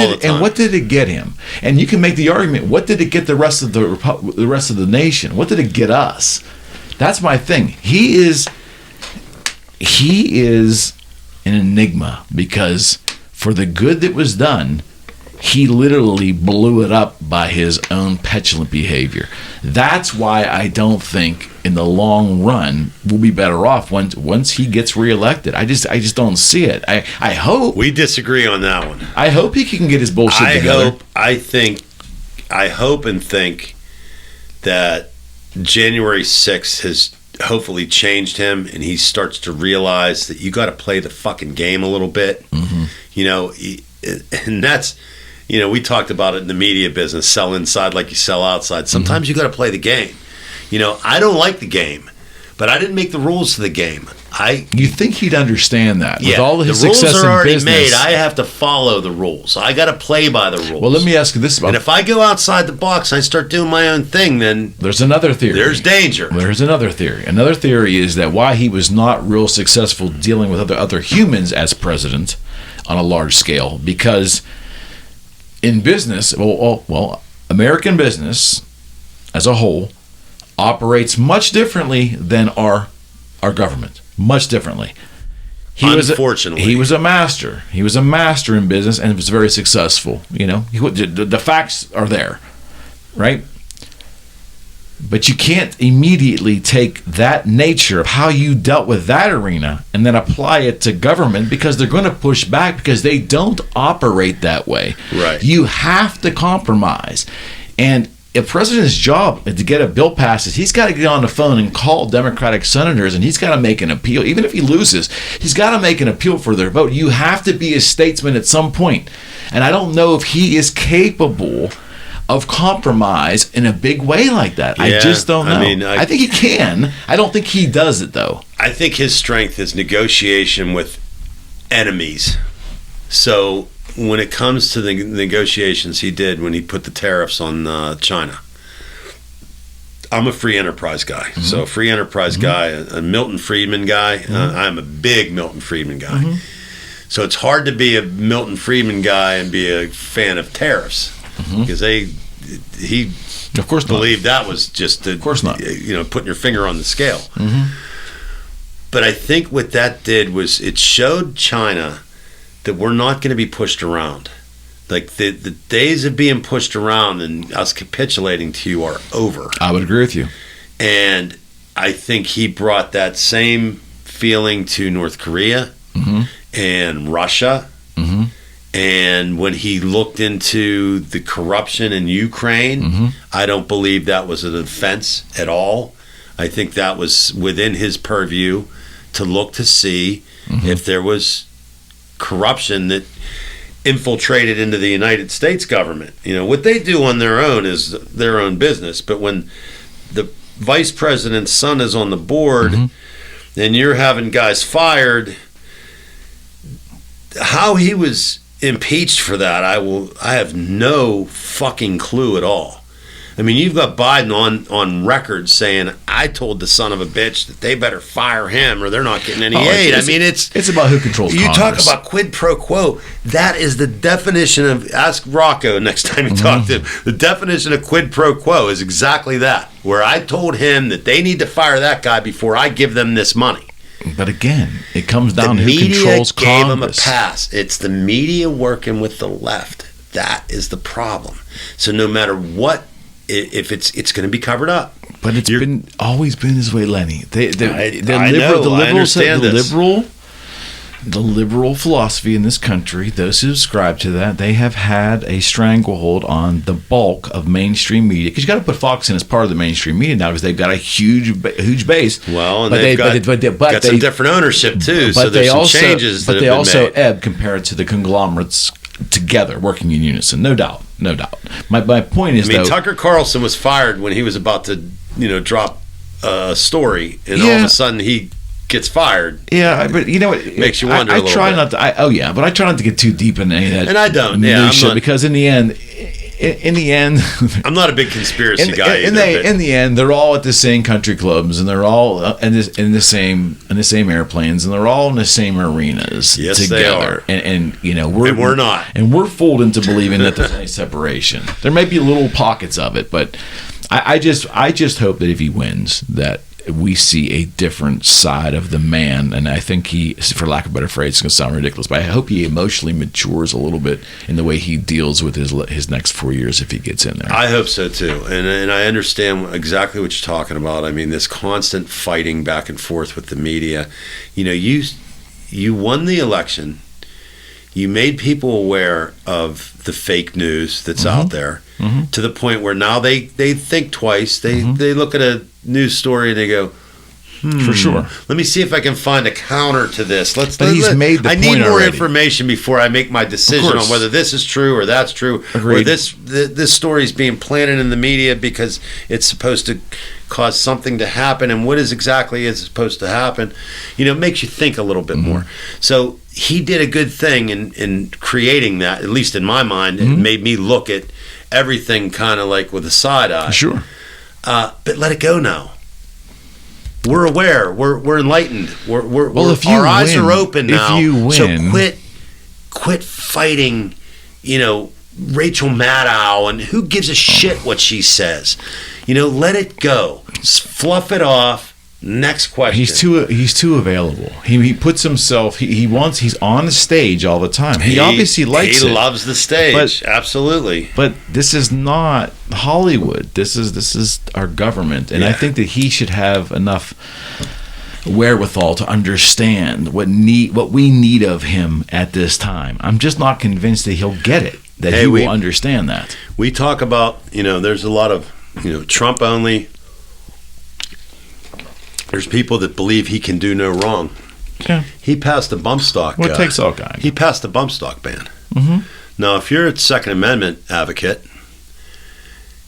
did it get him? And you can make the argument. What did it get the rest of the nation? What did it get us? That's my thing. He is an enigma because for the good that was done, he literally blew it up by his own petulant behavior. That's why I don't think in the long run we'll be better off once he gets reelected. I just don't see it. I hope we disagree on that one. I hope he can get his bullshit together. I hope and think that January 6th has hopefully changed him, and he starts to realize that you got to play the fucking game a little bit. Mm-hmm. And that's. We talked about it in the media business, sell inside like you sell outside. Sometimes you got to play the game. I don't like the game, but I didn't make the rules to the game. You think he'd understand that? Yeah, with all his the rules success are already in made. I have to follow the rules. I got to play by the rules. Well, let me ask you this about. And if I go outside the box and I start doing my own thing, then there's another theory. There's danger. There's another theory. Another theory is that why he was not real successful dealing with other humans as president on a large scale, because in business, American business as a whole operates much differently than our government. Much differently. Unfortunately. He was a master. He was a master in business and was very successful. The facts are there, right? But you can't immediately take that nature of how you dealt with that arena and then apply it to government, because they're going to push back because they don't operate that way. Right. You have to compromise. And a president's job to get a bill passed is he's got to get on the phone and call Democratic senators, and he's got to make an appeal. Even if he loses, he's got to make an appeal for their vote. You have to be a statesman at some point. And I don't know if he is capable of compromise in a big way like that. Yeah, I just don't know. I think he can. I don't think he does it, though. I think his strength is negotiation with enemies. So when it comes to the negotiations he did when he put the tariffs on China, I'm a free enterprise guy. Mm-hmm. So a free enterprise guy, a Milton Friedman guy. Mm-hmm. I'm a big Milton Friedman guy. Mm-hmm. So it's hard to be a Milton Friedman guy and be a fan of tariffs, because he of course believed that was just of course not, putting your finger on the scale. Mm-hmm. But I think what that did was it showed China that we're not going to be pushed around. Like the days of being pushed around and us capitulating to you are over. I would agree with you. And I think he brought that same feeling to North Korea and Russia. And when he looked into the corruption in Ukraine, I don't believe that was an offense at all. I think that was within his purview to look to see if there was corruption that infiltrated into the United States government. You know, what they do on their own is their own business. But when the vice president's son is on the board and you're having guys fired, how he was impeached for that, I have no fucking clue at all. I mean, you've got Biden on record saying, I told the son of a bitch that they better fire him or they're not getting any aid. I mean, it's about who controls Congress. You talk about quid pro quo. That is the definition of, ask Rocco next time you talk to him. The definition of quid pro quo is exactly that, where I told him that they need to fire that guy before I give them this money. But again, it comes down to who controls Congress. The media gave him a pass. It's the media working with the left. That is the problem. So no matter what, if it's going to be covered up. But it's always been this way, Lenny. The liberal philosophy in this country, those who subscribe to that, they have had a stranglehold on the bulk of mainstream media. Because you got to put Fox in as part of the mainstream media now, because they've got a huge base. Well, and they've got some different ownership too. So there's some changes. But they also ebb compared to the conglomerates together, working in unison. No doubt. My point is, Tucker Carlson was fired when he was about to, drop a story, and all of a sudden he gets fired. Yeah, but you know what? Makes you wonder. I try not to. But I try not to get too deep in any of that. And I don't. Yeah, because in the end, I'm not a big conspiracy guy. In the end, they're all at the same country clubs, and they're all in the same airplanes, and they're all in the same arenas together. They are. And we're not, and we're fooled into believing that there's any separation. There may be little pockets of it, but I just hope that if he wins, that we see a different side of the man. And I think he, for lack of a better phrase, it's going to sound ridiculous, but I hope he emotionally matures a little bit in the way he deals with his next 4 years if he gets in there. I hope so too. And I understand exactly what you're talking about. I mean, this constant fighting back and forth with the media. You won the election. You made people aware of the fake news that's out there to the point where now they think twice. They look at a news story and they go, for sure. Let me see if I can find a counter to this. He's made the point I need more already. Information before I make my decision on whether this is true or that's true. Agreed. Or this story is being planted in the media because it's supposed to cause something to happen, and what exactly is supposed to happen. It makes you think a little bit more. So he did a good thing in creating that, at least in my mind. It made me look at everything kind of like with a side eye. Sure. But let it go now. We're aware. We're enlightened. If our eyes are open now. If you win, so quit fighting. Rachel Maddow, and who gives a shit what she says? Let it go. Fluff it off. Next question. He's too available. He puts himself. He's on the stage all the time. He obviously likes it. He loves the stage. Absolutely. But this is not Hollywood. This is our government, and I think that he should have enough wherewithal to understand what we need of him at this time. I'm just not convinced that he'll get it. That he will understand that. We talk about there's a lot of Trump only. There's people that believe he can do no wrong. Yeah. He passed a bump stock. It takes all kinds. He passed a bump stock ban. Now, if you're a Second Amendment advocate,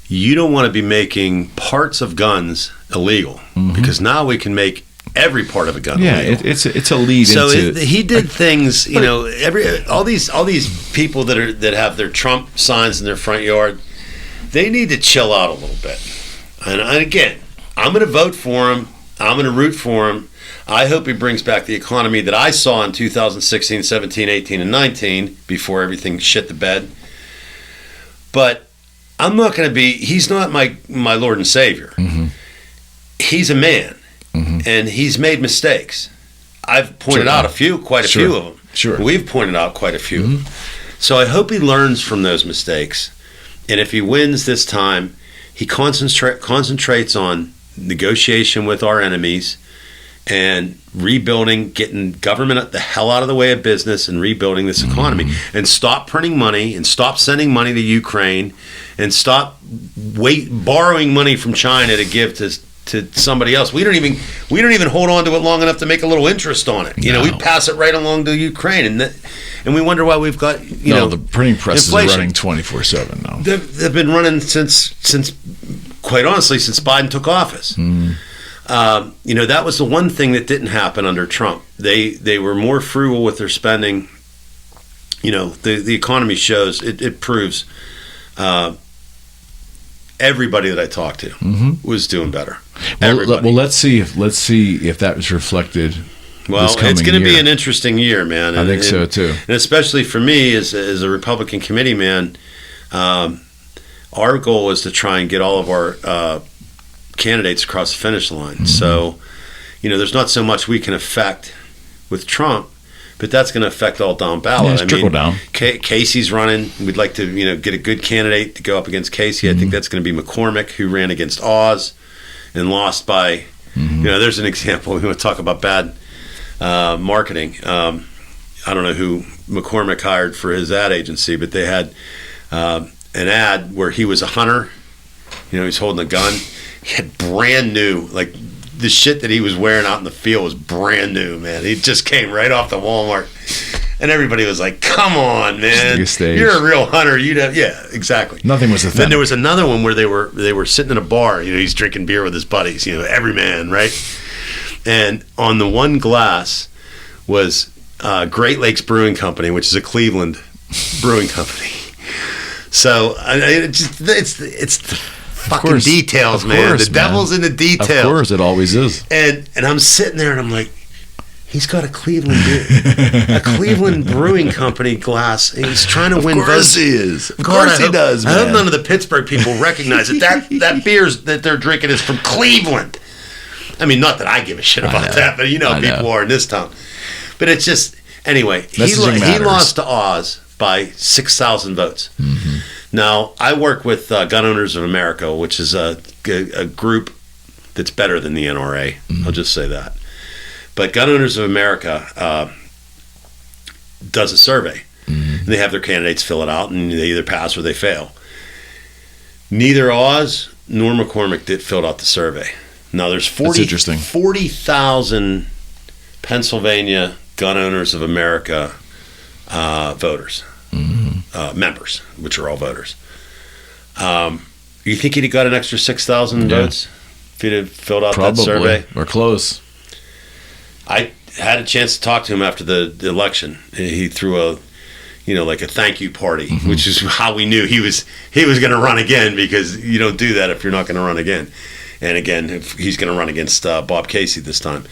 you don't want to be making parts of guns illegal because now we can make every part of a gun illegal. It's a lead so into. He did things. All these people that have their Trump signs in their front yard, they need to chill out a little bit. And again, I'm going to vote for him. I'm going to root for him. I hope he brings back the economy that I saw in 2016, 17, 18, and 19 before everything shit the bed. But I'm not going to be. He's not my Lord and Savior. He's a man, and he's made mistakes. I've pointed out quite a few of them. Sure, we've pointed out quite a few of them. So I hope he learns from those mistakes, and if he wins this time, he concentrates on negotiation with our enemies and rebuilding, getting government the hell out of the way of business and rebuilding this economy, and stop printing money and stop sending money to Ukraine and stop borrowing money from China to give to somebody else. We don't even hold on to it long enough to make a little interest on it. We pass it right along to Ukraine, and we wonder why we've got the printing press inflation. is running 24/7 now. They've been running since quite honestly since Biden took office. That was the one thing that didn't happen under Trump. They were more frugal with their spending. The economy shows it proves. Everybody that I talked to was doing better. Well, let's see if that was reflected. Well, it's going to be an interesting year, man. I think so too. And especially for me as a Republican committee man, our goal is to try and get all of our candidates across the finish line. So, there's not so much we can affect with Trump, but that's going to affect all down ballot. Yeah, trickle down. Casey's running. We'd like to, get a good candidate to go up against Casey. I think that's going to be McCormick, who ran against Oz and lost by. There's an example. We want to talk about bad marketing. I don't know who McCormick hired for his ad agency, but they had an ad where he was a hunter. He's holding a gun. He had brand new, like the shit that he was wearing out in the field was brand new, man. He just came right off the Walmart, and everybody was like, "Come on, man, you're a real hunter." Yeah, exactly. Nothing was a thing. Then there was another one where they were sitting in a bar. He's drinking beer with his buddies. Every man, right? And on the one glass was Great Lakes Brewing Company, which is a Cleveland brewing company. So it's the fucking details, man. The devil's in the details. Of course, it always is. And I'm sitting there and I'm like, he's got a Cleveland Brewing Company glass. He's trying to win votes. Of course he is. Of course he does, man. I hope none of the Pittsburgh people recognize it. That beer that they're drinking is from Cleveland. I mean, not that I give a shit about that, but people are in this town. But it's just, anyway, he lost to Oz by 6,000 votes. Now, I work with Gun Owners of America, which is a group that's better than the NRA. I'll just say that. But Gun Owners of America does a survey. And they have their candidates fill it out, and they either pass or they fail. Neither Oz nor McCormick filled out the survey. Now, there's 40,000 Pennsylvania Gun Owners of America voters. Members, which are all voters. You think he'd have got an extra 6,000 votes if he'd have filled out that survey? Or close. I had a chance to talk to him after the election. He threw a thank you party, which is how we knew he was going to run again, because you don't do that if you're not going to run again. And again, if he's going to run against Bob Casey this time.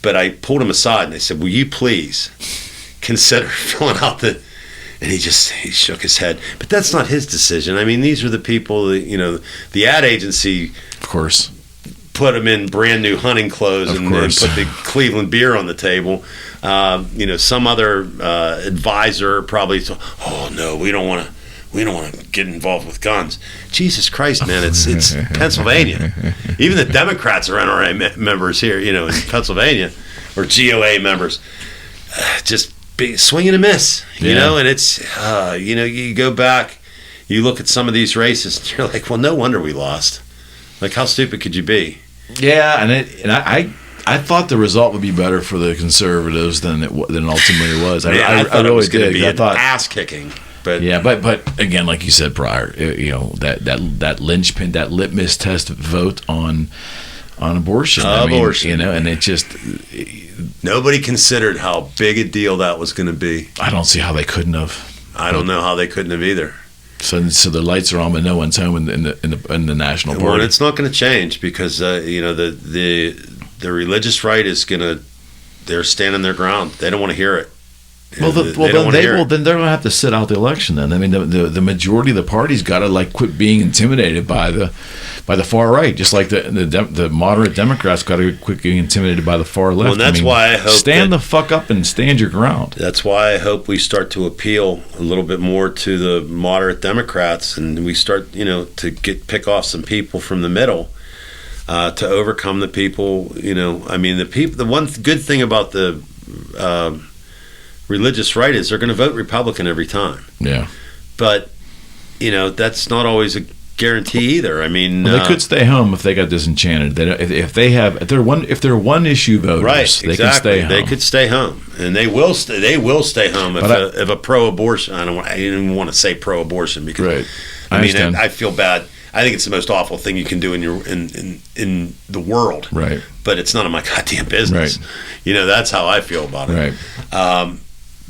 But I pulled him aside and I said, "Will you please consider filling out the?" And he shook his head. But that's not his decision. I mean, these are the people that, the ad agency, of course, put him in brand new hunting clothes and put the Cleveland beer on the table. Some other advisor probably thought, "Oh no, we don't want to get involved with guns." Jesus Christ, man, it's Pennsylvania. Even the Democrats are NRA members here, in Pennsylvania, or GOA members. Just swing and a miss, and it's you go back, you look at some of these races, and you're like, well, no wonder we lost. Like, how stupid could you be? Yeah, and I thought the result would be better for the conservatives than ultimately was. I thought really it was going to be an ass kicking. But yeah, but again, like you said prior, that linchpin, that litmus test vote on abortion. And it just nobody considered how big a deal that was going to be. I don't see how they couldn't have. I don't know how they couldn't have either. So the lights are on, but no one's home in the national party. Well, it's not going to change because the religious right is they're standing their ground. They don't want to hear it. Then they're going to have to sit out the election. Then I mean, the majority of the party's got to quit being intimidated by the far right, just like the moderate Democrats got to quit being intimidated by the far left. Well, and that's why I hope stand the fuck up and stand your ground. That's why I hope we start to appeal a little bit more to the moderate Democrats, and we start to pick off some people from the middle. to overcome the people. I mean, the people. The one good thing about the religious right is they're going to vote Republican every time. Yeah. But that's not always a guarantee either. I mean, they could stay home if they got disenchanted. If they're one issue voters, right? They exactly. can stay home. They could stay home, and they will stay. They will stay home if a pro-abortion. I don't even want to say pro-abortion because right. I mean I feel bad. I think it's the most awful thing you can do in the world. Right. But it's none of my goddamn business. Right. That's how I feel about it. Right.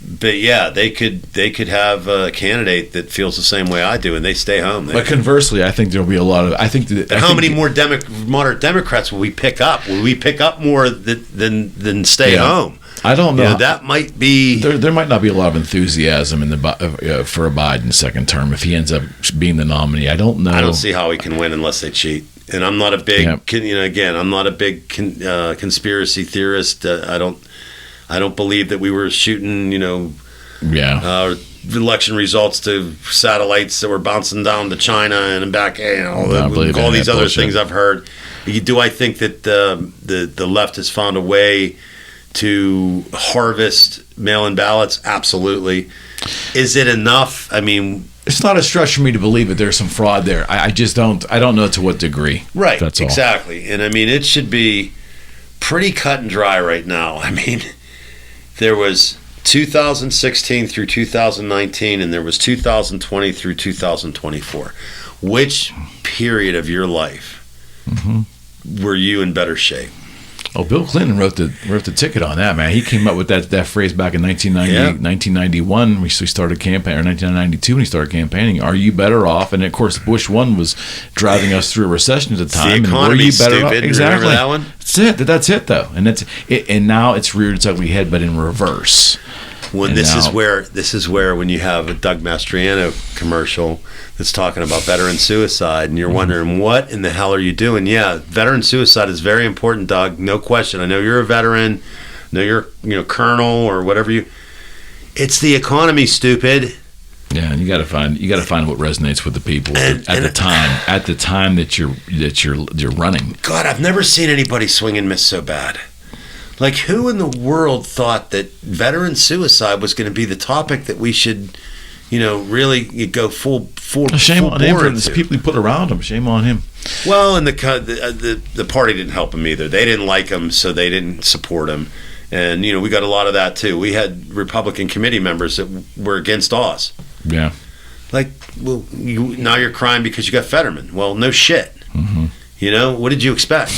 But yeah, they could have a candidate that feels the same way I do, and they stay home. But conversely, I think there'll be a lot of. How many more moderate Democrats will we pick up? Will we pick up more than stay home? I don't know. That might be. There might not be a lot of enthusiasm for a Biden second term if he ends up being the nominee. I don't know. I don't see how he can win unless they cheat. And I'm not a big. Again, I'm not a big conspiracy theorist. I don't believe that we were shooting, election results to satellites that were bouncing down to China and back, all these other things I've heard. Do I think that the left has found a way to harvest mail-in ballots? Absolutely. Is it enough? I mean, it's not a stretch for me to believe that there's some fraud there. I just don't. I don't know to what degree. Right. That's all. Exactly. And I mean, it should be pretty cut and dry right now. I mean. There was 2016 through 2019, and there was 2020 through 2024. Which period of your life were you in better shape? Oh, Bill Clinton wrote the ticket on that, man. He came up with that phrase back in 1991 when we started campaigning, or 1992 when he started campaigning. Are you better off? And of course, Bush 1 was driving us through a recession at the time. The economy, were you better off? Exactly. Remember that one? That's it, though. And and now it's reared its ugly head, but in reverse. This is where when you have a Doug Mastriano commercial that's talking about veteran suicide, and you're wondering what in the hell are you doing? Yeah, veteran suicide is very important, Doug. No question. I know you're a veteran. I know you're colonel or whatever you. It's the economy, stupid. Yeah, and you got to find what resonates with the people at the time that you're running. God, I've never seen anybody swing and miss so bad. Like, who in the world thought that veteran suicide was going to be the topic that we should, really go full shame full on him for into? the people he put around him. Shame on him. Well, and the party didn't help him either. They didn't like him, so they didn't support him. And we got a lot of that too. We had Republican committee members that were against Oz. Yeah. Like, well, now you're crying because you got Fetterman. Well, no shit. Mm-hmm. What did you expect?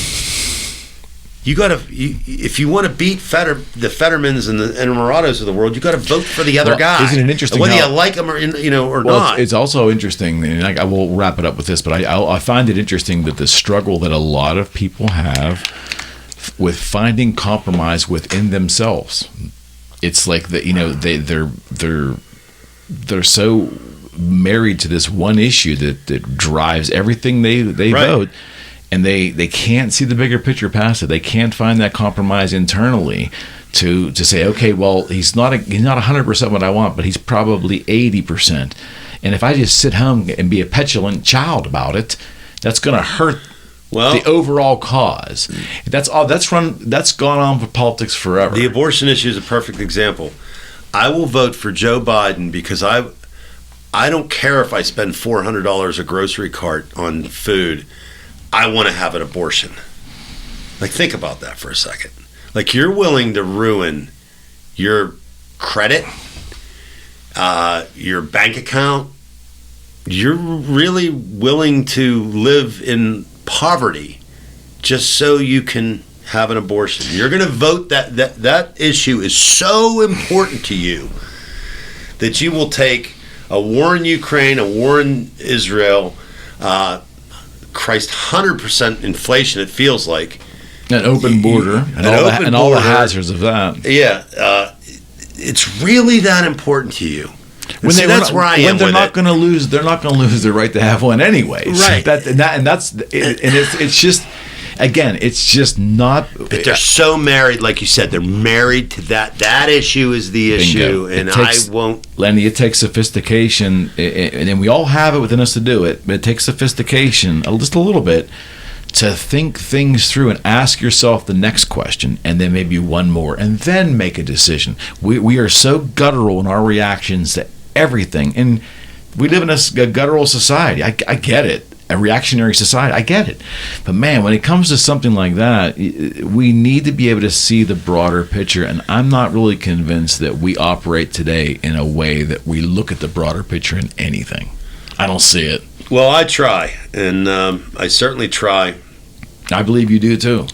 You got to, if you want to beat the Fettermans and the Murados of the world, you got to vote for the other guy. Isn't it interesting? Whether you like him or not. It's also interesting, and I will wrap it up with this, but I find it interesting that the struggle that a lot of people have with finding compromise within themselves. It's like they're so married to this one issue that drives everything they right. vote. And they can't see the bigger picture past it. They can't find that compromise internally to say, okay, well, he's not 100% what I want, but he's probably 80%. And if I just sit home and be a petulant child about it, that's going to hurt the overall cause. That's gone on for politics forever. The abortion issue is a perfect example. I will vote for Joe Biden because I don't care if I spend $400 a grocery cart on food. I want to have an abortion. Like, think about that for a second. Like, you're willing to ruin your credit, your bank account. You're really willing to live in poverty just so you can have an abortion. You're going to vote that issue is so important to you that you will take a war in Ukraine, a war in Israel, 100% inflation, it feels like. An open border, and all the hazards of that. Yeah, it's really that important to you. That's where I am. They're not going to lose their right to have one anyway. Right. It's just, again, it's just not. But they're so married, like you said. They're married to that. That issue is the issue, and I won't. Lenny, it takes sophistication, and we all have it within us to do it. But it takes sophistication, just a little bit, to think things through and ask yourself the next question, and then maybe one more, and then make a decision. We are so guttural in our reactions to everything, and we live in a guttural society. I get it. A reactionary society, I get it. But man, when it comes to something like that, we need to be able to see the broader picture, and I'm not really convinced that we operate today in a way that we look at the broader picture in anything. I don't see it. Well, I try, and I certainly try. I believe you do too.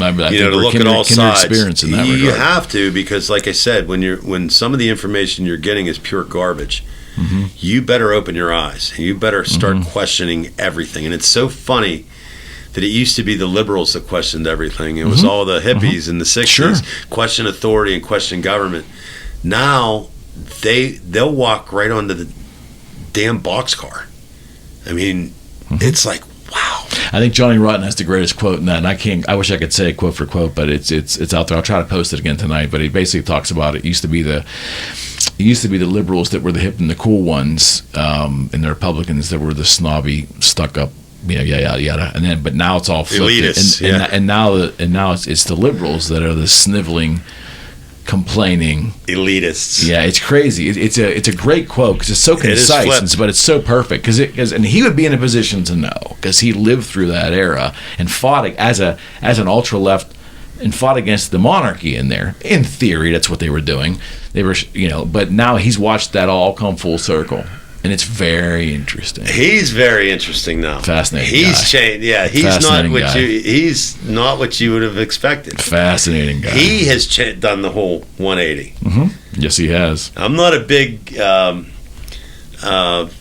I think to look at all sides. Experience in that you regard. have to, because, like I said, when some of the information you're getting is pure garbage, you better open your eyes. You better start questioning everything. And it's so funny that it used to be the liberals that questioned everything. It was all the hippies in the 60s question authority and question government. Now they'll walk right onto the damn boxcar. I mean, it's like, wow. I think Johnny Rotten has the greatest quote in that, and I wish I could say it quote for quote, but it's out there. I'll try to post it again tonight. But he basically talks about it used to be the liberals that were the hip and the cool ones, and the Republicans that were the snobby, stuck up, yada yada. But now it's all flipped. Elitists, and now it's the liberals that are the sniveling, complaining elitists. Yeah, it's crazy. It's a great quote because it's so concise, but it's so perfect. And he would be in a position to know because he lived through that era and fought as an ultra left and fought against the monarchy in there. In theory, that's what they were doing. They were, but now he's watched that all come full circle. And it's very interesting. He's very interesting now. Fascinating. He's changed. Yeah, he's not what you would have expected. Fascinating guy. He has done the whole 180. Yes, he has. I'm not a big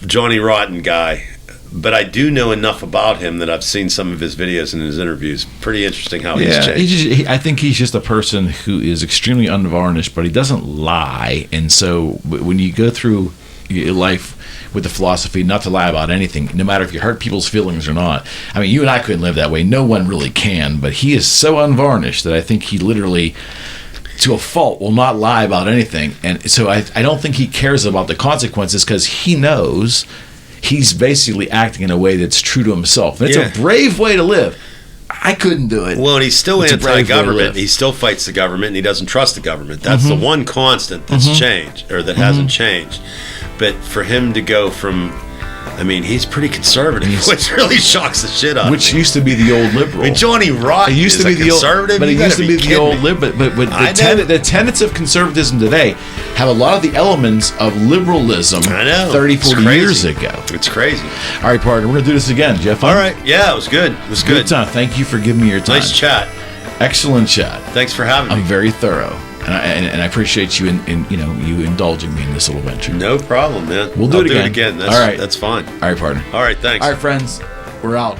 Johnny Rotten guy, but I do know enough about him that I've seen some of his videos and his interviews. Pretty interesting how he's changed. I think he's just a person who is extremely unvarnished, but he doesn't lie. And so when you go through your life with the philosophy not to lie about anything, no matter if you hurt people's feelings or not. I mean, you and I couldn't live that way. No one really can, but he is so unvarnished that I think he literally, to a fault, will not lie about anything. And so I don't think he cares about the consequences because he knows he's basically acting in a way that's true to himself. And it's a brave way to live. I couldn't do it. Well, and he's still anti-government. He still fights the government, and he doesn't trust the government. That's the one constant that's changed, or that hasn't changed. But for him to go from, I mean, he's pretty conservative, which really shocks the shit out of me. Which used to be the old liberal. I mean, Johnny Rotten is a conservative, but it used to be the old liberal. But the tenets of conservatism today have a lot of the elements of liberalism 30, 40 years ago. It's crazy. All right, partner, we're going to do this again. Did you have fun? All right. Yeah, it was good. It was good. Good time. Thank you for giving me your time. Nice chat. Excellent chat. Thanks for having me. I'm very thorough. And I appreciate you you indulging me in this little venture. No problem, man. We'll do it again. All right. That's fine. All right, partner. All right, thanks. All right, friends. We're out.